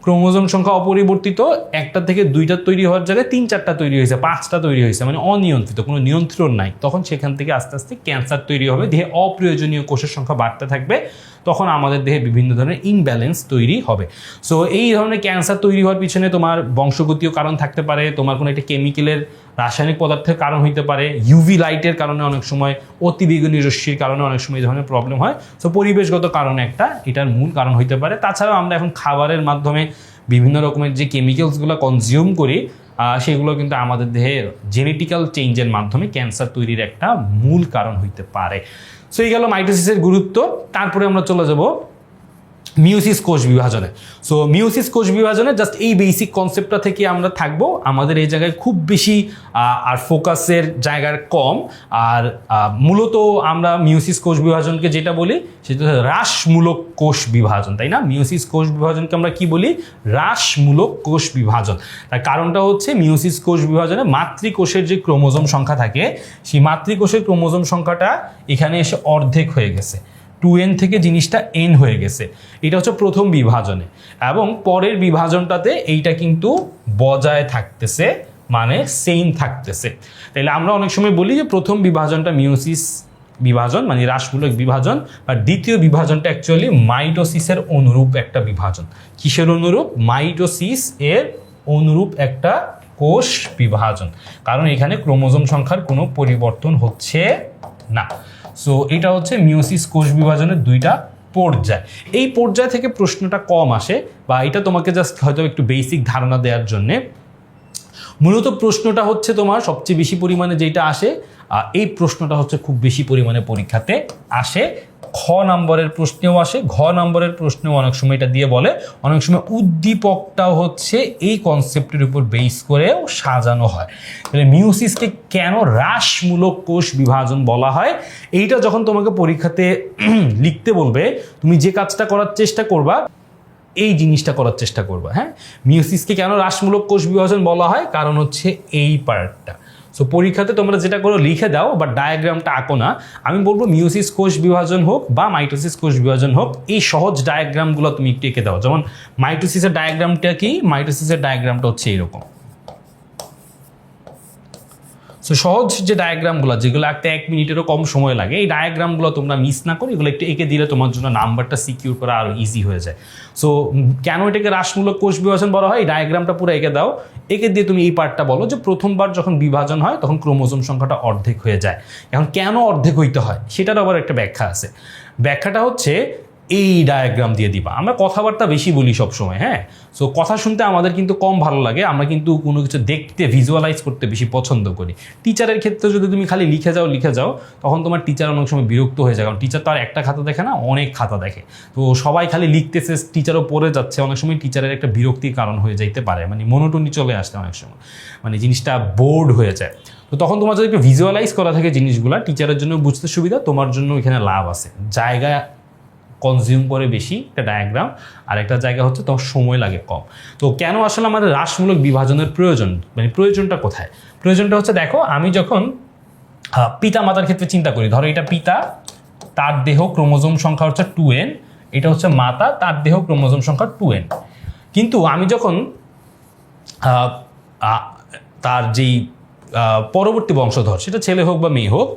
Speaker 1: ক্রোমোজোম সংখ্যা অপরিবর্তিত, একটা থেকে 2টা তৈরি হওয়ার জায়গায় 3-4টা তৈরি হয়েছে, 5টা তৈরি হয়েছে, মানে অনিয়ন্ত্রিত, কোনো নিয়ন্ত্রণ নাই। তখন সেখান থেকে আস্তে আস্তে ক্যান্সার তৈরি হবে, দেহে অপ্রয়োজনীয় কোষের সংখ্যা বাড়তে থাকবে, তখন আমাদের দেহে বিভিন্ন ধরনের ইমব্যালেন্স তৈরি হবে। সো এই ধরনের ক্যান্সার তৈরি হওয়ার পিছনে তোমার বংশগতীয় কারণ থাকতে পারে, তোমার কোনো একটা কেমিক্যালের, রাসায়নিক পদার্থের কারণ হইতে পারে, ইউভি লাইটের কারণে অনেক সময়, অতিবেগুনি রশ্মির কারণে অনেক সময় এই ধরনের প্রবলেম হয়। সো পরিবেশগত কারণ একটা এটার মূল কারণ হইতে পারে। তাছাড়াও আমরা এখন খাবারের মাধ্যমে বিভিন্ন রকমের যে কেমিক্যালসগুলো কনজিউম করি, সেগুলো কিন্তু আমাদের দেহের জেনেটিক্যাল চেঞ্জের মাধ্যমে ক্যান্সার তৈরির একটা মূল কারণ হইতে পারে। সো এই গেল মাইটোসিসের গুরুত্ব। তারপরে আমরা চলে যাব মিওসিস কোষ বিভাজনে। সো মিওসিস কোষ বিভাজনে জাস্ট এই বেসিক কনসেপ্টটা থেকে আমরা থাকবো। আমাদের এই জায়গায় খুব বেশি আর ফোকাসের জায়গার কম। আর মূলত আমরা মিওসিস কোষ বিভাজনকে যেটা বলি সেটা হচ্ছে হ্রাসমূলক কোষ বিভাজন, তাই না? মিওসিস কোষ বিভাজনকে আমরা কি বলি? হ্রাসমূলক কোষ বিভাজন। তার কারণটা হচ্ছে মিওসিস কোষ বিভাজনে মাতৃকোষের যে ক্রোমোজোম সংখ্যা থাকে, সেই মাতৃকোষের ক্রোমোজোম সংখ্যাটা এখানে এসে অর্ধেক হয়ে গেছে, 2n থেকে জিনিসটা n হয়ে গেছে। এটা হচ্ছে প্রথম বিভাজনে, এবং পরের বিভাজনটাতে এইটা কিন্তু বজায় থাকতেছে, মানে সেম থাকতেছে। তাহলে আমরা অনেক সময় বলি যে প্রথম বিভাজনটা মিওসিস বিভাজন মানে হ্রাসমূলক বিভাজন, আর দ্বিতীয় বিভাজনটা অ্যাকচুয়ালি মাইটোসিসের অনুরূপ একটা বিভাজন। কিসের অনুরূপ? মাইটোসিস এর অনুরূপ একটা কোষ বিভাজন, কারণ এখানে ক্রোমোজোম সংখ্যার কোনো পরিবর্তন হচ্ছে না। সো এটা হচ্ছে মিওসিস কোষ বিভাজনের 2টা পর্যায়। এই পর্যায় থেকে প্রশ্নটা কম আসে, বা এটা তোমাকে জাস্ট হয়তো একটু বেসিক ধারণা দেওয়ার জন্যে। মূলত প্রশ্নটা হচ্ছে তোমার সবচেয়ে বেশি পরিমাণে যেটা আসে, এই প্রশ্নটা হচ্ছে খুব বেশি পরিমাণে পরীক্ষাতে আসে। খ নম্বরের প্রশ্নেও আসে, ঘ নম্বরের প্রশ্নেও অনেক সময় এটা দিয়ে বলে। অনেক সময় উদ্দীপকটাও হচ্ছে এই কনসেপ্টের উপর বেস করেও সাজানো হয়। তাহলে মিওসিসকে কেন হ্রাসমূলক কোষ বিভাজন বলা হয়, এইটা যখন তোমাকে পরীক্ষাতে লিখতে বলবে, তুমি যে কাজটা করার চেষ্টা করবা, এই জিনিসটা করার চেষ্টা করবা। হ্যাঁ, মিওসিসকে কেন হ্রাসমূলক কোষ বিভাজন বলা হয়, কারণ হচ্ছে এই পার্টটা। সো পরীক্ষাতে তোমরা যেটা করো লিখে দাও, বা ডায়াগ্রামটা আঁকো না। আমি বলবো মিওসিস কোষ বিভাজন হোক বা মাইটোসিস কোষ বিভাজন হোক, এই সহজ ডায়াগ্রামগুলো তুমি একটু এঁকে দাও। যেমন মাইটোসিসের ডায়াগ্রামটা কি? মাইটোসিসের ডায়াগ্রামটা হচ্ছে এরকম। সো সহজ যে ডায়াগ্রামগুলো, যেগুলো আঁকতে 1 মিনিটেরও কম সময় লাগে, এই ডায়াগ্রামগুলো তোমরা মিস না করে এগুলো একটু এঁকে দিলে তোমার জন্য নাম্বারটা সিকিউর করা আরও ইজি হয়ে যায়। সো কেন এটাকে হ্রাসমূলক কোষ বিভাজন বলা হয়, এই ডায়াগ্রামটা পুরো এঁকে দাও। এঁকে দিয়ে তুমি এই পার্টটা বলো যে প্রথমবার যখন বিভাজন হয় তখন ক্রোমোজোম সংখ্যাটা অর্ধেক হয়ে যায়। এখন কেন অর্ধেক হইতে হয় সেটার আবার একটা ব্যাখ্যা আছে। ব্যাখ্যাটা হচ্ছে এই ডায়াগ্রাম দিয়ে দিবা। আমরা কথাবার্তা বেশি বলি সবসময়, হ্যাঁ। সো কথা শুনতে আমাদের কিন্তু কম ভালো লাগে, আমরা কিন্তু কোনো কিছু দেখতে, ভিজুয়ালাইজ করতে বেশি পছন্দ করি। টিচারের ক্ষেত্রে যদি তুমি খালি লিখে যাও, তখন তোমার টিচার অনেক সময় বিরক্ত হয়ে যায়, কারণ টিচার তো আর একটা খাতা দেখে না, অনেক খাতা দেখে। তো সবাই খালি লিখতেছে, টিচারও পড়ে যাচ্ছে, অনেক সময় টিচারের একটা বিরক্তির কারণ হয়ে যাইতে পারে, মানে মনোটনি চলে আসতে অনেক সময়, মানে জিনিসটা বোর্ড হয়ে যায়। তো তখন তোমার যদি একটু ভিজুয়ালাইজ করা থাকে জিনিসগুলো, টিচারের জন্য বুঝতে সুবিধা, তোমার জন্য এখানে লাভ আছে। জায়গা কনজিউম করে বেশি একটা ডায়াগ্রাম, আর একটা জায়গা হচ্ছে তোমার সময় লাগে কম। তো কেন আসলে আমাদের হ্রাসমূলক বিভাজনের প্রয়োজন, মানে প্রয়োজনটা কোথায়? প্রয়োজনটা হচ্ছে, দেখো আমি যখন পিতা মাতার ক্ষেত্রে চিন্তা করি, ধরো এটা পিতা, তার দেহ ক্রোমোজোম সংখ্যা হচ্ছে 2n, এটা হচ্ছে মাতা, তার দেহ ক্রোমোজোম সংখ্যা 2n। কিন্তু আমি যখন তার যেই পরবর্তী বংশধর, সেটা ছেলে হোক বা মেয়ে হোক,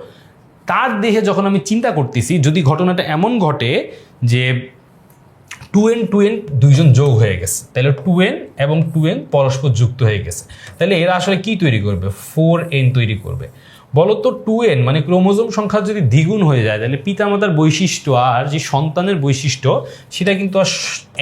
Speaker 1: তার দেহে যখন আমি চিন্তা করতেছি, যদি ঘটনাটা এমন ঘটে যে 2n দুইজন যোগ হয়ে গেছে, তাহলে 2n এবং 2n পরস্পর যুক্ত হয়ে গেছে, তাহলে এরা আসলে কি তৈরি করবে? 4n তৈরি করবে। বলতো 2n মানে ক্রোমোজোম সংখ্যা যদি দ্বিগুণ হয়ে যায়, তাহলে পিতামাতার বৈশিষ্ট্য আর যে সন্তানের বৈশিষ্ট্য সেটা কিন্তু আর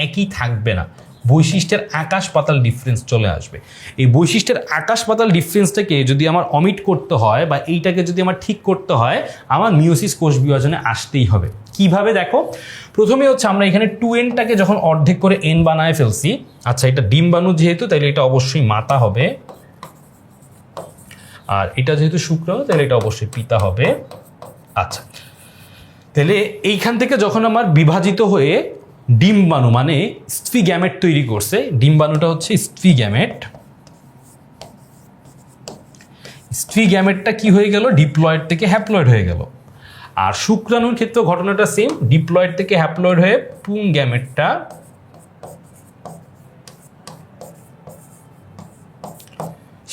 Speaker 1: একই থাকবে না, বৈশিষ্ট্যের আকাশ পাতাল ডিফারেন্স চলে আসবে। এই বৈশিষ্ট্যের আকাশ পাতাল ডিফারেন্সটাকে যদি আমার অমিট করতে হয় বা এইটাকে যদি আমার ঠিক করতে হয়, আমার মিওসিস কোষ বিভাজনে আসতেই হবে। কিভাবে? দেখো, প্রথমে হচ্ছে আমরা এখানে 2nটাকে যখন অর্ধেক করে n বানায় ফেলছি, আচ্ছা এটা ডিম্বাণু যেহেতু, তাহলে এটা অবশ্যই মাতা হবে, আর এটা যেহেতু শুক্রাণু, তাহলে এটা অবশ্যই পিতা হবে। আচ্ছা, তাহলে এইখান থেকে যখন আমার বিভাজিত হয়ে ডিম্বাণু মানে স্ত্রী গ্যামেট তৈরি করছে, ডিম্বাণুটা হচ্ছে স্ত্রী গ্যামেট, স্ত্রী গ্যামেটটা কি হয়ে গেল? ডিপ্লয়েড থেকে হ্যাপ্লয়েড হয়ে গেল। আর শুক্রাণুর ক্ষেত্রে ঘটনাটা সেম, ডিপ্লয়েড থেকে হ্যাপ্লয়েড হয়ে পুং গ্যামেটটা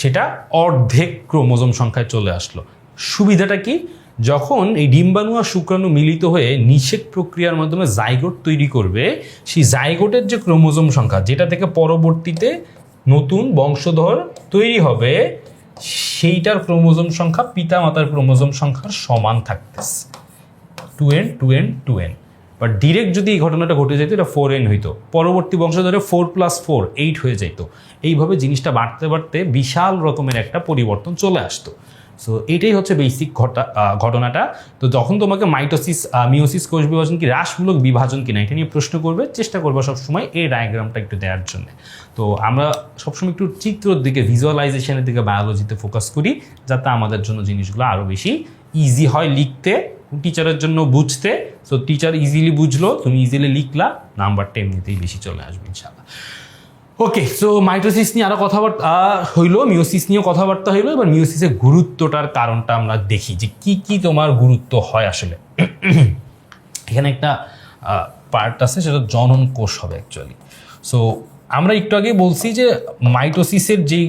Speaker 1: সেটা অর্ধেক ক্রোমোজোম সংখ্যায় চলে আসলো। সুবিধাটা কি? যখন এই ডিম্বাণু আর শুক্রাণু মিলিত হয়ে নিষেক প্রক্রিয়ার মাধ্যমে জাইগোট তৈরি করবে, সেই জাইগোটের যে ক্রোমোজোম সংখ্যা, যেটা থেকে পরবর্তীতে নতুন বংশধর তৈরি হবে, সেইটার ক্রোমোজোম সংখ্যা পিতা মাতার ক্রোমোজোম সংখ্যার সমান থাকতেছে, 2n। বাট ডিরেক্ট যদি এই ঘটনাটা ঘটে যেত, এটা 4n হইতো, পরবর্তী বংশধরে 4 + 4 8 হয়ে যেত। এইভাবে জিনিসটা বাড়তে বাড়তে বিশাল রকমের একটা পরিবর্তন চলে আসতো। সো এটাই হচ্ছে বেসিক ঘটনাটা। তো যখন তোমাকে মিওসিস কোষ বিভাজন কি হ্রাসমূলক বিভাজন কিনা এটা নিয়ে প্রশ্ন করবে, চেষ্টা করবো সবসময় এই ডায়াগ্রামটা একটু দেওয়ার জন্য। তো আমরা সবসময় একটু চিত্রর দিকে, ভিজুয়ালাইজেশনের দিকে বায়োলজিতে ফোকাস করি, যাতে আমাদের জন্য জিনিসগুলো আরও বেশি ইজি হয় লিখতে, টিচারের জন্য বুঝতে। সো টিচার ইজিলি বুঝলো, তুমি ইজিলি লিখলা, নাম্বারটা এমনিতেই বেশি চলে আসবে ইনশাআল্লাহ। ওকে, সো মাইটোসিস নিয়ে আরো কথাবার্তা হইলো, মিওসিস নিয়েও কথাবার্তা হইলো। এবার মিওসিসের গুরুত্বটার কারণটা আমরা দেখি যে কি কি তোমার গুরুত্ব হয় আসলে। এখানে একটা পার্ট আছে, সেটা জনন কোষ হবে অ্যাকচুয়ালি। সো আমরা একটু আগে বলছি যে মাইটোসিসের যেই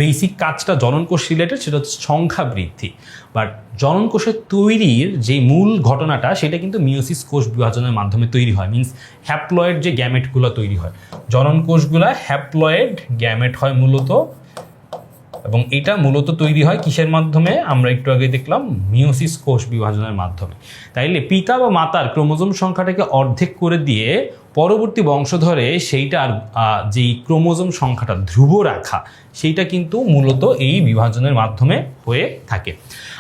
Speaker 1: বেসিক কাজটা জনন কোষ রিলেটেড, সেটা হচ্ছে সংখ্যা বৃদ্ধি। বাট জনন কোষের তৈরির যে মূল ঘটনাটা, সেটা কিন্তু মিওসিস কোষ বিভাজনের মাধ্যমে তৈরি হয়। মিনস হ্যাপ্লয়েড যে গ্যামেটগুলো তৈরি হয়, জনন কোষগুলা হ্যাপ্লয়েড গ্যামেট হয় মূলত, এবং এটা মূলত তৈরি হয় কিসের মাধ্যমে? আমরা একটু আগে দেখলাম মিওসিস কোষ বিভাজনের মাধ্যমে। তাইলে পিতা বা মাতার ক্রোমোজোম সংখ্যাটাকে অর্ধেক করে দিয়ে পরবর্তী বংশধরে সেইটার যেই ক্রোমোজোম সংখ্যাটা ধ্রুব রাখা, সেইটা কিন্তু মূলত এই বিভাজনের মাধ্যমে হয়ে থাকে।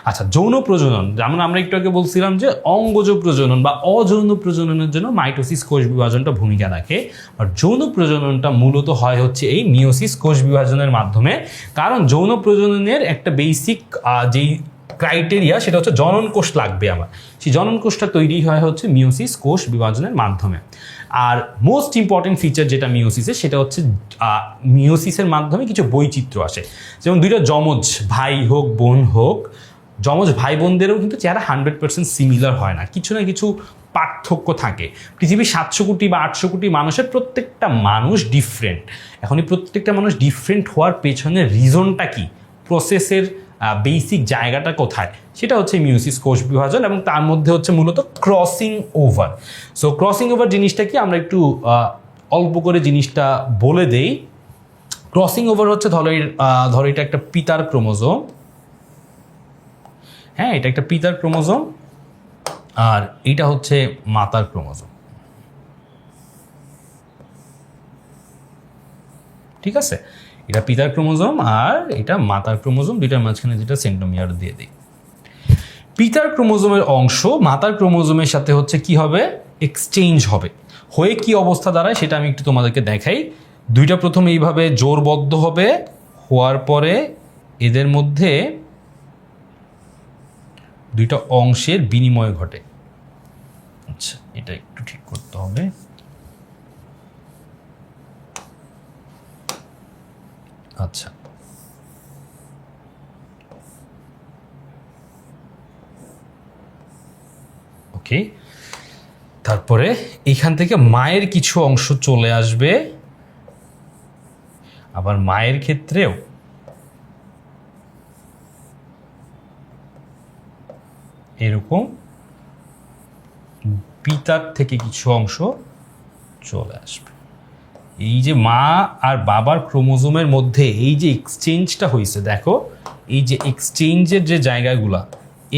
Speaker 1: আচ্ছা, যৌন প্রজনন, যেমন আমরা একটু আগে বলছিলাম যে অঙ্গজ প্রজনন বা অযৌন প্রজননের জন্য মাইটোসিস কোষ বিভাজনটা ভূমিকা রাখে, আর যৌন প্রজননটা মূলত হয় হচ্ছে এই মিওসিস কোষ বিভাজনের মাধ্যমে। কারণ যৌন প্রজননের একটা বেসিক যেই ক্রাইটেরিয়া, সেটা হচ্ছে জনন কোষ লাগবে আমার, সেই জনন কোষটা তৈরি হয় হচ্ছে মিওসিস কোষ বিভাজনের মাধ্যমে। আর মোস্ট ইম্পর্টেন্ট ফিচার যেটা মিওসিসের, সেটা হচ্ছে মিওসিসের মাধ্যমে কিছু বৈচিত্র্য আসে। যেমন দুইটা যমজ ভাই হোক বোন হোক, যমজ ভাই বোনদেরও কিন্তু চেহারা 100% সিমিলার হয় না, কিছু না কিছু পার্থক্য থাকে। পৃথিবীর 700 কোটি বা 800 কোটি মানুষের প্রত্যেকটা মানুষ ডিফারেন্ট। এখন এই প্রত্যেকটা মানুষ ডিফারেন্ট হওয়ার পেছনের রিজনটা কি, প্রসেসের বেসিক জায়গাটা কোথায়, সেটা হচ্ছে মিওসিস কোষ বিভাজন, এবং তার মধ্যে হচ্ছে মূলত crossing over. So crossing over জিনিসটা কি, আমরা একটু অল্প করে জিনিসটা বলে দেই। ক্রসিং ওভার হচ্ছে ধরো এটা একটা পিতার ক্রোমোজোম, হ্যাঁ এটা একটা পিতার ক্রোমোজোম, আর এটা হচ্ছে মাতার ক্রোমোজোম, ঠিক আছে? এটা পিতার ক্রোমোজোম আর এটা মাতার ক্রোমোজোম, দুইটার মাঝখানে যেটা সেন্ট্রোমিয়ার দিয়ে দিই। পিতার ক্রোমোজোমের অংশ মাতার ক্রোমোজোমের সাথে হচ্ছে কি হবে, এক্সচেঞ্জ হবে। হয়ে কি অবস্থা দাঁড়ায় সেটা আমি একটু তোমাদেরকে দেখাই। দুইটা প্রথমে এইভাবে জোরবদ্ধ হবে, হওয়ার পরে এদের মধ্যে দুইটা অংশের বিনিময় ঘটে। আচ্ছা, এটা একটু ঠিক করতে হবে। আচ্ছা, ওকে, তারপরে এখান থেকে মায়ের কিছু অংশ চলে আসবে, আবার মায়ের ক্ষেত্রেও এরকম পিতার থেকে কিছু অংশ চলে আসবে। এই যে মা আর বাবার ক্রোমোজোমের মধ্যে এই যে এক্সচেঞ্জটা হয়েছে, দেখো এই যে এক্সচেঞ্জের যে জায়গাগুলা,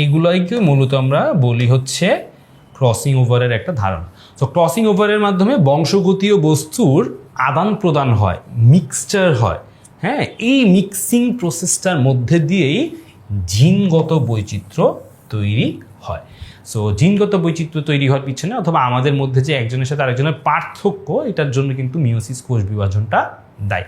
Speaker 1: এগুলাইকে মূলত আমরা বলি হচ্ছে ক্রসিং ওভারের একটা ধারণা। তো ক্রসিং ওভারের মাধ্যমে বংশগতীয় বস্তুর আদান প্রদান হয়, মিক্সচার হয়। হ্যাঁ, এই মিক্সিং প্রসেসটার মধ্যে দিয়েই জিনগত বৈচিত্র্য তৈরি হয়। সো জিনগত বৈচিত্র্য তৈরি হওয়ার পিছনে অথবা আমাদের মধ্যে যে একজনের সাথে আরেকজনের পার্থক্য, এটার জন্য কিন্তু মিওসিস কোষ বিভাজনটা দায়ী।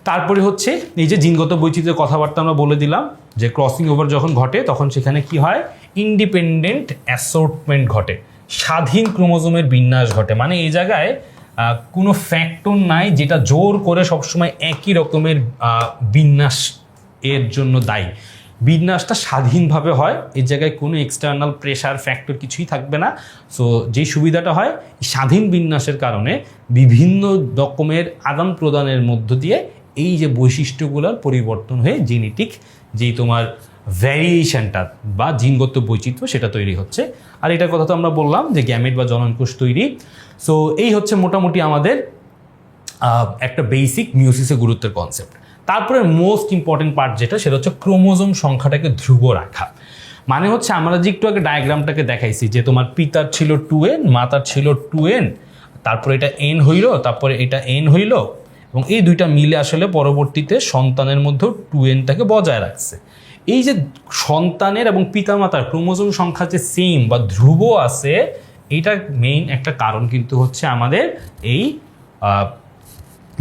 Speaker 1: তারপরে হচ্ছে এই যে জিনগত বৈচিত্র্যের কথাবার্তা আমরা বলে দিলাম, যে ক্রসিং ওভার যখন ঘটে তখন সেখানে কি হয়, ইন্ডিপেন্ডেন্ট অ্যাসর্টমেন্ট ঘটে, স্বাধীন ক্রোমোজোমের বিন্যাস ঘটে। মানে এই জায়গায় কোনো ফ্যাক্টর নাই যেটা জোর করে সবসময় একই রকমের বিন্যাস এর জন্য দায়ী। বিন্যাসটা স্বাধীনভাবে হয়, এই জায়গায় কোনো এক্সটার্নাল প্রেশার ফ্যাক্টর কিছুই থাকবে না। সো যেই সুবিধাটা হয়, স্বাধীন বিন্যাসের কারণে বিভিন্ন রকমের আদান প্রদানের মধ্য দিয়ে এই যে বৈশিষ্ট্যগুলোর পরিবর্তন হয়ে জেনেটিক যেই তোমার ভ্যারিয়েশনটা বা জিনগত বৈচিত্র্য সেটা তৈরি হচ্ছে। আর এটার কথা তো আমরা বললাম যে গ্যামেট বা জননকোষ তৈরি। সো এই হচ্ছে মোটামুটি আমাদের একটা বেসিক মিওসিসের গুরুত্বের কনসেপ্ট। তারপরে মোস্ট ইম্পর্টেন্ট পার্ট যেটা, সেটা হচ্ছে ক্রোমোজোম সংখ্যাটাকে ধ্রুব রাখা। মানে হচ্ছে আমরা যে একটু আগে ডায়াগ্রামটাকে দেখাইছি যে তোমার পিতার ছিল 2n, মাতার ছিল 2n, তারপরে এটা n হইল, তারপরে এটা n হইল, এবং এই দুইটা মিলে আসলে পরবর্তীতে সন্তানের মধ্যেও 2nটাকে বজায় রাখছে। এই যে সন্তানের এবং পিতামাতার ক্রোমোজোম সংখ্যা যে সেম বা ধ্রুব আছে, এইটা মেইন একটা কারণ কিন্তু হচ্ছে আমাদের এই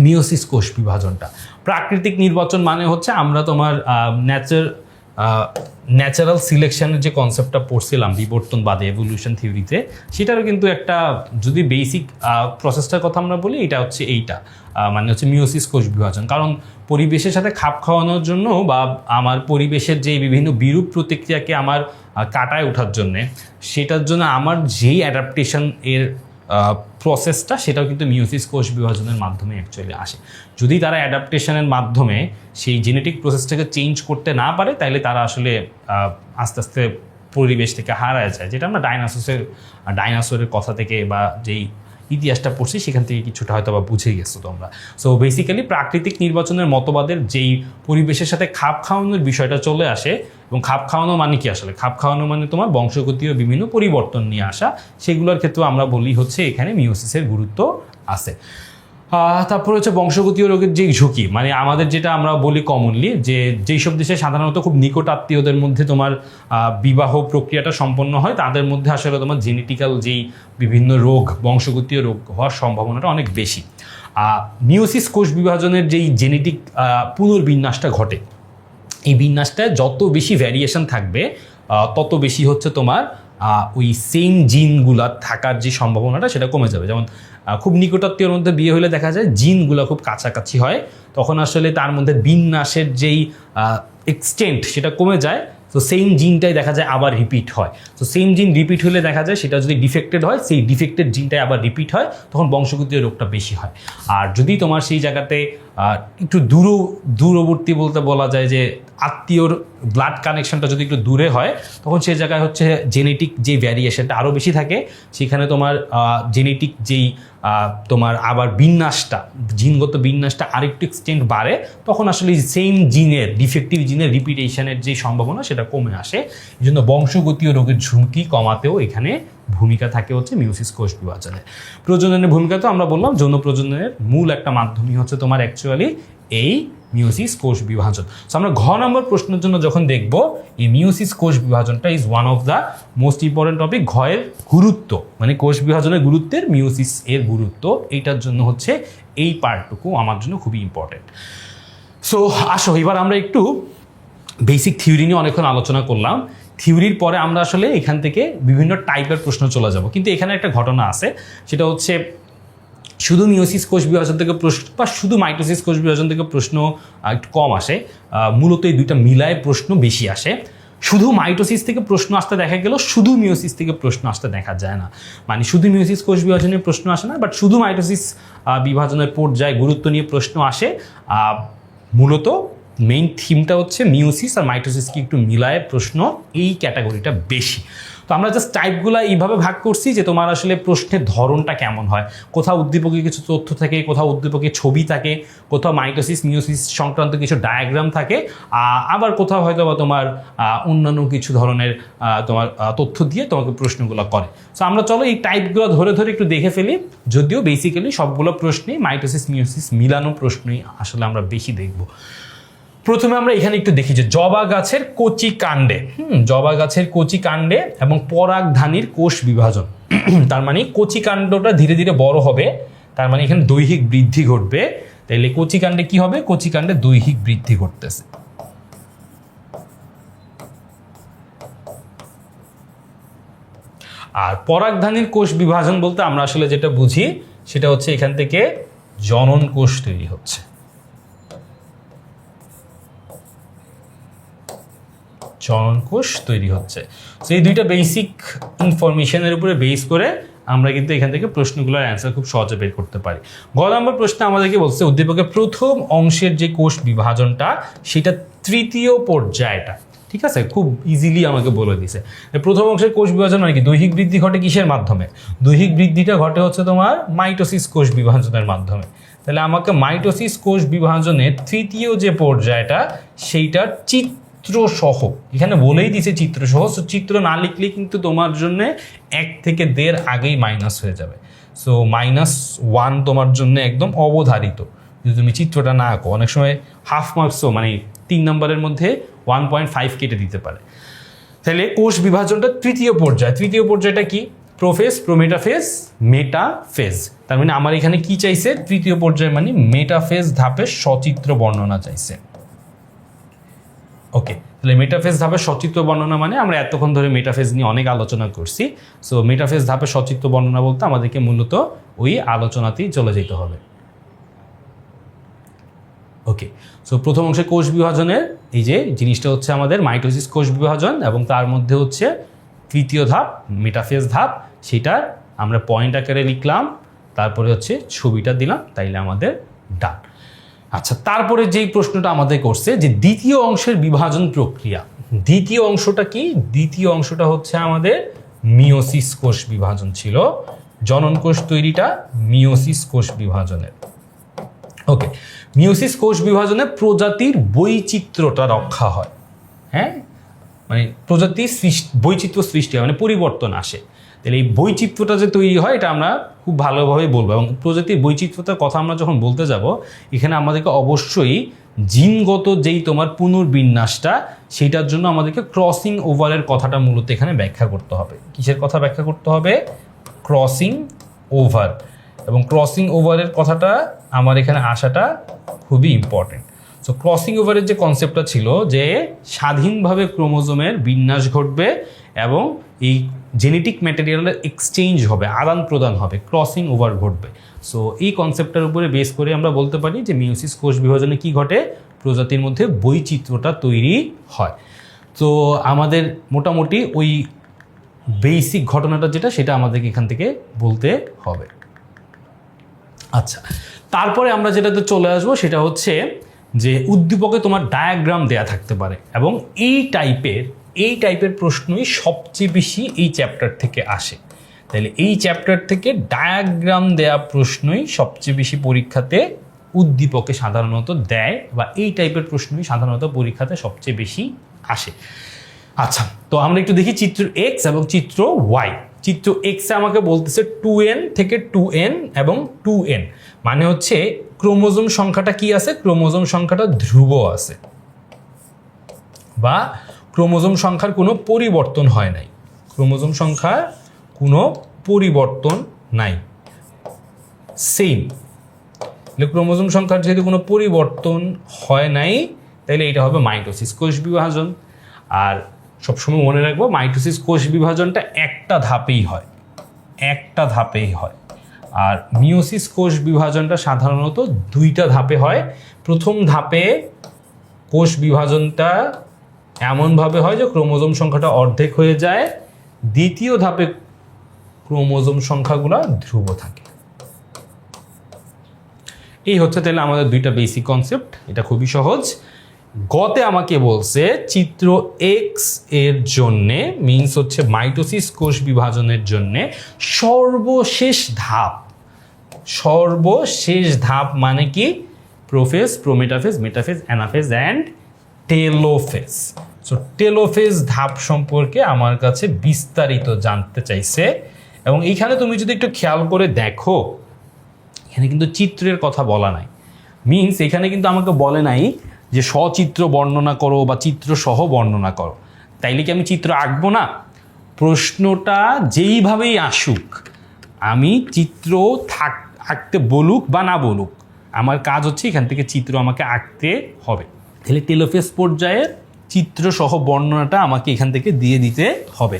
Speaker 1: মিওসিস কোষ বিভাজনটা। প্রাকৃতিক নির্বাচন মানে হচ্ছে আমরা তোমার ন্যাচারাল সিলেকশনের যে কনসেপ্টটা পড়ছিলাম বিবর্তনবাদে, এভলিউশন থিওরিতে, সেটারও কিন্তু একটা যদি বেসিক প্রসেসটার কথা আমরা বলি, এটা হচ্ছে এইটা, মানে হচ্ছে মিওসিস কোষ বিভাজন। কারণ পরিবেশের সাথে খাপ খাওয়ানোর জন্য বা আমার পরিবেশের যে বিভিন্ন বিরূপ প্রতিক্রিয়াকে আমার কাটায় ওঠার জন্যে, সেটার জন্য আমার যেই অ্যাডাপ্টেশন এর প্রসেসটা, সেটাও কিন্তু মিওসিস কোষ বিভাজনের মাধ্যমে অ্যাকচুয়ালি আসে। যদি তারা অ্যাডাপ্টেশনের মাধ্যমে সেই জেনেটিক প্রসেসটাকে চেঞ্জ করতে না পারে, তাহলে তারা আসলে আস্তে আস্তে পরিবেশ থেকে হারায় যায়, যেটা আমরা ডাইনোসরের কথা থেকে বা যেই ইতিহাসটা পড়ছি সেখান থেকে কিছুটা হয়তো বা বুঝে গেছো তোমরা। সো বেসিক্যালি প্রাকৃতিক নির্বাচনের মতবাদের যেই পরিবেশের সাথে খাপ খাওয়ানোর বিষয়টা চলে আসে, এবং খাপ খাওয়ানো মানে কি, আসলে খাপ খাওয়ানো মানে তোমার বংশগতীয় বিভিন্ন পরিবর্তন নিয়ে আসা, সেগুলোর ক্ষেত্রে আমরা বলি হচ্ছে এখানে মিওসিসের গুরুত্ব আছে। তারপরে হচ্ছে বংশগতীয় রোগের যেই ঝুঁকি, মানে আমাদের যেটা আমরা বলি কমনলি, যে যেই সব দেশে সাধারণত খুব নিকট আত্মীয়দের মধ্যে তোমার বিবাহ প্রক্রিয়াটা সম্পন্ন হয়, তাদের মধ্যে আসলে তোমার জেনেটিক্যাল যেই বিভিন্ন রোগ, বংশগতীয় রোগ হওয়ার সম্ভাবনাটা অনেক বেশি। মিওসিস কোষ বিভাজনের যেই জেনেটিক পুনর্বিন্যাসটা ঘটে, এই বিন্যাসটায় যত বেশি ভ্যারিয়েশন থাকবে, তত বেশি হচ্ছে তোমার ওই সেম জিনগুলা থাকার যে সম্ভাবনাটা সেটা কমে যাবে। যেমন খুব নিকটাত্মীয়র মধ্যে বিয়ে হলে দেখা যায় জিনগুলো খুব কাছাকাছি হয়, তখন আসলে তার মধ্যে বিন্যাসের যেই এক্সটেন্ট সেটা কমে যায়। তো সেম জিনটাই দেখা যায় আবার রিপিট হয়। তো সেম জিন রিপিট হলে দেখা যায় সেটা যদি ডিফেক্টেড হয়, সেই ডিফেক্টেড জিনটাই আবার রিপিট হয়, তখন বংশগতীয় রোগটা বেশি হয়। আর যদি তোমার সেই জায়গাতে একটু দূরবর্তী বলতে বলা যায় যে আত্মীয়র ব্লাড কানেকশনটা যদি একটু দূরে হয়, তখন সেই জায়গায় হচ্ছে জেনেটিক যে ভ্যারিয়েশনটা আরও বেশি থাকে। সেখানে তোমার জেনেটিক যেই তোমার আবার বিন্যাসটা, জিনগত বিন্যাসটা আরেকটু এক্সটেন্ড বাড়ে, তখন আসলে সেম জিনের, ডিফেক্টিভ জিনের রিপিটেশনের যে সম্ভাবনা সেটা কমে আসে। এই জন্য বংশগতীয় রোগের ঝুঁকি কমাতেও এখানে ভূমিকা থাকে হচ্ছে মিওসিস কোষ বিভাজনের। প্রজননের ভূমিকা তো আমরা বললাম, যৌন প্রজননের মূল একটা মাধ্যমই হচ্ছে তোমার অ্যাকচুয়ালি এই মিওসিস কোষ বিভাজন। সো আমরা ঘ নম্বর প্রশ্নের জন্য যখন দেখব, এই মিওসিস কোষ বিভাজনটা is one of the most important topic. ঘয়ের গুরুত্ব মানে কোষ বিভাজনের গুরুত্বের মিওসিস এর গুরুত্ব, এইটার জন্য হচ্ছে এই পার্টটুকু আমার জন্য খুবই ইম্পর্টেন্ট। সো আসো এবার আমরা একটু বেসিক থিওরি নিয়ে অনেকক্ষণ আলোচনা করলাম। থিওরির পরে আমরা আসলে এখান থেকে বিভিন্ন টাইপের প্রশ্ন চলে যাব, কিন্তু এখানে একটা ঘটনা আছে, সেটা হচ্ছে শুধু মিওসিস কোষ বিভাজন থেকে প্রশ্ন বা শুধু মাইটোসিস কোষ বিভাজন থেকে প্রশ্ন একটু কম আসে, মূলত এই দুইটা মিলায় প্রশ্ন বেশি আসে। শুধু মাইটোসিস থেকে প্রশ্ন আসতে দেখা গেল, শুধু মিওসিস থেকে প্রশ্ন আসতে দেখা যায় না। মানে শুধু মিওসিস কোষ বিভাজনের প্রশ্ন আসে না, বাট শুধু মাইটোসিস বিভাজনের পর্যায়ে গুরুত্ব নিয়ে প্রশ্ন আসে। মূলত মেইন থিমটা হচ্ছে মিওসিস আর মাইটোসিসকে একটু মিলায় প্রশ্ন, এই ক্যাটাগরিটা বেশি। তো আমরা জাস্ট টাইপগুলো এইভাবে ভাগ করছি যে তোমার আসলে প্রশ্নের ধরনটা কেমন হয়। কোথাও উদ্দীপকে কিছু তথ্য থাকে, কোথাও উদ্দীপকে ছবি থাকে, কোথাও মাইটোসিস মিওসিস সংক্রান্ত কিছু ডায়াগ্রাম থাকে, আবার কোথাও হয়তো বা তোমার অন্যান্য কিছু ধরনের তোমার তথ্য দিয়ে তোমাকে প্রশ্নগুলো করে। সো আমরা চলো এই টাইপগুলো ধরে ধরে একটু দেখে ফেলি, যদিও বেসিক্যালি সবগুলো প্রশ্নেই মাইটোসিস মিওসিস মিলানো প্রশ্নই আসলে আমরা বেশি দেখব। প্রথমে আমরা এখানে একটু দেখি যে জবা গাছের কচি কাণ্ডে, জবা গাছের কচি কাণ্ডে এবং পরাগধানীর কোষ বিভাজন। তার মানে কচি কাণ্ডটা ধীরে ধীরে বড় হবে, তার মানে এখানে দৈহিক বৃদ্ধি ঘটবে। তাইলে কচি কাণ্ডে কি হবে? কচি কাণ্ডে দৈহিক বৃদ্ধি ঘটতেছে। আর পরাগধানীর কোষ বিভাজন বলতে আমরা আসলে যেটা বুঝি সেটা হচ্ছে এখান থেকে জনন কোষ তৈরি হচ্ছে। জনন কোষ তৈরি হচ্ছে। তো এই দুইটা বেসিক ইনফরমেশনের উপরে বেস করে আমরা কিন্তু এখান থেকে প্রশ্নগুলোর অ্যান্সার খুব সহজে বের করতে পারি। গ নম্বর প্রশ্নে আমাদেরকে বলছে উদ্দীপকের প্রথম অংশের যে কোষ বিভাজনটা সেটা তৃতীয় পর্যায়টা, ঠিক আছে, খুব ইজিলি আমাকে বলে দিছে। প্রথম অংশের কোষ বিভাজন মানে কি? দৈহিক বৃদ্ধি ঘটে কিসের মাধ্যমে? দৈহিক বৃদ্ধিটা ঘটে হচ্ছে তোমার মাইটোসিস কোষ বিভাজনের মাধ্যমে। তাহলে আমাকে মাইটোসিস কোষ বিভাজনের তৃতীয় যে পর্যায়টা সেইটার চিত্রসহ, এখানে বলেই দিছে চিত্রসহ। সো চিত্র না লিখলে কিন্তু তোমার জন্য 1 থেকে 1.5 আগেই মাইনাস হয়ে যাবে। সো -1 তোমার জন্য একদম অবধারিত যদি তুমি চিত্রটা না আঁকো। অনেক সময় হাফ মার্কসও মানে 3 নম্বরের মধ্যে 1.5 কেটে দিতে পারে। তাহলে কোষ বিভাজনটা তৃতীয় পর্যায়। তৃতীয় পর্যায়টা কি? Prophase, prometaphase, metaphase. তার মানে আমার এখানে কি চাইছে? তৃতীয় পর্যায় মানে মেটাফেজ ধাপের সচিত্র বর্ণনা চাইছে। ওকে, তাহলে মেটাফেজ ধাপের সচিত্র বর্ণনা মানে আমরা এতক্ষণ ধরে মেটাফেজ নিয়ে অনেক আলোচনা করছি। সো মেটাফেজ ধাপের সচিত্র বর্ণনা বলতে আমাদেরকে মূলত ওই আলোচনাতেই চলে যেতে হবে। ওকে, সো প্রথম অংশে কোষ বিভাজনের এই যে জিনিসটা হচ্ছে আমাদের মাইটোসিস কোষ বিভাজন, এবং তার মধ্যে হচ্ছে তৃতীয় ধাপ মেটাফেজ ধাপ, সেটার আমরা পয়েন্ট আকারে লিখলাম, তারপরে হচ্ছে ছবিটা দিলাম, তাইলে আমাদের ডান। আচ্ছা, তারপরে যেই প্রশ্নটা আমাদের করছে যে দ্বিতীয় অংশের বিভাজন প্রক্রিয়া, দ্বিতীয় অংশটা কি? দ্বিতীয় অংশটা হচ্ছে আমাদের মিওসিস কোষ বিভাজন ছিল। জনন কোষ তৈরিটা মিওসিস কোষ বিভাজনের। ওকে, মিওসিস কোষ বিভাজনে প্রজাতির বৈচিত্র্যটা রক্ষা হয়। হ্যাঁ, মানে প্রজাতির বৈচিত্র্য সৃষ্টি হয়, মানে পরিবর্তন আসে। তাহলে এই বৈচিত্র্যটা যে তৈরি হয় এটা আমরা খুব ভালোভাবে বলবো। এবং প্রজাতির বৈচিত্র্যতার কথা আমরা যখন বলতে যাব, এখানে আমাদেরকে অবশ্যই জিনগত যেই তোমার পুনর্বিন্যাসটা, সেইটার জন্য আমাদেরকে ক্রসিং ওভারের কথাটা মূলত এখানে ব্যাখ্যা করতে হবে। কিসের কথা ব্যাখ্যা করতে হবে? Crossing over. এবং ক্রসিং ওভারের কথাটা আমার এখানে আসাটা খুবই ইম্পর্টেন্ট। সো ক্রসিং ওভারের যে কনসেপ্টটা ছিল যে স্বাধীনভাবে ক্রোমোজোমের বিন্যাস ঘটবে এবং এই জেনেটিক ম্যাটেরিয়ালের এক্সচেঞ্জ হবে, আদান প্রদান হবে, ক্রসিং ওভার ঘটবে। সো এই কনসেপ্টটার উপরে বেস করে আমরা বলতে পারি যে মিওসিস কোষ বিভাজনে কি ঘটে? প্রজাতির মধ্যে বৈচিত্র্যটা তৈরি হয়। তো আমাদের মোটামুটি ওই বেসিক ঘটনাটা যেটা, সেটা আমাদেরকে এখান থেকে বলতে হবে। আচ্ছা, তারপরে আমরা যেটাতে চলে আসবো সেটা হচ্ছে যে উদ্দীপকে তোমার ডায়াগ্রাম দেয়া থাকতে পারে, এবং এই টাইপের প্রশ্নই সবচেয়ে বেশি এই চ্যাপ্টার থেকে আসে। তাহলে এই চ্যাপ্টার থেকে ডায়াগ্রাম দেয়া প্রশ্নই সবচেয়ে বেশি পরীক্ষাতে উদ্দীপকে সাধারণত দেয়, বা এই টাইপের প্রশ্নই সাধারণত পরীক্ষাতে সবচেয়ে বেশি আসে। আচ্ছা, তো আমরা একটু দেখি চিত্র এক্স এবং চিত্র ওয়াই। চিত্র এক্সে আমাকে বলতেছে 2n থেকে 2n এবং 2n, মানে হচ্ছে ক্রোমোজোম সংখ্যাটা কি আছে? ক্রোমোজোম সংখ্যাটা ধ্রুব আছে, বা ক্রোমোজোম সংখ্যার কোনো পরিবর্তন হয় নাই। ক্রোমোজোম সংখ্যার কোনো পরিবর্তন নাই, সেম। ক্রোমোজোম সংখ্যার যেহেতু কোনো পরিবর্তন হয় নাই, তাহলে এটা হবে মাইটোসিস কোষ বিভাজন। আর সবসময় মনে রাখবো মাইটোসিস কোষ বিভাজনটা একটা ধাপেই হয়, একটা ধাপেই হয়। আর মিওসিস কোষ বিভাজনটা সাধারণত 2টা ধাপে হয়। প্রথম ধাপে কোষ বিভাজনটা এমনভাবে হয় যে ক্রোমোজোম সংখ্যাটা অর্ধেক হয়ে যায়, দ্বিতীয় ধাপে ক্রোমোজোম সংখ্যাগুলো ধ্রুব থাকে। এই হচ্ছে তাহলে আমাদের দুইটা বেসিক কনসেপ্ট, এটা খুবই সহজ। গতে আমাকে বলছে চিত্র এক্স এর জন্যে, মিনস হচ্ছে মাইটোসিস কোষ বিভাজনের জন্যে সর্বশেষ ধাপ মানে কি? Prophase, prometaphase, metaphase, anaphase and telophase. So telophase ধাপ সম্পর্কে আমার কাছে বিস্তারিত জানতে চাইছে, এবং এইখানে তুমি যদি একটু খেয়াল করে দেখো, এখানে কিন্তু চিত্রের কথা বলা নাই। মিনস এখানে কিন্তু আমাকে বলে নাই যে সচিত্র বর্ণনা করো বা চিত্র সহ বর্ণনা করো। তাইলে কি আমি চিত্র আঁকবো না? প্রশ্নটা যেইভাবেই আসুক, আমি চিত্র আঁকতে বলুক বা না বলুক, আমার কাজ হচ্ছে এখান থেকে চিত্র আমাকে আঁকতে হবে। তাহলে টেলোফেজ পর্যায়ে চিত্র সহ বর্ণনাটা আমাকে এখান থেকে দিয়ে দিতে হবে।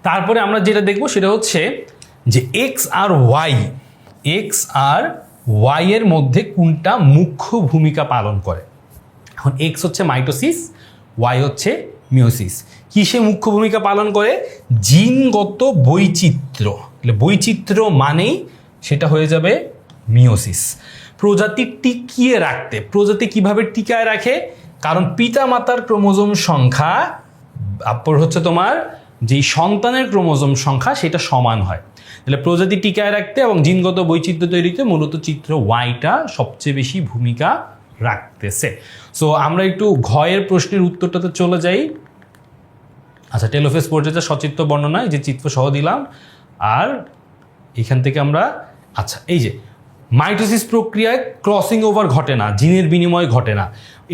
Speaker 1: তারপরে আমরা যেটা দেখব সেটা হচ্ছে যে এক্স আর ওয়াই এর মধ্যে কোনটা মুখ্য ভূমিকা পালন করে। এখন এক্স হচ্ছে মাইটোসিস, ওয়াই হচ্ছে মিওসিস। কিসে মুখ্য ভূমিকা পালন করে? জিনগত বৈচিত্র্য। বৈচিত্র্য মানেই সেটা হয়ে যাবে মিওসিস। প্রজাতি টিকিয়ে রাখতে, প্রজাতি কিভাবে টিকায় রাখে? কারণ পিতামাতার ক্রোমোজোম সংখ্যা তারপর হচ্ছে তোমার যেই সন্তানের ক্রোমোজোম সংখ্যা সেটা সমান হয়। তাহলে প্রজাতি টিকায় রাখতে এবং জিনগত বৈচিত্র্য তৈরিতে মূলত চিত্র ওয়াইটা সবচেয়ে বেশি ভূমিকা রাখতেছে। সো আমরা একটু ঘয়ের প্রশ্নের উত্তরটাতে চলে যাই। আচ্ছা, টেলোফেজ পর্যায়ে সচিত্র বর্ণনা, এই যে চিত্র সহ দিলাম। আর এখান থেকে আমরা আচ্ছা, এই যে মাইটোসিস প্রক্রিয়ায় ক্রসিং ওভার ঘটে না, জিনের বিনিময় ঘটে না।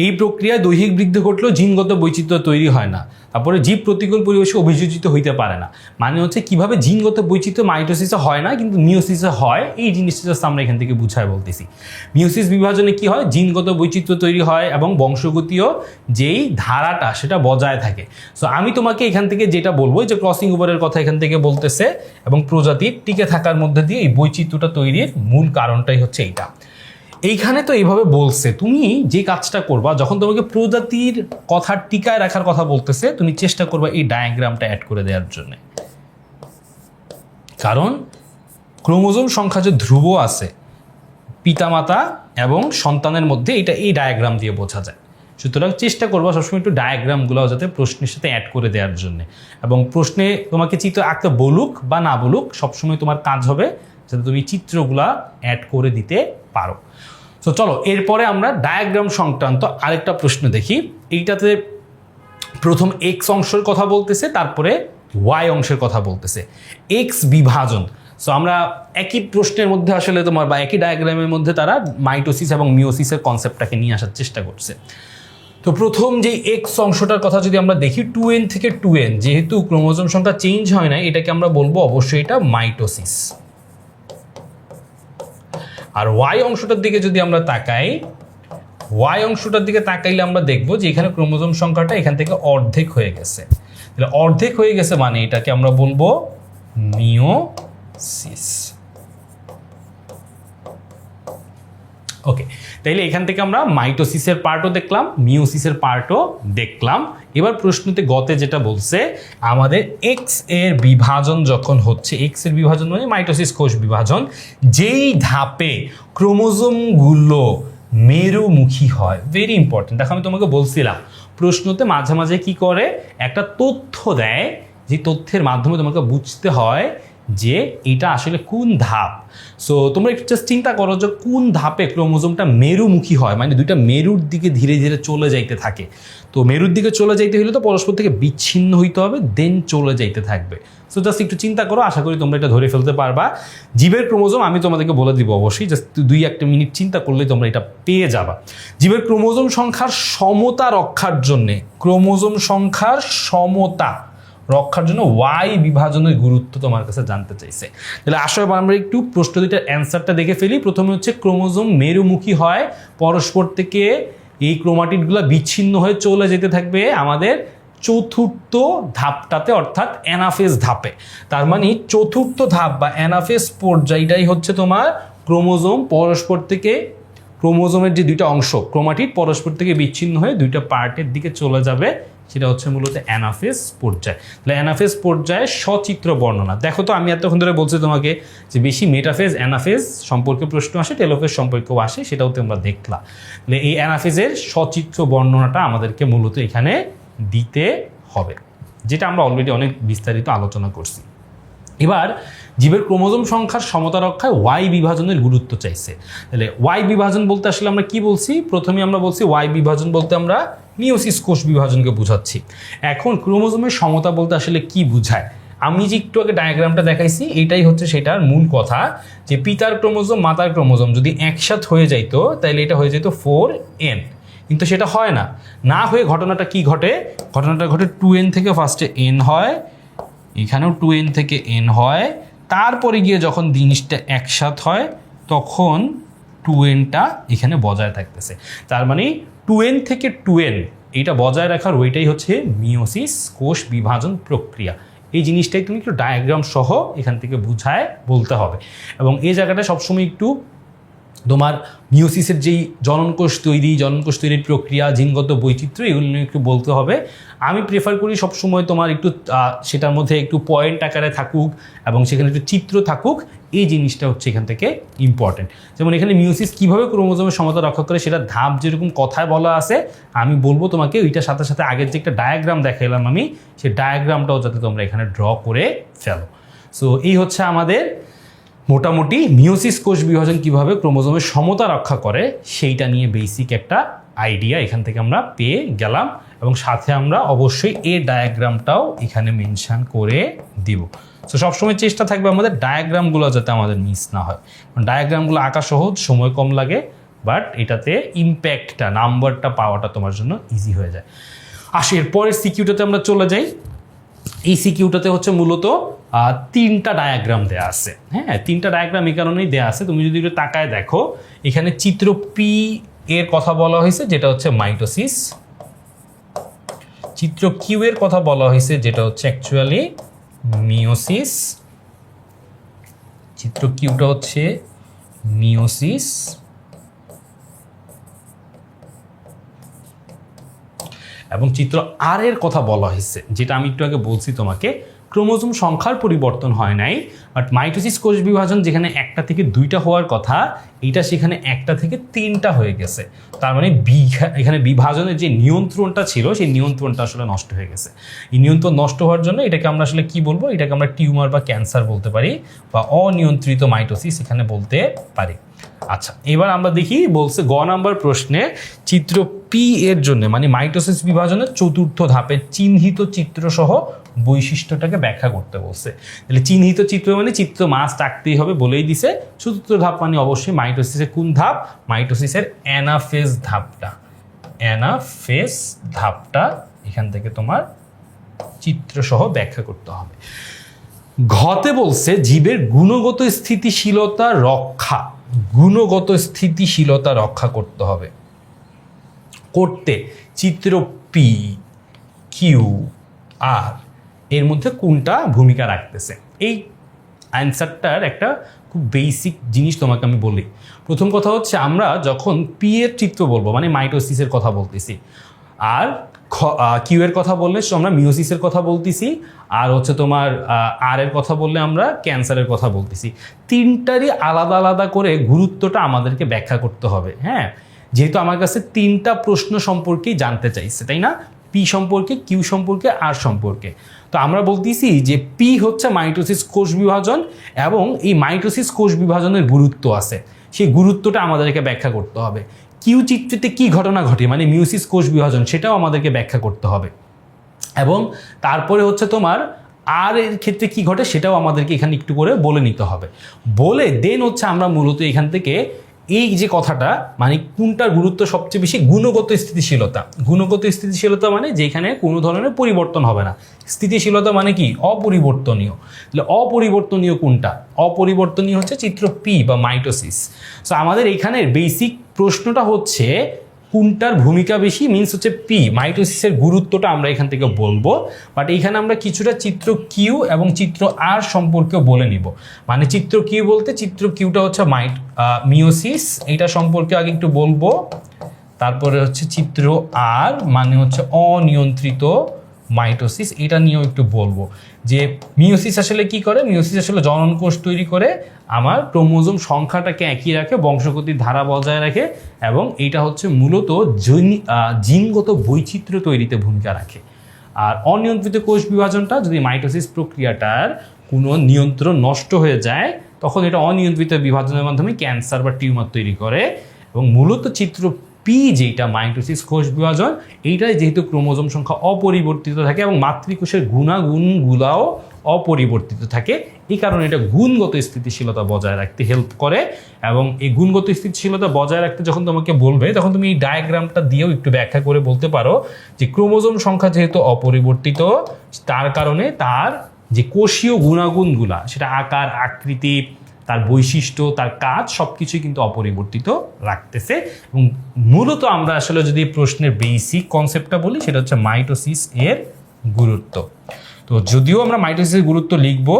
Speaker 1: এই প্রক্রিয়ায় দৈহিক বৃদ্ধি ঘটলেও জিনগত বৈচিত্র্য তৈরি হয় না। তারপরে জীব প্রতিকূল পরিবেশে অভিযোজিত হইতে পারে না। মানে হচ্ছে কিভাবে জিনগত বৈচিত্র্য মাইটোসিসে হয় না কিন্তু মিওসিসে হয়, এই জিনিসটা জাস্ট আমরা এখান থেকে বুঝায় বলতেছি। মিওসিস বিভাজনে কি হয়? জিনগত বৈচিত্র্য তৈরি হয় এবং বংশগতীয় যেই ধারাটা সেটা বজায় থাকে। সো আমি তোমাকে এখান থেকে যেটা বলবো যে ক্রসিং ওভারের কথা এখান থেকে বলতেছে, এবং প্রজাতির টিকে থাকার মধ্যে দিয়ে এই বৈচিত্র্যটা তৈরির মূল কারণটাই হচ্ছে এইটা। এইখানে তো এইভাবে বলছে, তুমি যে কাজটা করবা যখন তোমাকে প্রজাতির কথা টিকায় রাখার কথা বলতেছে, তুমি চেষ্টা করবা এই ডায়াগ্রামটা অ্যাড করে দেওয়ার জন্য। কারণ ক্রোমোজোম সংখ্যা যে ধ্রুব আছে পিতামাতা এবং সন্তানের মধ্যে, এটা এই ডায়াগ্রাম দিয়ে বোঝা যায়। সুতরাং চেষ্টা করবা সবসময় একটু ডায়াগ্রামগুলো যাতে প্রশ্নের সাথে অ্যাড করে দেওয়ার জন্য, এবং প্রশ্নে তোমাকে চিত্র আঁকতে বলুক বা না বলুক, সবসময় তোমার কাজ হবে যাতে তুমি চিত্রগুলা অ্যাড করে দিতে পারো। তো চলো এরপরে আমরা ডায়াগ্রাম সংক্রান্ত আরেকটা প্রশ্ন দেখি। এইটাতে প্রথম এক্স অংশের কথা বলতেছে, তারপরে ওয়াই অংশের কথা বলতেছে। এক্স বিভাজন, সো আমরা একই প্রশ্নের মধ্যে আসলে তোমার বা একই ডায়াগ্রামের মধ্যে তারা মাইটোসিস এবং মিওসিসের কনসেপ্টটাকে নিয়ে আসার চেষ্টা করছে। তো প্রথম যে এক্স অংশটার কথা যদি আমরা দেখি, 2n থেকে 2n, যেহেতু ক্রোমোজোম সংখ্যা চেঞ্জ হয় না, এটাকে আমরা বলবো অবশ্যই এটা মাইটোসিস। আর ওয়াই অংশটার দিকে যদি আমরা তাকাই, ওয়াই অংশটার দিকে তাকাইলে আমরা দেখবো যে এখানে ক্রোমোজোম সংখ্যাটা এখান থেকে অর্ধেক হয়ে গেছে। তাহলে অর্ধেক হয়ে গেছে মানে এটাকে আমরা বলবো মিওসিস। ওকে, তাইলে এখান থেকে আমরা মাইটোসিসের পার্টও দেখলাম, মিওসিসের পার্টও দেখলাম। এবার প্রশ্নতে গতে যেটা বলছে, আমাদের এক্স এর বিভাজন যখন হচ্ছে, এক্স এর বিভাজন মানে মাইটোসিস কোষ বিভাজন, যেই ধাপে ক্রোমোজোমগুলো মেরুমুখী হয়। Very important. দেখো আমি তোমাকে বলছিলাম প্রশ্নতে মাঝে মাঝে কি করে, একটা তথ্য দেয়, যে তথ্যের মাধ্যমে তোমাকে বুঝতে হয় যে এটা আসলে কোন ধাপ। সো তোমরা একটু জাস্ট চিন্তা করো যে কোন ধাপে ক্রোমোজোমটা মেরুমুখী হয়, মানে দুইটা মেরুর দিকে ধীরে ধীরে চলে যাইতে থাকে। তো মেরুর দিকে চলে যাইতে হলে তো পরস্পর থেকে বিচ্ছিন্ন হইতে হবে, দেন চলে যাইতে থাকবে। সো জাস্ট একটু চিন্তা করো, আশা করি তোমরা এটা ধরে ফেলতে পারবা। জীবের ক্রোমোজোম আমি তোমাদেরকে বলে দিব অবশ্যই, জাস্ট 2-1 মিনিট চিন্তা করলেই তোমরা এটা পেয়ে যাবা। জীবের ক্রোমোজোম সংখ্যার সমতা রক্ষার জন্যে, ক্রোমোজোম সংখ্যার সমতা রক্ষার জন্য ওয়াই বিভাজনের গুরুত্ব তোমার কাছে জানতে চাইছে। তাহলে আসলে আমরা একটু প্রশ্ন দুইটার অ্যান্সারটা দেখে ফেলি। প্রথমে হচ্ছে ক্রোমোজোম মেরুমুখী হয়, পরস্পর থেকে এই ক্রোমাটিডগুলো বিচ্ছিন্ন হয়ে চলে যেতে থাকবে আমাদের চতুর্থ ধাপটাতে, অর্থাৎ অ্যানাফেজ ধাপে। তার মানে চতুর্থ ধাপ বা অ্যানাফেজ পর্যায়টাই হচ্ছে তোমার ক্রোমোজোম পরস্পর থেকে ক্রোমোজোমের যে দুইটা অংশ ক্রোমাটিড পরস্পর থেকে বিচ্ছিন্ন হয়ে দুইটা পার্টের দিকে চলে যাবে, সেটা হচ্ছে মূলত অ্যানাফেজ পর্যায়। তাহলে অ্যানাফেজ পর্যায়ে সচিত্র বর্ণনা। দেখো তো আমি এতক্ষণ ধরে বলছি তোমাকে যে বেশি মেটাফেজ অ্যানাফেজ সম্পর্কে প্রশ্ন আসে, টেলোফেজ সম্পর্কেও আসে, সেটাও তোমরা দেখলা। তাহলে এই অ্যানাফেজের সচিত্র বর্ণনাটা আমাদেরকে মূলত এখানে দিতে হবে, যেটা আমরা অলরেডি অনেক বিস্তারিত আলোচনা করছি। এবার জীবের ক্রোমোজোম সংখ্যার সমতা রক্ষায় ওয়াই বিভাজনের গুরুত্ব চাইছে। তাহলে ওয়াই বিভাজন বলতে আসলে আমরা কি বলছি? প্রথমে আমরা বলছি ওয়াই বিভাজন বলতে আমরা মিওসিস কোষ বিভাজনকে বোঝাচ্ছি। এখন ক্রোমোজোমের সমতা বলতে আসলে কি বোঝায়? আমি যে একটু আগে ডায়াগ্রামটা দেখাইছি, এটাই হচ্ছে সেটার মূল কথা, যে পিতার ক্রোমোজোম মাতার ক্রোমোজোম যদি একসাথে হয়ে যাইতো তাহলে এটা হয়ে যেত 4n, কিন্তু সেটা হয় না। না হয়ে ঘটনাটা কি ঘটে? ঘটনাটা ঘটে 2n থেকে ফার্স্টে n হয়, এখানেও 2n থেকে n হয়, তারপরে গিয়ে যখন জিনিসটা একসাথ হয় তখন 2nটা এখানে বজায় থাকতেছে। তার মানে 2n থেকে 2n এইটা বজায় রাখার ওইটাই হচ্ছে মিওসিস কোষ বিভাজন প্রক্রিয়া। এই জিনিসটাই তুমি একটু ডায়াগ্রাম সহ এখান থেকে বুঝায় বলতে হবে। এবং এই জায়গাটা সবসময় একটু তোমার মিওসিসের যেই জননকোষ তৈরির প্রক্রিয়া, জিনগত বৈচিত্র্য, এগুলো নিয়ে একটু বলতে হবে। আমি প্রেফার করি সবসময় তোমার একটু সেটার মধ্যে একটু পয়েন্ট আকারে থাকুক এবং সেখানে একটু চিত্র থাকুক, এই জিনিসটা হচ্ছে এখান থেকে ইম্পর্টেন্ট। যেমন এখানে মিওসিস কীভাবে ক্রোমোজোমের সমতা রক্ষা করে সেটা ধাপ যেরকম কথায় বলা আছে, আমি বলবো তোমাকে ওইটার সাথে সাথে আগের যে একটা ডায়াগ্রাম দেখাইলাম আমি, সেই ডায়াগ্রামটাও যাতে তোমরা এখানে ড্র করে ফেলো। সো এই হচ্ছে আমাদের মোটামুটি মিওসিস কোষ বিভাজন কিভাবে ক্রোমোজোমের সমতা রক্ষা করে সেইটা নিয়ে বেসিক একটা আইডিয়া এখান থেকে আমরা পেয়ে গেলাম। এবং সাথে আমরা অবশ্যই এই ডায়াগ্রামটাও এখানে মেনশন করে দিব। সো সবসময় চেষ্টা থাকবে আমাদের ডায়াগ্রামগুলো যাতে আমাদের মিস না হয়। ডায়াগ্রামগুলো আঁকা সহজ, সময় কম লাগে, বাট এটাতে ইম্প্যাক্টটা, নাম্বারটা পাওয়াটা তোমার জন্য ইজি হয়ে যায়। আসি এরপরের সিকিউটাতে আমরা চলে যাই। এই সিকিউটাতে হচ্ছে মূলত 3টা ডায়াগ্রাম দেয়া আছে। হ্যাঁ, 3টা ডায়াগ্রাম এই কারণেই দেয়া আছে, তুমি যদি একটু তাকায় দেখো এখানে চিত্র পি এর কথা বলা হয়েছে যেটা হচ্ছে মাইটোসিস, চিত্র কিউ এর কথা বলা হয়েছে যেটা হচ্ছে অ্যাকচুয়ালি মিওসিস, চিত্র কিউটা হচ্ছে মিওসিস, এবং চিত্র আর এর কথা বলা হয়েছে যেটা আমি একটু আগে বলছি তোমাকে, ক্রোমোজোম সংখ্যার পরিবর্তন হয় নাই, বাট মাইটোসিস কোষ বিভাজন যেখানে 1টা থেকে 2টা হওয়ার কথা, এইটা সেখানে 1টা থেকে 3টা হয়ে গেছে। তার মানে এখানে বিভাজনের যে নিয়ন্ত্রণটা ছিল সেই নিয়ন্ত্রণটা আসলে নষ্ট হয়ে গেছে। এই নিয়ন্ত্রণ নষ্ট হওয়ার জন্য এটাকে আমরা আসলে কি বলবো? এটাকে আমরা টিউমার বা ক্যান্সার বলতে পারি, বা অনিয়ন্ত্রিত মাইটোসিস এখানে বলতে পারি। আচ্ছা, এবার আমরা দেখি বলছে গ নাম্বার প্রশ্নে চিত্র পি এর জন্য মানে মাইটোসিস বিভাজনের 4র্থ ধাপের চিহ্নিত চিত্র সহ বৈশিষ্ট্যটাকে ব্যাখ্যা করতে বলছে। তাহলে চিহ্নিত চিত্র মানে চিত্র মাস আঁকতেই হবে বলেই দিছে। 4র্থ ধাপ মানে অবশ্যই মাইটোসিসের কোন ধাপ? মাইটোসিসের অ্যানাফেজ ধাপটা। অ্যানাফেজ ধাপটা এখান থেকে তোমার চিত্র সহ ব্যাখ্যা করতে হবে। ঘতে বলছে জীবের গুণগত স্থিতিশীলতা রক্ষা, গুণগত স্থিতিশীলতা রক্ষা করতে হবে। করতে চিত্র পি কিউ আর এর মধ্যে কোনটা ভূমিকা রাখতেছে? এই অ্যান্সারটার একটা খুব বেসিক জিনিস তোমাকে আমি বলি। প্রথম কথা হচ্ছে আমরা যখন পি এর চিত্র বলবো মানে মাইটোসিসের কথা বলতেছি, আর কিউ এর কথা বললে আমরা মিওসিসের কথা বলতেছি, আর হচ্ছে তোমার আর এর কথা বললে আমরা ক্যান্সারের কথা বলতেছি। 3টারই আলাদা আলাদা করে গুরুত্বটা আমাদেরকে ব্যাখ্যা করতে হবে। হ্যাঁ, যেহেতু আমার কাছে 3টা প্রশ্ন সম্পর্কেই জানতে চাইছে, তাই না? পি সম্পর্কে, কিউ সম্পর্কে, আর সম্পর্কে। তো আমরা বলতেছি যে পি হচ্ছে মাইটোসিস কোষ বিভাজন, এবং এই মাইটোসিস কোষ বিভাজনের গুরুত্ব আছে, সেই গুরুত্বটা আমাদেরকে ব্যাখ্যা করতে হবে। কিউ চিত্রতে কি ঘটনা ঘটে মানে মিওসিস কোষ বিভাজন, সেটাও আমাদেরকে ব্যাখ্যা করতে হবে। এবং তারপরে হচ্ছে তোমার আর এর ক্ষেত্রে কি ঘটে সেটাও আমাদেরকে এখানে একটু করে বলে নিতে হবে। বলে দেন হচ্ছে আমরা মূলত এখান থেকে এই যে কথাটা মানে কোনটার গুরুত্ব সবচেয়ে বেশি, গুণগত স্থিতিশীলতা। গুণগত স্থিতিশীলতা মানে যেখানে কোনো ধরনের পরিবর্তন হবে না। স্থিতিশীলতা মানে কি? অপরিবর্তনীয়। তাহলে অপরিবর্তনীয় কোনটা? অপরিবর্তনীয় হচ্ছে চিত্র পি বা মাইটোসিস। সো আমাদের এখানের বেসিক প্রশ্নটা হচ্ছে কোনটার ভূমিকা বেশি মিনস হচ্ছে পি, মাইটোসিসের গুরুত্বটা আমরা এখান থেকে বলবো। বাট এইখানে আমরা কিছুটা চিত্র কিউ এবং চিত্র আর সম্পর্কেও বলে নিব। মানে চিত্র কিউ বলতে চিত্র কিউটা হচ্ছে মিওসিস, এটা সম্পর্কে আগে একটু বলবো। তারপরে হচ্ছে চিত্র আর মানে হচ্ছে অনিয়ন্ত্রিত মাইটোসিস, এটা নিয়েও একটু বলবো যে মিওসিস আসলে কি করে। মিওসিস আসলে জনন কোষ তৈরি করে, আমার ক্রোমোজোম সংখ্যাটাকে একই রাখে, বংশগতির ধারা বজায় রাখে, এবং এইটা হচ্ছে মূলত জিনগত বৈচিত্র্য তৈরিতে ভূমিকা রাখে। আর অনিয়ন্ত্রিত কোষ বিভাজনটা, যদি মাইটোসিস প্রক্রিয়াটার কোনো নিয়ন্ত্রণ নষ্ট হয়ে যায় তখন এটা অনিয়ন্ত্রিত বিভাজনের মাধ্যমে ক্যান্সার বা টিউমার তৈরি করে। এবং মূলত চিত্র পি যেটা মাইটোসিস কোষ বিভাজন, এইটাই যেহেতু ক্রোমোজোম সংখ্যা অপরিবর্তিত থাকে এবং মাতৃকোষের গুণাগুণগুলাও অপরিবর্তিত থাকে, এই কারণে এটা গুণগত স্থিতিশীলতা বজায় রাখতে হেল্প করে। এবং এই গুণগত স্থিতিশীলতা বজায় রাখতে যখন তোমাকে বলবে তখন তুমি এই ডায়াগ্রামটা দিয়েও একটু ব্যাখ্যা করে বলতে পারো যে ক্রোমোজোম সংখ্যা যেহেতু অপরিবর্তিত, তার কারণে তার যে কোষীয় গুণাগুণগুলা, সেটা আকার, আকৃতি, তার বৈশিষ্ট্য, তার কাজ সব কিছুই কিন্তু অপরিবর্তিত রাখতেছে। এবং মূলত আমরা আসলে যদি প্রশ্নের বেসিক কনসেপ্টটা বলি সেটা হচ্ছে মাইটোসিস এর গুরুত্ব। তো যদিও আমরা মাইটোসিসের গুরুত্ব লিখবো,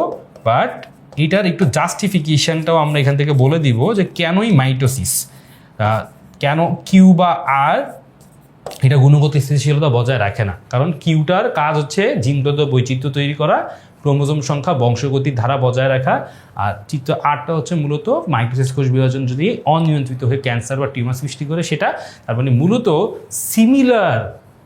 Speaker 1: বাট এটার একটু জাস্টিফিকেশনটাও আমরা এখান থেকে বলে দিব যে কেনই মাইটোসিস, কেন কিউ বা আর এটা গুণগত স্থিতিশীলতা বজায় রাখে না। কারণ কিউটার কাজ হচ্ছে জিনগত বৈচিত্র্য তৈরি করা, ক্রোমোজোম সংখ্যা, বংশগতির ধারা বজায় রাখা। আর চিত্র আটটা হচ্ছে মূলত মাইটোসিস কোষ বিভাজন যদি অনিয়ন্ত্রিত হয়ে ক্যান্সার বা টিউমার সৃষ্টি করে সেটা, তার মানে মূলত সিমিলার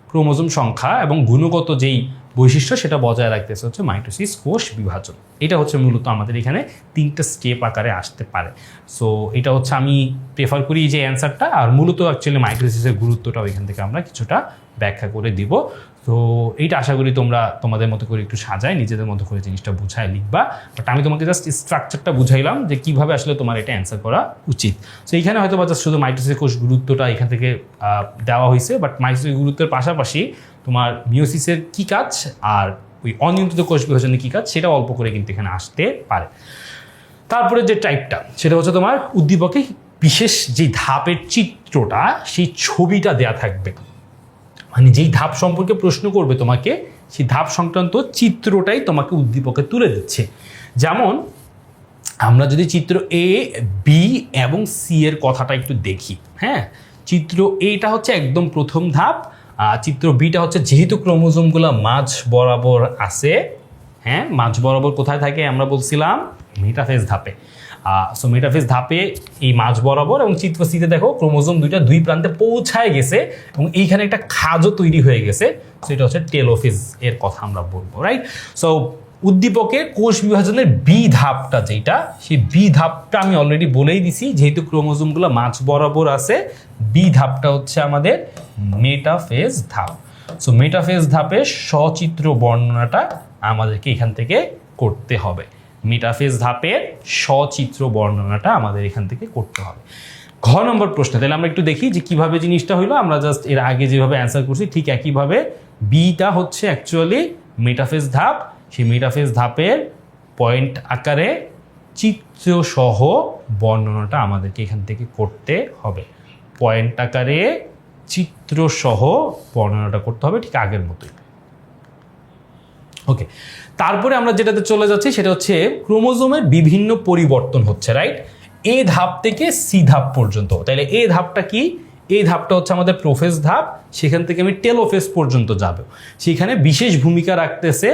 Speaker 1: ক্রোমোজোম সংখ্যা এবং গুণগত যেই বৈশিষ্ট্য সেটা বজায় রাখতেছে হচ্ছে মাইটোসিস কোষ বিভাজন। এটা হচ্ছে মূলত আমাদের এখানে 3টা স্টেপ আকারে আসতে পারে। সো এটা হচ্ছে আমি প্রেফার করি যে অ্যান্সারটা। আর মূলত অ্যাকচুয়ালি মাইটোসিসের গুরুত্বটাও এখান থেকে আমরা কিছুটা ব্যাখ্যা করে দিব। তো এইটা আশা করি তোমরা তোমাদের মতো করে একটু সাজায় নিজেদের মতো করে জিনিসটা বুঝায় লিখবা। বাট আমি তোমাকে জাস্ট স্ট্রাকচারটা বুঝাইলাম যে কীভাবে আসলে তোমার এটা অ্যান্সার করা উচিত। সো এইখানে হয়তো বা জাস্ট শুধু মাইটোসিস কোষ গুরুত্বটা এখান থেকে দেওয়া হয়েছে, বাট মাইটোসিস গুরুত্বের পাশাপাশি তোমার মিওসিসের কী কাজ আর ওই অনিয়ন্ত্রিত কোষ বিভাজনের কী কাজ সেটা অল্প করে কিন্তু এখানে আসতে পারে। তারপরে যে টাইপটা সেটা হচ্ছে তোমার উদ্দীপকে বিশেষ যে ধাপের চিত্রটা, সেই ছবিটা দেয়া থাকবে। মানে যেই ধাপ সম্পর্কে প্রশ্ন করবে তোমাকে, সেই ধাপ সংক্রান্ত চিত্রটাই তোমাকে উদ্দীপকে তুলে দিচ্ছে। যেমন আমরা যদি চিত্র এ, বি এবং সি এর কথাটা একটু দেখি। হ্যাঁ, চিত্র এটা হচ্ছে একদম প্রথম ধাপ। চিত্র বিটা হচ্ছে যেহেতু ক্রোমোজোমগুলো মাঝ বরাবর আছে, হ্যাঁ মাঝ বরাবর কোথায় থাকে আমরা বলছিলাম মেটাফেজ ধাপে। সো মেটাফেজ ধাপে এই মাঝ বরাবর, এবং চিত্র সিতে দেখো ক্রোমোজোম দুইটা দুই প্রান্তে পৌঁছায় গেছে এবং এইখানে একটা খাঁজও তৈরি হয়ে গেছে। সো এটা হচ্ছে টেলোফেজ এর কথা আমরা বলবো, রাইট। সো উদ্দীপকের কোষ বিভাজনের বি ধাপটা যেটা, সেই বি ধাপটা আমি অলরেডি বলেই দিছি, যেহেতু ক্রোমোজোমগুলো মাঝ বরাবর আছে, বি ধাপটা হচ্ছে আমাদের মেটাফেজ ধাপ। সো মেটাফেজ ধাপের সচিত্র বর্ণনাটা আমাদেরকে এখান থেকে করতে হবে। মেটাফেজ ধাপের সচিত্র বর্ণনাটা আমাদের এখান থেকে করতে হবে। ঘ নম্বর প্রশ্ন, তাহলে আমরা একটু দেখি যে কিভাবে জিনিসটা হইলো। আমরা জাস্ট এর আগে যেভাবে অ্যান্সার করছি ঠিক একইভাবে বিটা হচ্ছে অ্যাকচুয়ালি মেটাফেজ ধাপ। সেই মেটাফেজ ধাপের পয়েন্ট আকারে চিত্রসহ বর্ণনাটা আমাদেরকে এখান থেকে করতে হবে। পয়েন্ট আকারে চিত্রসহ বর্ণনাটা করতে হবে ঠিক আগের মতোই। ওকে, তারপরে আমরা যেটাতে চলে যাচ্ছি সেটা হচ্ছে ক্রোমোজোমের বিভিন্ন পরিবর্তন হচ্ছে, রাইট। এ ধাপ থেকে সি ধাপ পর্যন্ত। তাহলে এ ধাপটা কি? এই ধাপটা হচ্ছে আমাদের প্রোফেজ ধাপ, সেখান থেকে আমি টেলোফেজ পর্যন্ত যাব। সেখানে বিশেষ ভূমিকা রাখতেছে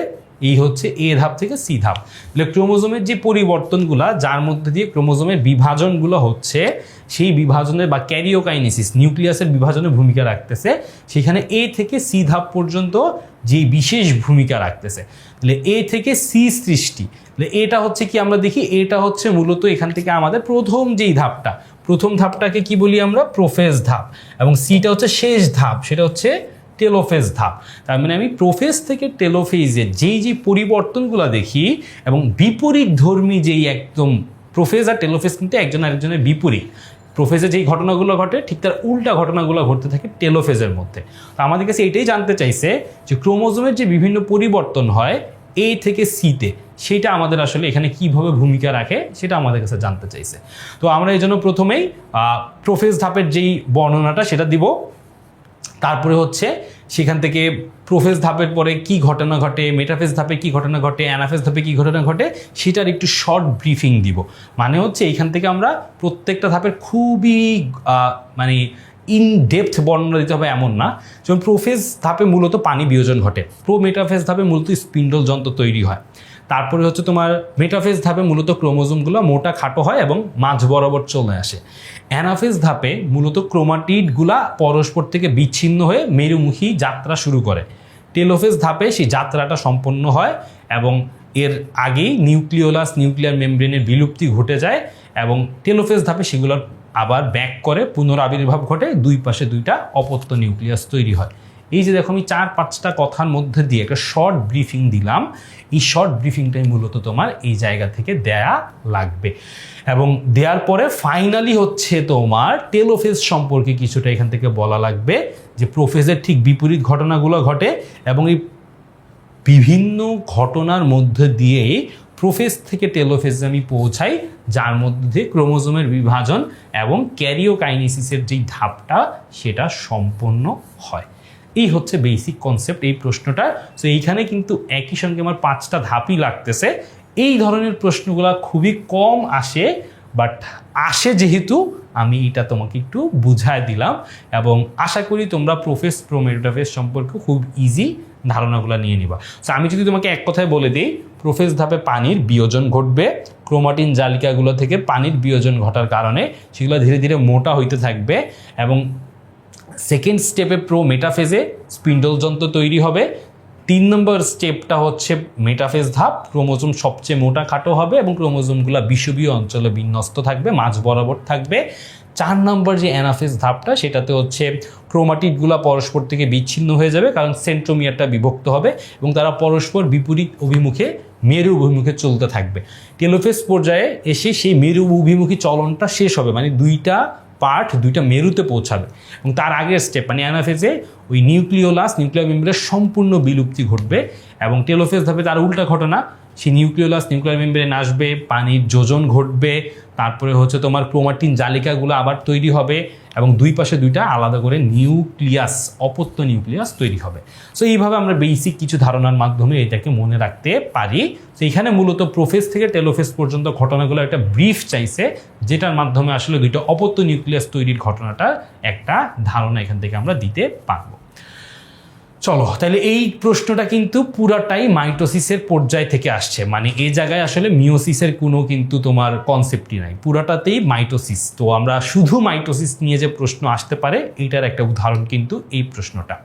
Speaker 1: এই হচ্ছে এ ধাপ থেকে সি ধাপ। তাহলে ক্রোমোজোমের যে পরিবর্তনগুলা, যার মধ্যে দিয়ে ক্রোমোজোমের বিভাজনগুলো হচ্ছে, সেই বিভাজনের বা ক্যারিওকাইনেসিস, নিউক্লিয়াসের বিভাজনের ভূমিকা রাখতেছে। সেখানে এ থেকে সি ধাপ পর্যন্ত যে বিশেষ ভূমিকা রাখতেছে। তাহলে এ থেকে সি সৃষ্টি, তাহলে এটা হচ্ছে কি আমরা দেখি, এটা হচ্ছে মূলত এখান থেকে আমাদের প্রথম যেই ধাপটা, প্রথম ধাপটাকে কি বলি আমরা? প্রোফেজ ধাপ। এবং সিটা হচ্ছে শেষ ধাপ, সেটা হচ্ছে টেলোফেজ ধাপ। তার মানে আমি প্রোফেজ থেকে টেলোফেজে যেই পরিবর্তনগুলো দেখি, এবং বিপরীত ধর্মী যেই একদম প্রোফেজ আর টেলোফেজ কিন্তু একজন আরেকজনের বিপরীত। প্রোফেজে যেই ঘটনাগুলো ঘটে ঠিক তার উল্টা ঘটনাগুলো ঘটতে থাকে টেলোফেজের মধ্যে। তো আমাদের কাছে এটাই জানতে চাইছে যে ক্রোমোজোমের যে বিভিন্ন পরিবর্তন হয় এ থেকে সিতে, সেটা আমাদের আসলে এখানে কিভাবে ভূমিকা রাখে সেটা আমাদের কাছে জানতে চাইছে। তো আমরা এই জন্য প্রথমেই প্রোফেজ ধাপের যেই বর্ণনাটা সেটা দিব। তারপরে হচ্ছে সেখান থেকে প্রোফেজ ধাপের পরে কি ঘটনা ঘটে, মেটাফেজ ধাপে কি ঘটনা ঘটে, অ্যানাফেজ ধাপে কি ঘটনা ঘটে, সেটার একটু শর্ট ব্রিফিং দিব। মানে হচ্ছে এইখান থেকে আমরা প্রত্যেকটা ধাপের খুবই মানে ইন ডেপথ বর্ণনা দিতে হবে এমন না। যেমন প্রোফেজ ধাপে মূলত পানি বিয়োজন ঘটে, মেটাফেজ ধাপে মূলত স্পিন্ডল যন্ত্র তৈরি হয়। তারপরে হচ্ছে তোমার মেটাফেজ ধাপে মূলত ক্রোমোজোমগুলো মোটা খাটো হয় এবং মাঝ বরাবর চলে আসে। অ্যানাফেজ ধাপে মূলত ক্রোমাটিডগুলা পরস্পর থেকে বিচ্ছিন্ন হয়ে মেরুমুখী যাত্রা শুরু করে। টেলোফেজ ধাপে সেই যাত্রাটা সম্পন্ন হয় এবং এর আগেই নিউক্লিয়ার মেমব্রেনের বিলুপ্তি ঘটে যায় এবং টেলোফেজ ধাপে সেগুলোর আবার ব্যাক করে পুনরাবির্ভাব ঘটে, দুই পাশে দুইটা অপত্য নিউক্লিয়াস তৈরি হয়। এই যে দেখো আমি 4-5টা কথার মধ্যে দিয়ে একটা শর্ট ব্রিফিং দিলাম, এই শর্ট ব্রিফিংটাই মূলত তোমার এই জায়গা থেকে দেয়া লাগবে। এবং দেওয়ার পরে ফাইনালি হচ্ছে তোমার টেলোফেজ সম্পর্কে কিছুটা এখান থেকে বলা লাগবে, যে প্রোফেজের ঠিক বিপরীত ঘটনাগুলো ঘটে এবং এই বিভিন্ন ঘটনার মধ্যে দিয়েই প্রোফেজ থেকে টেলোফেজে আমি পৌঁছাই, যার মধ্যে ক্রোমোজোমের বিভাজন এবং ক্যারিওকাইনেসিসের যেই ধাপটা সেটা সম্পন্ন হয়। এই হচ্ছে বেসিক কনসেপ্ট এই প্রশ্নটা। তো এইখানে কিন্তু একই সঙ্গে আমার 5টা ধাপই লাগতেছে। এই ধরনের প্রশ্নগুলো খুবই কম আসে, বাট আসে যেহেতু আমি এটা তোমাকে একটু বুঝায় দিলাম এবং আশা করি তোমরা প্রোফেজ মেটাফেজ সম্পর্কে খুব ইজি ধারণাগুলো নিয়ে নিবা। সো আমি যদি তোমাকে এক কথায় বলে দিই, প্রোফেজ ধাপে পানির বিয়োজন ঘটবে, ক্রোমাটিন জালিকাগুলো থেকে পানির বিয়োজন ঘটার কারণে সেগুলো ধীরে ধীরে মোটা হইতে থাকবে এবং সেকেন্ড স্টেপে মেটাফেজে স্পিন্ডল যন্ত্র তৈরি হবে। 3 নম্বর স্টেপটা হচ্ছে মেটাফেজ ধাপ, ক্রোমোজোম সবচেয়ে মোটা খাটো হবে এবং ক্রোমোজোমগুলো বিষুবীয় অঞ্চলে বিন্যস্ত থাকবে, মাঝ বরাবর থাকবে। 4 নম্বর যে অ্যানাফেজ ধাপটা, সেটাতে হচ্ছে ক্রোমাটিডগুলো পরস্পর থেকে বিচ্ছিন্ন হয়ে যাবে, কারণ সেন্ট্রোমিয়ারটা বিভক্ত হবে এবং তারা পরস্পর বিপরীত অভিমুখে মেরু অভিমুখে চলতে থাকবে। টেলোফেজ পর্যায়ে এসে সেই মেরু অভিমুখী চলনটা শেষ হবে, মানে দুইটা মেরুতে পৌঁছাবে এবং তার আগের স্টেপ মানে অ্যানাফেজে ওই নিউক্লিয়ার মেমব্রেনের সম্পূর্ণ বিলুপ্তি ঘটবে এবং টেলোফেজ ধাপে তার উল্টা ঘটনা, সেই নিউক্লিয়ার মেমব্রেন আসবে, পানির যোজন ঘটবে, তারপরে হচ্ছে তোমার ক্রোমাটিন জালিকাগুলো আবার তৈরি হবে এবং দুই পাশে দুইটা আলাদা করে অপত্য নিউক্লিয়াস তৈরি হবে। সো এইভাবে আমরা বেসিক কিছু ধারণার মাধ্যমে এটাকে মনে রাখতে পারি। তো এখানে মূলত প্রোফেজ থেকে টেলোফেজ পর্যন্ত ঘটনাগুলো একটা ব্রিফ চাইছে, যেটার মাধ্যমে আসলে দুইটা অপত্য নিউক্লিয়াস তৈরির ঘটনাটা একটা ধারণা এখান থেকে আমরা দিতে পারবো। চলো তাহলে এই প্রশ্নটা কিন্তু পুরাটাই মাইটোসিসের পর্যায় থেকে আসছে, মানে এই জায়গায় আসলে মিওসিসের কোনো কিন্তু তোমার কনসেপ্টই নাই, পুরাটাতেই মাইটোসিস। তো আমরা শুধু মাইটোসিস নিয়ে যে প্রশ্ন আসতে পারে এইটার একটা উদাহরণ কিন্তু এই প্রশ্নটা।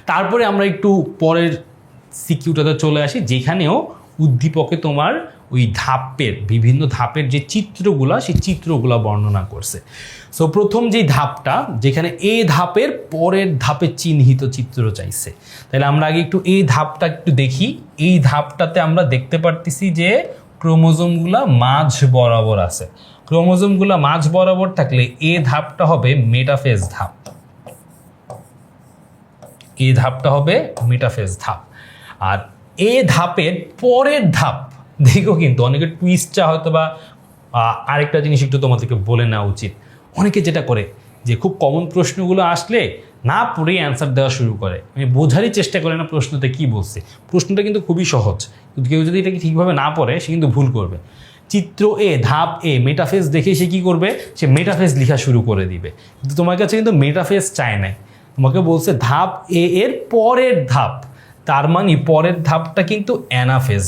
Speaker 1: তারপরে আমরা একটু পরের সিকিউটাতে চলে আসি, যেখানেও উদ্দীপকে তোমার ওই বিভিন্ন ধাপের যে চিত্রগুলা, সেই চিত্রগুলা বর্ণনা করছে। সো প্রথম যে ধাপটা, যেখানে এই ধাপের পরের ধাপে চিহ্নিত চিত্র চাইছে, তাহলে আমরা আগে একটু এই ধাপটা একটু দেখি। এই ধাপটাতে আমরা দেখতে পারতেছি যে ক্রোমোজোমগুলা মাঝ বরাবর আছে। ক্রোমোজোমগুলা মাঝ বরাবর থাকলে এই ধাপটা হবে মেটাফেজ ধাপ। এই ধাপটা হবে মেটাফেজ ধাপ। আর এই ধাপের পরের ধাপ দেখো, কিন্তু অনেকের টুইস্টটা হয়তো বা আরেকটা জিনিস একটু তোমাদেরকে বলে নেওয়া উচিত। অনেকে যেটা করে যে খুব কমন প্রশ্নগুলো আসলে না পড়েই অ্যান্সার দেওয়া শুরু করে, মানে বোঝারই চেষ্টা করে না প্রশ্নতে কি বলছে। প্রশ্নটা কিন্তু খুবই সহজ, কিন্তু কেউ যদি এটাকে ঠিকভাবে না পড়ে সে কিন্তু ভুল করবে। চিত্র এ, ধাপ এ, মেটাফেজ দেখে সে কি করবে, সে মেটাফেজ লেখা শুরু করে দিবে। কিন্তু তোমার কাছে কিন্তু মেটাফেজ চায় নাই, তোমাকে বলছে ধাপ এ এর পরের ধাপ, তার মানে পরের ধাপটা কিন্তু অ্যানাফেজ।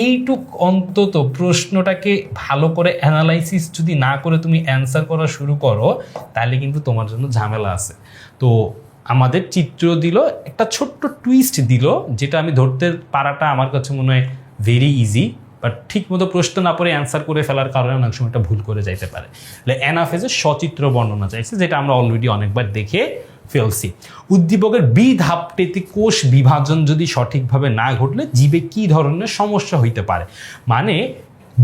Speaker 1: এইটুক অন্তত প্রশ্নটাকে ভালো করে অ্যানালাইসিস যদি না করে তুমি অ্যান্সার করা শুরু করো, তাহলে কিন্তু তোমার জন্য ঝামেলা আছে। তো আমাদের চিত্র দিল, একটা ছোট্ট টুইস্ট দিল, যেটা আমি ধরতে পারাটা আমার কাছে মনে হয় ভেরি ইজি, বাট ঠিক মতো প্রশ্ন না পড়ে অ্যান্সার করে ফেলার কারণে অনেক সময় এটা ভুল করে যাইতে পারে। অ্যানাফেজের সচিত্র বর্ণনা চাইছে, যেটা আমরা অলরেডি অনেকবার দেখে ফেলছি। উদ্দীপকের বি ধাপটিতে কোষ বিভাজন যদি সঠিকভাবে না ঘটলে জীবে কি ধরনের সমস্যা হইতে পারে, মানে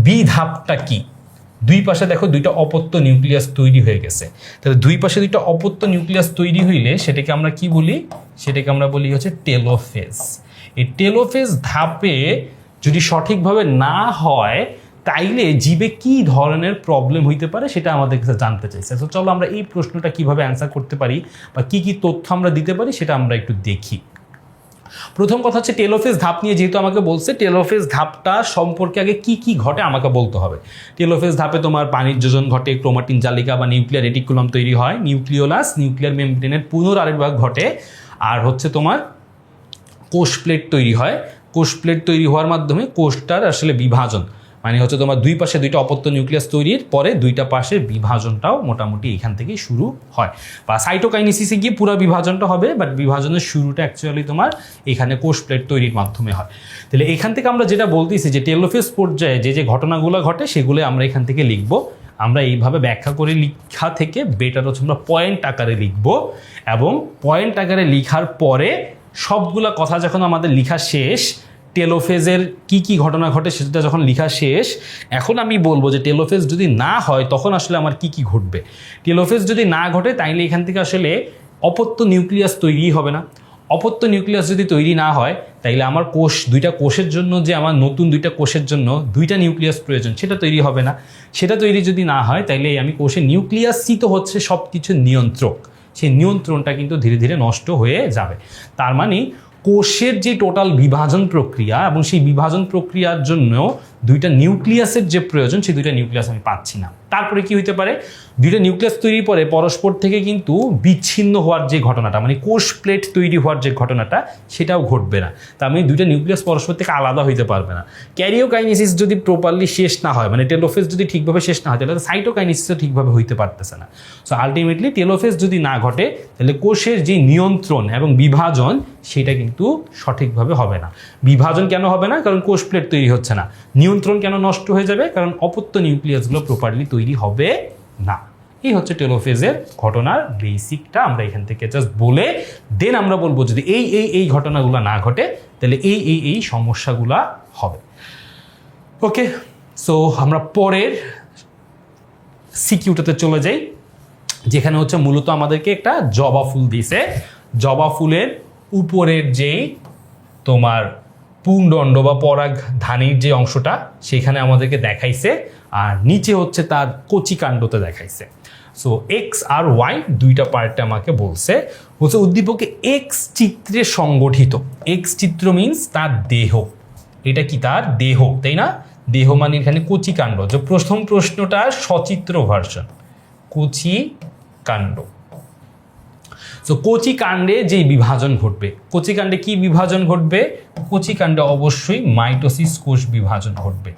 Speaker 1: বি ধাপটা কি? দুই পাশে দেখো দুইটা অপত্য নিউক্লিয়াস তৈরি হয়ে গেছে, তাহলে দুই পাশে দুইটা অপত্য নিউক্লিয়াস তৈরি হইলে সেটাকে আমরা কি বলি? সেটাকে আমরা বলি হচ্ছে টেলোফেজ। এই টেলোফেজ ধাপে যদি সঠিকভাবে না হয়, তাইলে জীবে কি ধরনের প্রবলেম হইতে পারে সেটা আমাদের কাছে জানতে চাইছে। তো চলো আমরা এই প্রশ্নটা কিভাবে অ্যান্সার করতে পারি বা কি কি তথ্য আমরা দিতে পারি সেটা আমরা একটু দেখি। প্রথম কথা হচ্ছে টেলোফেজ ধাপ নিয়ে যেহেতু আমাকে বলছে, টেলোফেজ ধাপটা সম্পর্কে আগে কি কি ঘটে আমাকে বলতে হবে। টেলোফেজ ধাপে তোমার পানির যোজন ঘটে, ক্রোমাটিন জালিকা বা নিউক্লিয়ার রেটিকুলাম তৈরি হয়, নিউক্লিওলাস নিউক্লিয়ার মেমব্রেনের পুনরাবির্ভাব ঘটে, আর হচ্ছে তোমার কোষ প্লেট তৈরি হয়। কোষ প্লেট তৈরি হওয়ার মাধ্যমে কোষটার আসলে বিভাজন, মানে হচ্ছে তোমার দুই পাশে দুইটা অপত্য নিউক্লিয়াস তৈরির পরে দুইটা পাশের বিভাজনটাও মোটামুটি এখান থেকেই শুরু হয়, বা সাইটোকাইনেসিসে গিয়ে পুরো বিভাজনটা হবে, বাট বিভাজনের শুরুটা অ্যাকচুয়ালি তোমার এখানে কোষ প্লেট তৈরির মাধ্যমে হয়। তাহলে এখান থেকে আমরা যেটা বলতেছি যে টেলোফেজ পর্যায়ে যে যে ঘটনাগুলো ঘটে সেগুলো আমরা এখান থেকে লিখবো। আমরা এইভাবে ব্যাখ্যা করে লেখা থেকে বেটার হচ্ছে আমরা পয়েন্ট আকারে লিখব, এবং পয়েন্ট আকারে লেখার পরে সবগুলা কথা যখন আমাদের লেখা শেষ, টেলোফেজের কি কি ঘটনা ঘটে সেটা যখন লেখা শেষ, এখন আমি বলবো যে টেলোফেজ যদি না হয় তখন আসলে আমার কি কি ঘটবে। টেলোফেজ যদি না ঘটে তাইলে এখান থেকে আসলে অপত্য নিউক্লিয়াস তৈরি হবে না। অপত্য নিউক্লিয়াস যদি তৈরি না হয় তাইলে আমার কোষ, দুইটা কোষের জন্য যে আমার নতুন দুইটা কোষের জন্য দুইটা নিউক্লিয়াস প্রয়োজন সেটা তৈরি হবে না। সেটা তৈরি যদি না হয় তাইলে আমি কোষের নিউক্লিয়াসই তো হচ্ছে সব কিছু নিয়ন্ত্রক, সেই নিয়ন্ত্রণটা কিন্তু ধীরে ধীরে নষ্ট হয়ে যাবে। তার মানে কোষের যে টোটাল বিভাজন প্রক্রিয়া এবং সেই বিভাজন প্রক্রিয়ার জন্য দুইটা নিউক্লিয়াসের যে প্রয়োজন সেই দুইটা নিউক্লিয়াস আমি পাচ্ছি না। তারপরে কি হইতে পারে, দুইটা নিউক্লিয়াস তৈরির পরে পরস্পর থেকে কিন্তু বিচ্ছিন্ন হওয়ার যে ঘটনাটা, মানে কোষ প্লেট তৈরি হওয়ার যে ঘটনাটা সেটাও ঘটবে না। তার মানে দুইটা নিউক্লিয়াস পরস্পর থেকে আলাদা হইতে পারবে না। ক্যারিওকাইনেসিস যদি প্রপারলি শেষ না হয়, মানে টেলোফেজ যদি ঠিকভাবে শেষ না হয় তাহলে সাইটোকাইনেসিসও ঠিকভাবে হইতে পারতেছে না। সো আলটিমেটলি টেলোফেজ যদি না ঘটে তাহলে কোষের যে নিয়ন্ত্রণ এবং বিভাজন সেটা কিন্তু সঠিকভাবে হবে না। বিভাজন কেন হবে না? কারণ কোষ প্লেট তৈরি হচ্ছে না। নিয়ন্ত্রণ কেন নষ্ট হয়ে যাবে? কারণ অপত্য নিউক্লিয়াসগুলো প্রপারলি তৈরি হবে না। এই হচ্ছে টেলোফেজের ঘটনার বেসিকটা আমরা এখান থেকে জাস্ট বলে দেন আমরা বলবো যদি এই ঘটনাগুলো না ঘটে তাহলে এই সমস্যাগুলা হবে। ওকে, সো আমরা পরের সিকিউটাতে চলে যাই, যেখানে হচ্ছে মূলত আমাদেরকে একটা জবা ফুল দিছে। জবা ফুলের উপরের যে তোমার পুংদণ্ড বা পরাগ ধানির যে অংশটা সেখানে আমাদেরকে দেখাইছে, আর নিচে হচ্ছে তার কচি কাণ্ডতে দেখাইছে। সো এক্স আর ওয়াই দুইটা পার্টে আমাকে বলছে হচ্ছে উদ্দীপকে এক্স চিত্রে সংগঠিত। এক্স চিত্র মিন্স তার দেহ, এটা কি তার দেহ, তাই না? দেহ মানে এখানে কচি কাণ্ড। যে প্রথম প্রশ্নটা সচিত্র ভার্সন, কচি কাণ্ড। সো কচি কাণ্ডে যে বিভাজন ঘটবে, কচি কাণ্ডে কি বিভাজন ঘটবে? কচি কাণ্ডে অবশ্যই মাইটোসিস কোষ বিভাজন ঘটবে,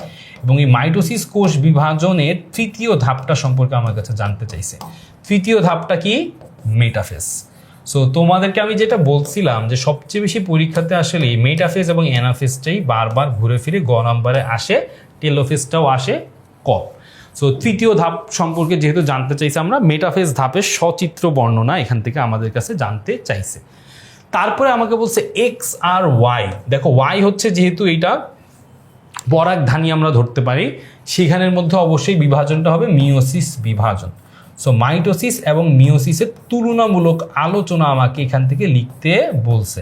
Speaker 1: এবং এই মাইটোসিস কোষ বিভাজনের তৃতীয় ধাপটা সম্পর্কে আমার কাছে জানতে চাইছে। তৃতীয় ধাপটা কি? মেটাফেজ। সো তোমাদেরকে আমি যেটা বলছিলাম যে সবচেয়ে বেশি পরীক্ষাতে আসলে এই মেটাফেজ এবং অ্যানাফেজটাই বারবার ঘুরে ফিরে গ নম্বরে আসে, টেলোফেজটাও আসে কম। সো তৃতীয় ধাপ সম্পর্কে যেহেতু জানতে চাইছে, আমরা মেটাফেজ ধাপের সচিত্র বর্ণনা এখান থেকে আমাদের কাছে জানতে চাইছে। তারপরে আমাকে বলছে এক্স আর ওয়াই। দেখো ওয়াই হচ্ছে যেহেতু এইটা পরাগধানী আমরা ধরতে পারি, সেখানের মধ্যে অবশ্যই বিভাজনটা হবে মিওসিস বিভাজন। সো মাইটোসিস এবং মিওসিসের তুলনামূলক আলোচনা আমাকে এখান থেকে লিখতে বলছে।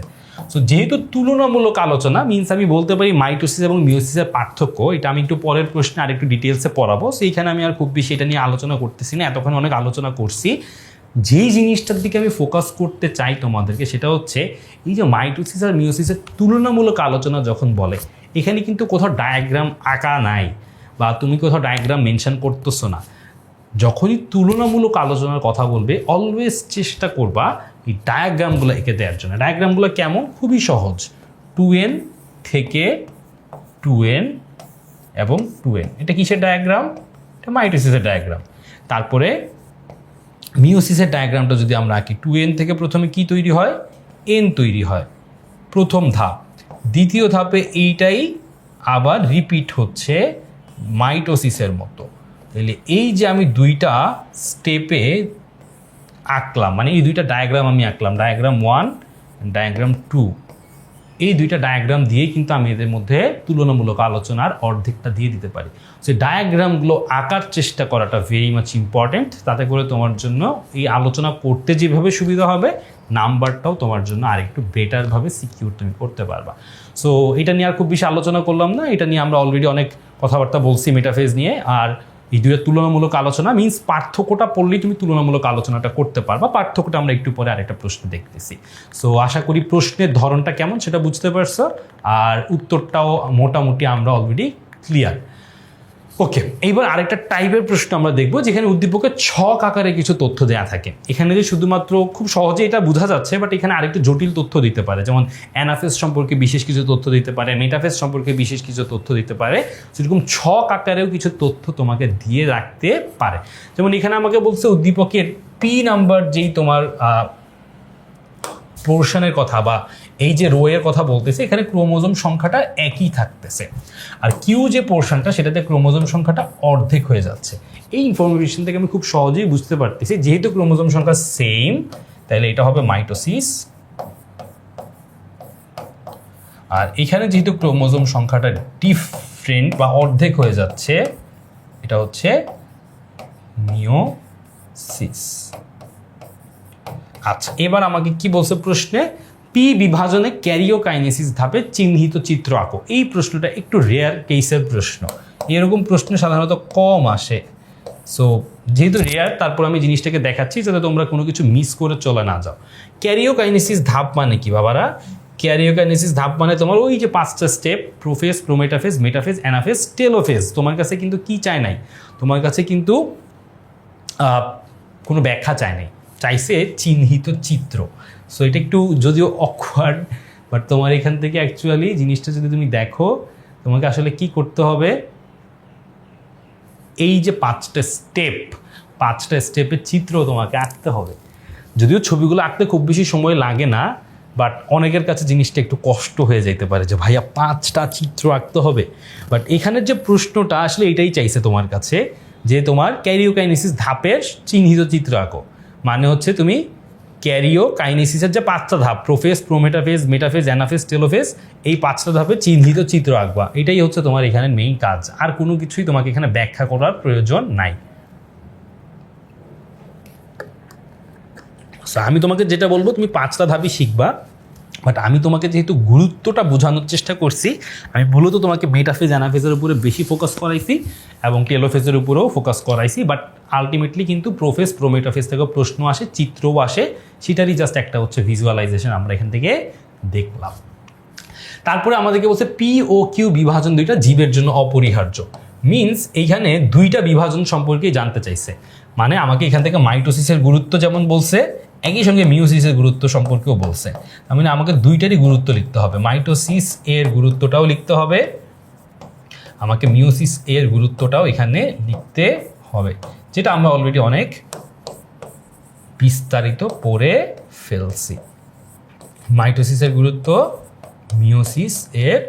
Speaker 1: সো যেহেতু তুলনামূলক আলোচনা মিনস আমি বলতে পারি মাইটোসিস এবং মিওসিসের পার্থক্য, এটা আমি একটু পরের প্রশ্নে আর একটু ডিটেলসে পড়াবো। সেইখানে আমি আর খুব বেশি এটা নিয়ে আলোচনা করতেছি না, এতক্ষণ অনেক আলোচনা করছি। যেই জিনিসটার দিকে আমি ফোকাস করতে চাই তোমাদেরকে সেটা হচ্ছে এই যে মাইটোসিস আর মিওসিসের তুলনামূলক আলোচনা যখন বলে, এখানে কিন্তু কোথাও ডায়াগ্রাম আঁকা নাই বা তুমি কোথাও ডায়াগ্রাম মেনশন করতেছো না। যখনই তুলনামূলক আলোচনার কথা বলবে অলওয়েজ চেষ্টা করবা এই ডায়াগ্রামগুলো এঁকে দেওয়ার জন্য। ডায়াগ্রামগুলো কেমন? খুবই সহজ, 2n থেকে 2n এবং 2n। এটা কিসের ডায়াগ্রাম? এটা মাইটোসিসের ডায়াগ্রাম। তারপরে মিওসিসের ডায়াগ্রামটা যদি আমরা আঁকি, 2n থেকে প্রথমে কি তৈরি হয়? n তৈরি হয়, প্রথম ধাপ। দ্বিতীয় ধাপে এইটাই আবার রিপিট হচ্ছে মাইটোসিসের মতো। তাহলে এই যে আমি দুইটা স্টেপে আঁকলাম, মানে এই দুইটা ডায়াগ্রাম আমি আঁকলাম, ডায়াগ্রাম 1 ডায়াগ্রাম 2। এই দুইটা ডায়াগ্রাম দিয়েই কিন্তু আমি এদের মধ্যে তুলনামূলক আলোচনার অর্ধেকটা দিয়ে দিতে পারি। সেই ডায়াগ্রামগুলো আঁকার চেষ্টা করাটা ভেরি মাচ ইম্পর্টেন্ট, তাতে করে তোমার জন্য এই আলোচনা করতে যেভাবে সুবিধা হবে, নাম্বারটাও তোমার জন্য আরেকটু বেটারভাবে সিকিউর তুমি করতে পারবা। সো এটা নিয়ে আর খুব বেশি আলোচনা করলাম না, এটা নিয়ে আমরা অলরেডি অনেক কথাবার্তা বলছি মেটাফেজ নিয়ে। আর এই দুইটা তুলনামূলক আলোচনা মিন্স পার্থক্যটা পড়লেই তুমি তুলনামূলক আলোচনাটা করতে পারবা। পার্থক্যটা আমরা একটু পরে আরেকটা প্রশ্ন দেখতেছি। সো আশা করি প্রশ্নের ধরনটা কেমন সেটা বুঝতে পারছো, আর উত্তরটাও মোটামুটি আমরা অলরেডি ক্লিয়ার। ওকে, এইবার আরেকটা টাইপের প্রশ্ন আমরা দেখবো যেখানে উদ্দীপকের ছক আকারে কিছু তথ্য দেওয়া থাকে। এখানে যে শুধুমাত্র খুব সহজে এটা বোঝা যাচ্ছে, বাট এখানে আরেকটু জটিল তথ্য দিতে পারে, যেমন অ্যানাফেজ সম্পর্কে বিশেষ কিছু তথ্য দিতে পারে, মেটাফেজ সম্পর্কে বিশেষ কিছু তথ্য দিতে পারে। সেরকম ছক আকারেও কিছু তথ্য তোমাকে দিয়ে রাখতে পারে। যেমন এখানে আমাকে বলছে উদ্দীপকের পি নাম্বার যেই তোমার পোর্শনের কথা বা এই যে রো এর কথা বলতেছে, এখানে ক্রোমোজোম সংখ্যাটা একই থাকতেছে, আর কিউ যে পোর্শনটা সেটাতে ক্রোমোজোম সংখ্যাটা অর্ধেক হয়ে যাচ্ছে। এই ইনফরমেশন থেকে আমি খুব সহজেই বুঝতে পারতেছি যেহেতু ক্রোমোজোম সংখ্যা সেম, তাহলে এটা হবে মাইটোসিস, আর এখানে যেহেতু ক্রোমোজোম সংখ্যাটা ডিফারেন্ট বা অর্ধেক হয়ে যাচ্ছে, এটা হচ্ছে মিওসিস। আচ্ছা, এবার আমাকে কি বলছে প্রশ্নে, পি বিভাজনে ক্যারিওকাইনেসিস ধাপে চিহ্নিত চিত্র আঁকো। এই প্রশ্নটা একটু রেয়ার কেসের প্রশ্ন, এরকম প্রশ্ন সাধারণত কম আসে। সো যেহেতু রেয়ার, তারপর আমি জিনিসটাকে দেখাচ্ছি যাতে তোমরা কোনো কিছু মিস করে চলে না যাও। ক্যারিওকাইনেসিস ধাপ মানে কি বাবারা? ক্যারিওকাইনেসিস ধাপ মানে তোমার ওই যে 5টা step, prophase, prometaphase, metaphase, anaphase, telophase. তোমার কাছে কিন্তু কি চায় নাই, তোমার কাছে কিন্তু কোনো ব্যাখ্যা চায় নাই, চাইছে চিহ্নিত চিত্র। সো এটা একটু যদিও অকওয়ার্ড, বাট তোমার এখান থেকে অ্যাকচুয়ালি জিনিসটা যদি তুমি দেখো, তোমাকে আসলে কি করতে হবে, এই যে 5টা স্টেপের চিত্র তোমাকে আঁকতে হবে। যদিও ছবিগুলো আঁকতে খুব বেশি সময় লাগে না, বাট অনেকের কাছে জিনিসটা একটু কষ্ট হয়ে যেতে পারে যে ভাইয়া 5টা চিত্র আঁকতে হবে। বাট এখানের যে প্রশ্নটা আসলে এটাই চাইছে তোমার কাছে, যে তোমার ক্যারিওকাইনেসিস ধাপের চিহ্নিত চিত্র আঁকো। মানে হচ্ছে তুমি ক্যারিওকাইনেসিসের যে 5টা ধাপ, prophase, prometaphase, metaphase, anaphase, telophase, এই 5টা ধাপে চিহ্নিত চিত্র আঁকবা। এটাই হচ্ছে তোমার এখানে মেইন কাজ, আর কোনো কিছুই তোমাকে এখানে ব্যাখ্যা করার প্রয়োজন নাই। আমি তোমাকে যেটা বলবো, তুমি 5টা ধাপই শিখবা, বাট আমি তোমাকে যেহেতু গুরুত্বটা বোঝানোর চেষ্টা করছি, আমি মূলত তোমাকে মেটাফেজ, অ্যানাফেজের উপরে বেশি ফোকাস করাইছি এবং টেলোফেজের উপরেও ফোকাস করাইছি। বাট আলটিমেটলি কিন্তু প্রোফেজ, প্রোমেটাফেজ থেকেও প্রশ্ন আসে, চিত্রও আসে, সেটারই জাস্ট একটা হচ্ছে ভিজুয়ালাইজেশন আমরা এখান থেকে দেখলাম। তারপরে আমাদেরকে বলছে পি ও কিউ বিভাজন দুইটা জীবের জন্য অপরিহার্য। মিনস এইখানে দুইটা বিভাজন সম্পর্কে জানতে চাইছে, মানে আমাকে এখান থেকে মাইটোসিসের গুরুত্ব যেমন বলছে, একই সঙ্গে মিওসিসের গুরুত্ব সম্পর্কেও বলছে। তার মানে আমাকে দুইটারই গুরুত্ব লিখতে হবে, মাইটোসিস এর গুরুত্বটাও লিখতে হবে, আমাকে মিওসিস এর গুরুত্বটাও এখানে লিখতে হবে, যেটা আমরা অলরেডি অনেক বিস্তারিত পড়ে ফেলছি। মাইটোসিসের গুরুত্ব, মিওসিস এর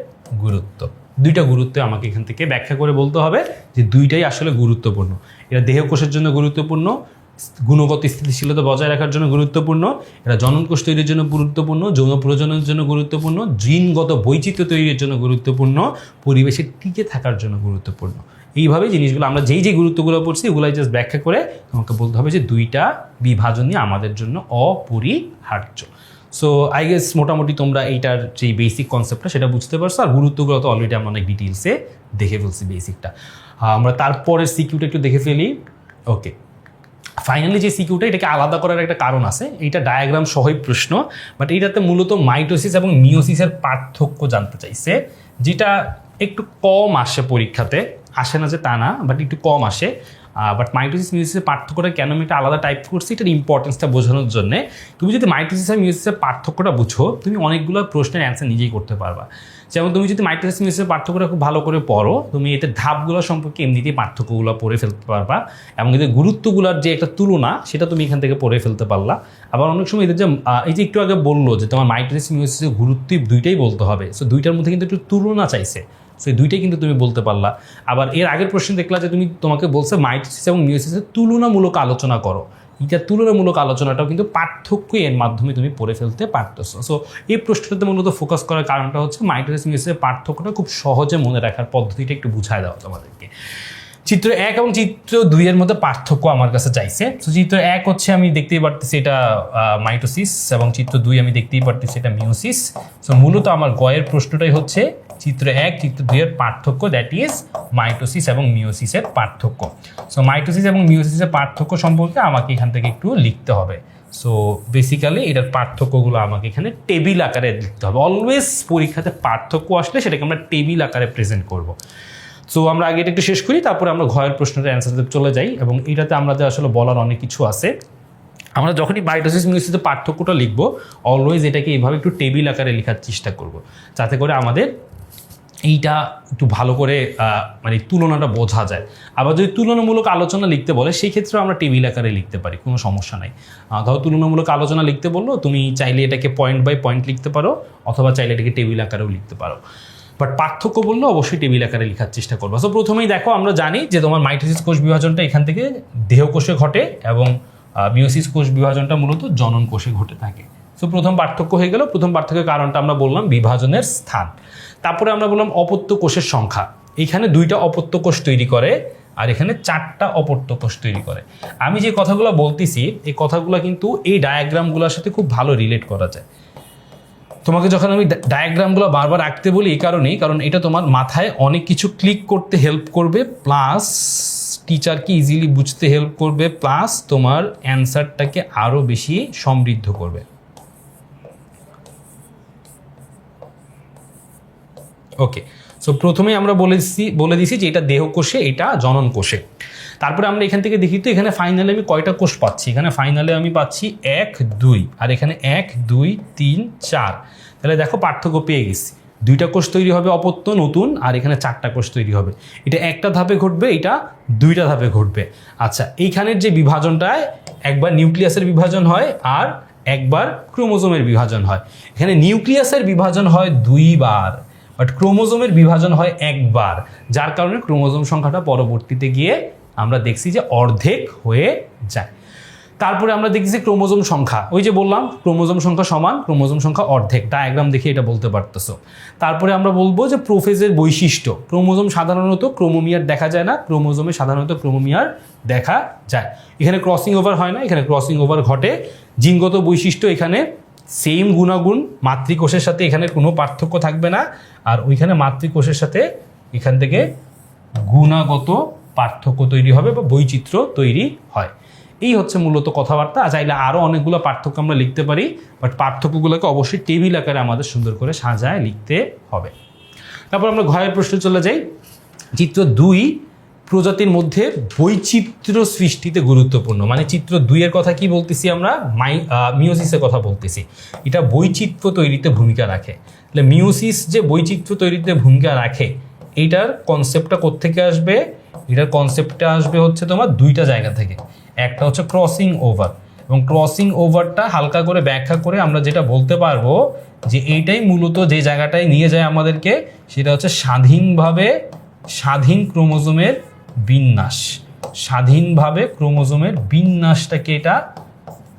Speaker 1: গুরুত্ব, দুইটা গুরুত্ব আমাকে এখান থেকে ব্যাখ্যা করে বলতে হবে যে দুইটাই আসলে গুরুত্বপূর্ণ। এরা দেহকোষের জন্য গুরুত্বপূর্ণ, গুণগত স্থিতিশীলতা বজায় রাখার জন্য গুরুত্বপূর্ণ, এরা জননকোষ তৈরির জন্য গুরুত্বপূর্ণ, যৌন প্রজননের জন্য গুরুত্বপূর্ণ, জিনগত বৈচিত্র্য তৈরির জন্য গুরুত্বপূর্ণ, পরিবেশে টিকে থাকার জন্য গুরুত্বপূর্ণ। এইভাবে জিনিসগুলো আমরা যেই গুরুত্বগুলো পড়ছি ওগুলাই জাস্ট ব্যাখ্যা করে তোমাকে বলতে হবে যে দুইটা বিভাজনই আমাদের জন্য অপরিহার্য। সো আই গেস মোটামুটি তোমরা এইটার যে বেসিক কনসেপ্টটা সেটা বুঝতে পারছো, আর গুরুত্বগুলো তো অলরেডি আমরা অনেক ডিটেলসে দেখে ফেলছি বেসিকটা। আমরা তারপরের সিকিউটা একটু দেখে ফেলি। ওকে, ফাইনালি যে সিকিউটা, এটাকে আলাদা করার একটা কারণ আছে, এইটা ডায়াগ্রাম সহই প্রশ্ন, বাট এইটাতে মূলত মাইটোসিস এবং মিওসিসের পার্থক্য জানতে চাইছে, যেটা একটু কম আসে পরীক্ষাতে, আসে না যে তা না, বাট একটু কম আসে। বাট মাইটোসিস মিওসিসের পার্থক্যটা কেন আমি একটা আলাদা টাইপ করছি, এটার ইম্পর্টেন্সটা বোঝানোর জন্য। তুমি যদি মাইটোসিস আর মিওসিসের পার্থক্যটা বুঝো, তুমি অনেকগুলো প্রশ্নের অ্যান্সার নিজেই করতে পারবা। যেমন তুমি যদি মাইটোসিস মিওসিসের পার্থক্যটা খুব ভালো করে পড়ো, তুমি এতে ধাপগুলো সম্পর্কে এমনিতেই পার্থক্যগুলো পড়ে ফেলতে পারবা, এবং এদের গুরুত্বগুলোর যে একটা তুলনা সেটা তুমি এখান থেকে পড়ে ফেলতে পারলা। আবার অনেক সময় এদের যে এই যে একটু আগে বললো যে তোমার মাইটোসিস মিওসিসের গুরুত্ব দুইটাই বলতে হবে, সো দুইটার মধ্যে কিন্তু একটু তুলনা চাইছে, সেই দুইটাই কিন্তু তুমি বলতে পারলা। আবার এর আগের প্রশ্ন দেখলা যে তোমাকে বলছে মাইটোসিস এবং মিওসিসের তুলনামূলক আলোচনা করো, এটা তুলনামূলক আলোচনাটাও কিন্তু পার্থক্য এর মাধ্যমে তুমি পড়ে ফেলতে পারতেছো। সো এই প্রশ্নটাতে মূলত ফোকাস করার কারণটা হচ্ছে মাইটোসিস মিয়োসিসের পার্থক্যটা খুব সহজে মনে রাখার পদ্ধতিটা একটু বুঝায় দেওয়া তোমাদেরকে। চিত্র 1 এবং চিত্র 2 এর মধ্যে পার্থক্য আমার কাছে চাইছে। তো চিত্র 1 হচ্ছে আমি দেখতেই পারতেছি এটা মাইটোসিস, এবং চিত্র 2 আমি দেখতেই পারতেছি এটা মিয়োসিস। সো মূলত আমার গয়ের প্রশ্নটাই হচ্ছে চিত্র 1 চিত্র 2 এর পার্থক্য, দ্যাট ইজ মাইটোসিস এবং মিয়োসিসের পার্থক্য। সো মাইটোসিস এবং মিয়োসিসের পার্থক্য সম্পর্কে আমাকে এখান থেকে একটু লিখতে হবে। সো বেসিক্যালি এটার পার্থক্যগুলো আমাকে এখানে টেবিল আকারে লিখতে হবে। অলওয়েজ পরীক্ষাতে পার্থক্য আসলে সেটাকে আমরা টেবিল আকারে প্রেজেন্ট করব। সো আমরা আগে এটা একটু শেষ করি, তারপরে আমরা ঘয়ের প্রশ্নের অ্যান্সারতে চলে যাই। এবং এটাতে আমাদের আসলে বলার অনেক কিছু আছে। আমরা যখনই মাইটোসিস মিয়োসিসের পার্থক্যটা লিখব, অলওয়েজ এটাকে এইভাবে একটু টেবিল আকারে লেখার চেষ্টা করব, যাতে করে আমাদের এইটা একটু ভালো করে মানে তুলনাটা বোঝা যায়। আবার যদি তুলনামূলক আলোচনা লিখতে বলে সেই ক্ষেত্রেও আমরা টেবিল আকারে লিখতে পারি, কোনো সমস্যা নাই। ধরো তুলনামূলক আলোচনা লিখতে বললো, তুমি চাইলে এটাকে পয়েন্ট বাই পয়েন্ট লিখতে পারো, অথবা চাইলে এটাকে টেবিল আকারেও লিখতে পারো। বাট পার্থক্য বললে অবশ্যই টেবিল আকারে লেখার চেষ্টা করবো। সো প্রথমেই দেখো, আমরা জানি যে তোমার মাইটোসিস কোষ বিভাজনটা এখান থেকে দেহকোষে ঘটে, এবং মিয়োসিস কোষ বিভাজনটা মূলত জনন কোষে ঘটে থাকে। সো প্রথম পার্থক্য হয়ে গেল। প্রথম পার্থক্যের কারণটা আমরা বললাম বিভাজনের স্থান। তারপরে আমরা বললাম অপত্য কোষের সংখ্যা। এখানে 2টা অপত্য কোষ তৈরি করে, আর এখানে 4টা অপত্য কোষ তৈরি করে। আমি যে কথাগুলো বলতেছি, এই কথাগুলো কিন্তু এই ডায়াগ্রামগুলোর সাথে খুব ভালো রিলেট করা যায়। তোমাকে যখন আমি ডায়াগ্রামগুলো বারবার আঁকতে বলি এই কারণেই, কারণ এটা তোমার মাথায় অনেক কিছু ক্লিক করতে হেল্প করবে, প্লাস টিচারকে ইজিলি বুঝতে হেল্প করবে, প্লাস তোমার অ্যান্সারটাকে আরও বেশি সমৃদ্ধ করবে। ওকে, সো প্রথমেই আমরা বলে দিছি যে এটা দেহকোষে, এটা জনন কোষে। তারপরে আমরা এখান থেকে দেখি তো এখানে ফাইনালে আমি কয়টা কোষ পাচ্ছি। এখানে ফাইনালে আমি পাচ্ছি 1 2, আর এখানে 1 2 3 4। তাহলে দেখো পার্থক্য পেয়ে গেছি। 2টা কোষ তৈরি হবে অপত্য নতুন, আর এখানে 4টা কোষ তৈরি হবে। এটা একটা ধাপে ঘটবে, এটা 2টা ধাপে ঘটবে। আচ্ছা, এইখানের যে বিভাজনটায় একবার নিউক্লিয়াসের বিভাজন হয় আর একবার ক্রোমোজোমের বিভাজন হয়। এখানে নিউক্লিয়াসের বিভাজন হয় 2 বার, বাট ক্রোমোজোমের বিভাজন হয় 1 বার, যার কারণে ক্রোমোজোম সংখ্যাটা পরবর্তীতে গিয়ে আমরা দেখছি যে অর্ধেক হয়ে যায়। তারপরে আমরা দেখছি ক্রোমোজোম সংখ্যা, ওই যে বললাম ক্রোমোজোম সংখ্যা সমান ক্রোমোজোম সংখ্যা অর্ধেক, ডায়াগ্রাম দেখে এটা বলতে পারতেছো। তারপরে আমরা বলবো যে প্রোফেজের বৈশিষ্ট্য। ক্রোমোজোম সাধারণত ক্রোমোমিয়ার দেখা যায় না, ক্রোমোজোমে সাধারণত ক্রোমোমিয়ার দেখা যায়। এখানে ক্রসিং ওভার হয় না, এখানে ক্রসিং ওভার ঘটে। জিনগত বৈশিষ্ট্য, এখানে সেম গুণাগুণ, মাতৃকোষের সাথে এখানে কোনো পার্থক্য থাকবে না, আর ওইখানে মাতৃকোষের সাথে এখান থেকে গুণাগত পার্থক্য তৈরি হবে বা বৈচিত্র্য তৈরি হয়। এই হচ্ছে মূলত কথাবার্তা। চাইলে আরও অনেকগুলো পার্থক্য আমরা লিখতে পারি, বাট পার্থক্যগুলোকে অবশ্যই টেবিল আকারে আমাদের সুন্দর করে সাজায় লিখতে হবে। তারপর আমরা ঘরের প্রশ্নে চলে যাই। চিত্র 2 প্রজাতির মধ্যে বৈচিত্র্য সৃষ্টিতে গুরুত্বপূর্ণ। মানে চিত্র 2 এর কথা কি বলতেছি আমরা? মিয়োসিসের কথা বলতেছি। এটা বৈচিত্র্য তৈরিতে ভূমিকা রাখে। তাহলে মিয়োসিস যে বৈচিত্র্য তৈরিতে ভূমিকা রাখে, এইটার কনসেপ্টটা কোত্থেকে আসবে? এটার কনসেপ্টটা আসবে হচ্ছে তোমার 2টা জায়গা থেকে। একটা হচ্ছে ক্রসিং ওভার, এবং ক্রসিং ওভারটা হালকা করে ব্যাখ্যা করে আমরা যেটা বলতে পারবো যে এইটাই মূলত যে জায়গাটায় নিয়ে যায় আমাদেরকে, সেটা হচ্ছে স্বাধীন ক্রোমোজোমের বিন্যাস। স্বাধীনভাবে ক্রোমোজোমের বিন্যাসটাকে এটা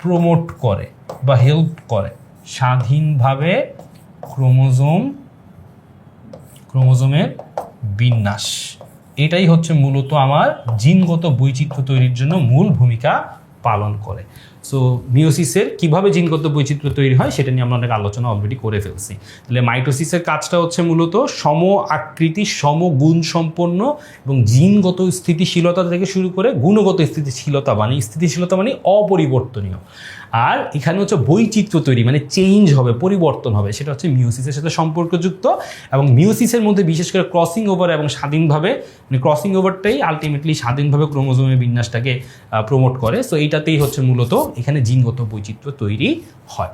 Speaker 1: প্রমোট করে বা হেল্প করে। স্বাধীনভাবে ক্রোমোজোমের বিন্যাস, এটাই হচ্ছে মূলত আমার জিনগত বৈচিত্র্য তৈরির জন্য মূল ভূমিকা পালন করে। সো মিয়োসিসের কিভাবে জিনগত বৈচিত্র্য তৈরি হয় সেটা নিয়ে আমরা অনেক আলোচনা অলরেডি করে ফেলছি। তাহলে মাইটোসিসের কাজটা হচ্ছে মূলত সম আকৃতি, সমগুণ সম্পন্ন এবং জিনগত স্থিতিশীলতা থেকে শুরু করে গুণগত স্থিতিশীলতা মানে অপরিবর্তনীয়। আর এখানে হচ্ছে বৈচিত্র্য তৈরি, মানে চেঞ্জ হবে, পরিবর্তন হবে, সেটা হচ্ছে মিয়োসিসের সাথে সম্পর্কযুক্ত। এবং মিয়োসিসের মধ্যে বিশেষ করে ক্রসিং ওভার এবং স্বাধীনভাবে, মানে ক্রসিং ওভারটাই আলটিমেটলি স্বাধীনভাবে ক্রোমোজোমের বিন্যাসটাকে প্রমোট করে। সো এইটাতেই হচ্ছে মূলত এখানে জিনগত বৈচিত্র্য তৈরি হয়।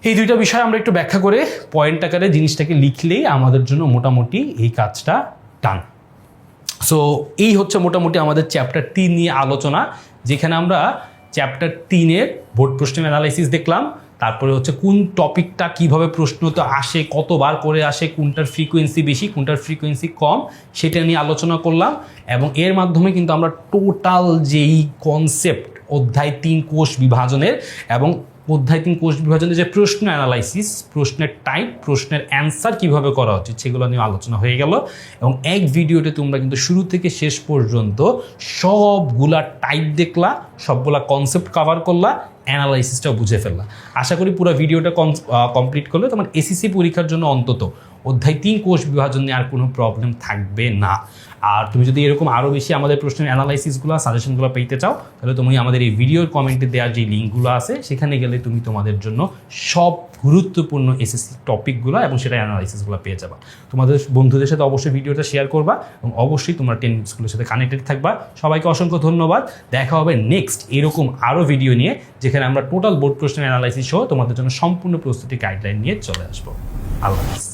Speaker 1: এই 2টা বিষয় আমরা একটু ব্যাখ্যা করে পয়েন্ট আকারে জিনিসটাকে লিখলেই আমাদের জন্য মোটামুটি এই কাজটা ডান। সো এই হচ্ছে মোটামুটি আমাদের চ্যাপ্টার 3 নিয়ে আলোচনা, যেখানে আমরা চ্যাপ্টার 3-এর বোর্ড প্রশ্ন অ্যানালাইসিস দেখলাম। তারপরে হচ্ছে কোন টপিকটা কিভাবে প্রশ্ন তো আসে, কতবার করে আসে, কোনটার ফ্রিকোয়েন্সি বেশি, কোনটার ফ্রিকোয়েন্সি কম, সেটা নিয়ে আলোচনা করলাম। এবং এর মাধ্যমে কিন্তু আমরা টোটাল যেই কনসেপ্ট, অধ্যায় 3 কোষ বিভাজনের এবং অধ্যায় 3 কোষ বিভাজনের যে প্রশ্ন অ্যানালাইসিস, প্রশ্নের টাইপ, প্রশ্নের অ্যান্সার কিভাবে করা উচিত সেগুলো নিয়ে আলোচনা হয়ে গেল। এবং এক ভিডিওতে তোমরা কিন্তু শুরু থেকে শেষ পর্যন্ত সবগুলা টাইপ দেখলা, সবগুলা কনসেপ্ট কভার করলা, অ্যানালাইসিসটাও বুঝে ফেললা। আশা করি পুরো ভিডিওটা কমপ্লিট করলে তোমার এসএসসি পরীক্ষার জন্য অন্তত অধ্যায় 3 কোষ বিভাজন নিয়ে আর কোনো প্রবলেম থাকবে না। আর তুমি যদি এরকম আরও বেশি আমাদের প্রশ্নের অ্যানালাইসিসগুলো, সাজেশনগুলো পেতে চাও, তাহলে তুমি আমাদের এই ভিডিওর কমেন্টে দেওয়ার যে লিঙ্কগুলো আছে সেখানে গেলে তুমি তোমাদের জন্য সব গুরুত্বপূর্ণ এসএসসি টপিকগুলো এবং সেটা অ্যানালাইসিসগুলো পেয়ে যাবা। তোমাদের বন্ধুদের সাথে অবশ্যই ভিডিওটা শেয়ার করবা এবং অবশ্যই তোমরা 10 স্কুলের সাথে কানেক্টেড থাকবা। সবাইকে অসংখ্য ধন্যবাদ। দেখা হবে নেক্সট এরকম আরও ভিডিও নিয়ে, যেখানে আমরা টোটাল বোর্ড প্রশ্নের অ্যানালাইসিস সহ তোমাদের জন্য সম্পূর্ণ প্রস্তুতি গাইডলাইন নিয়ে চলে আসবো। আল্লাহ হাফেজ।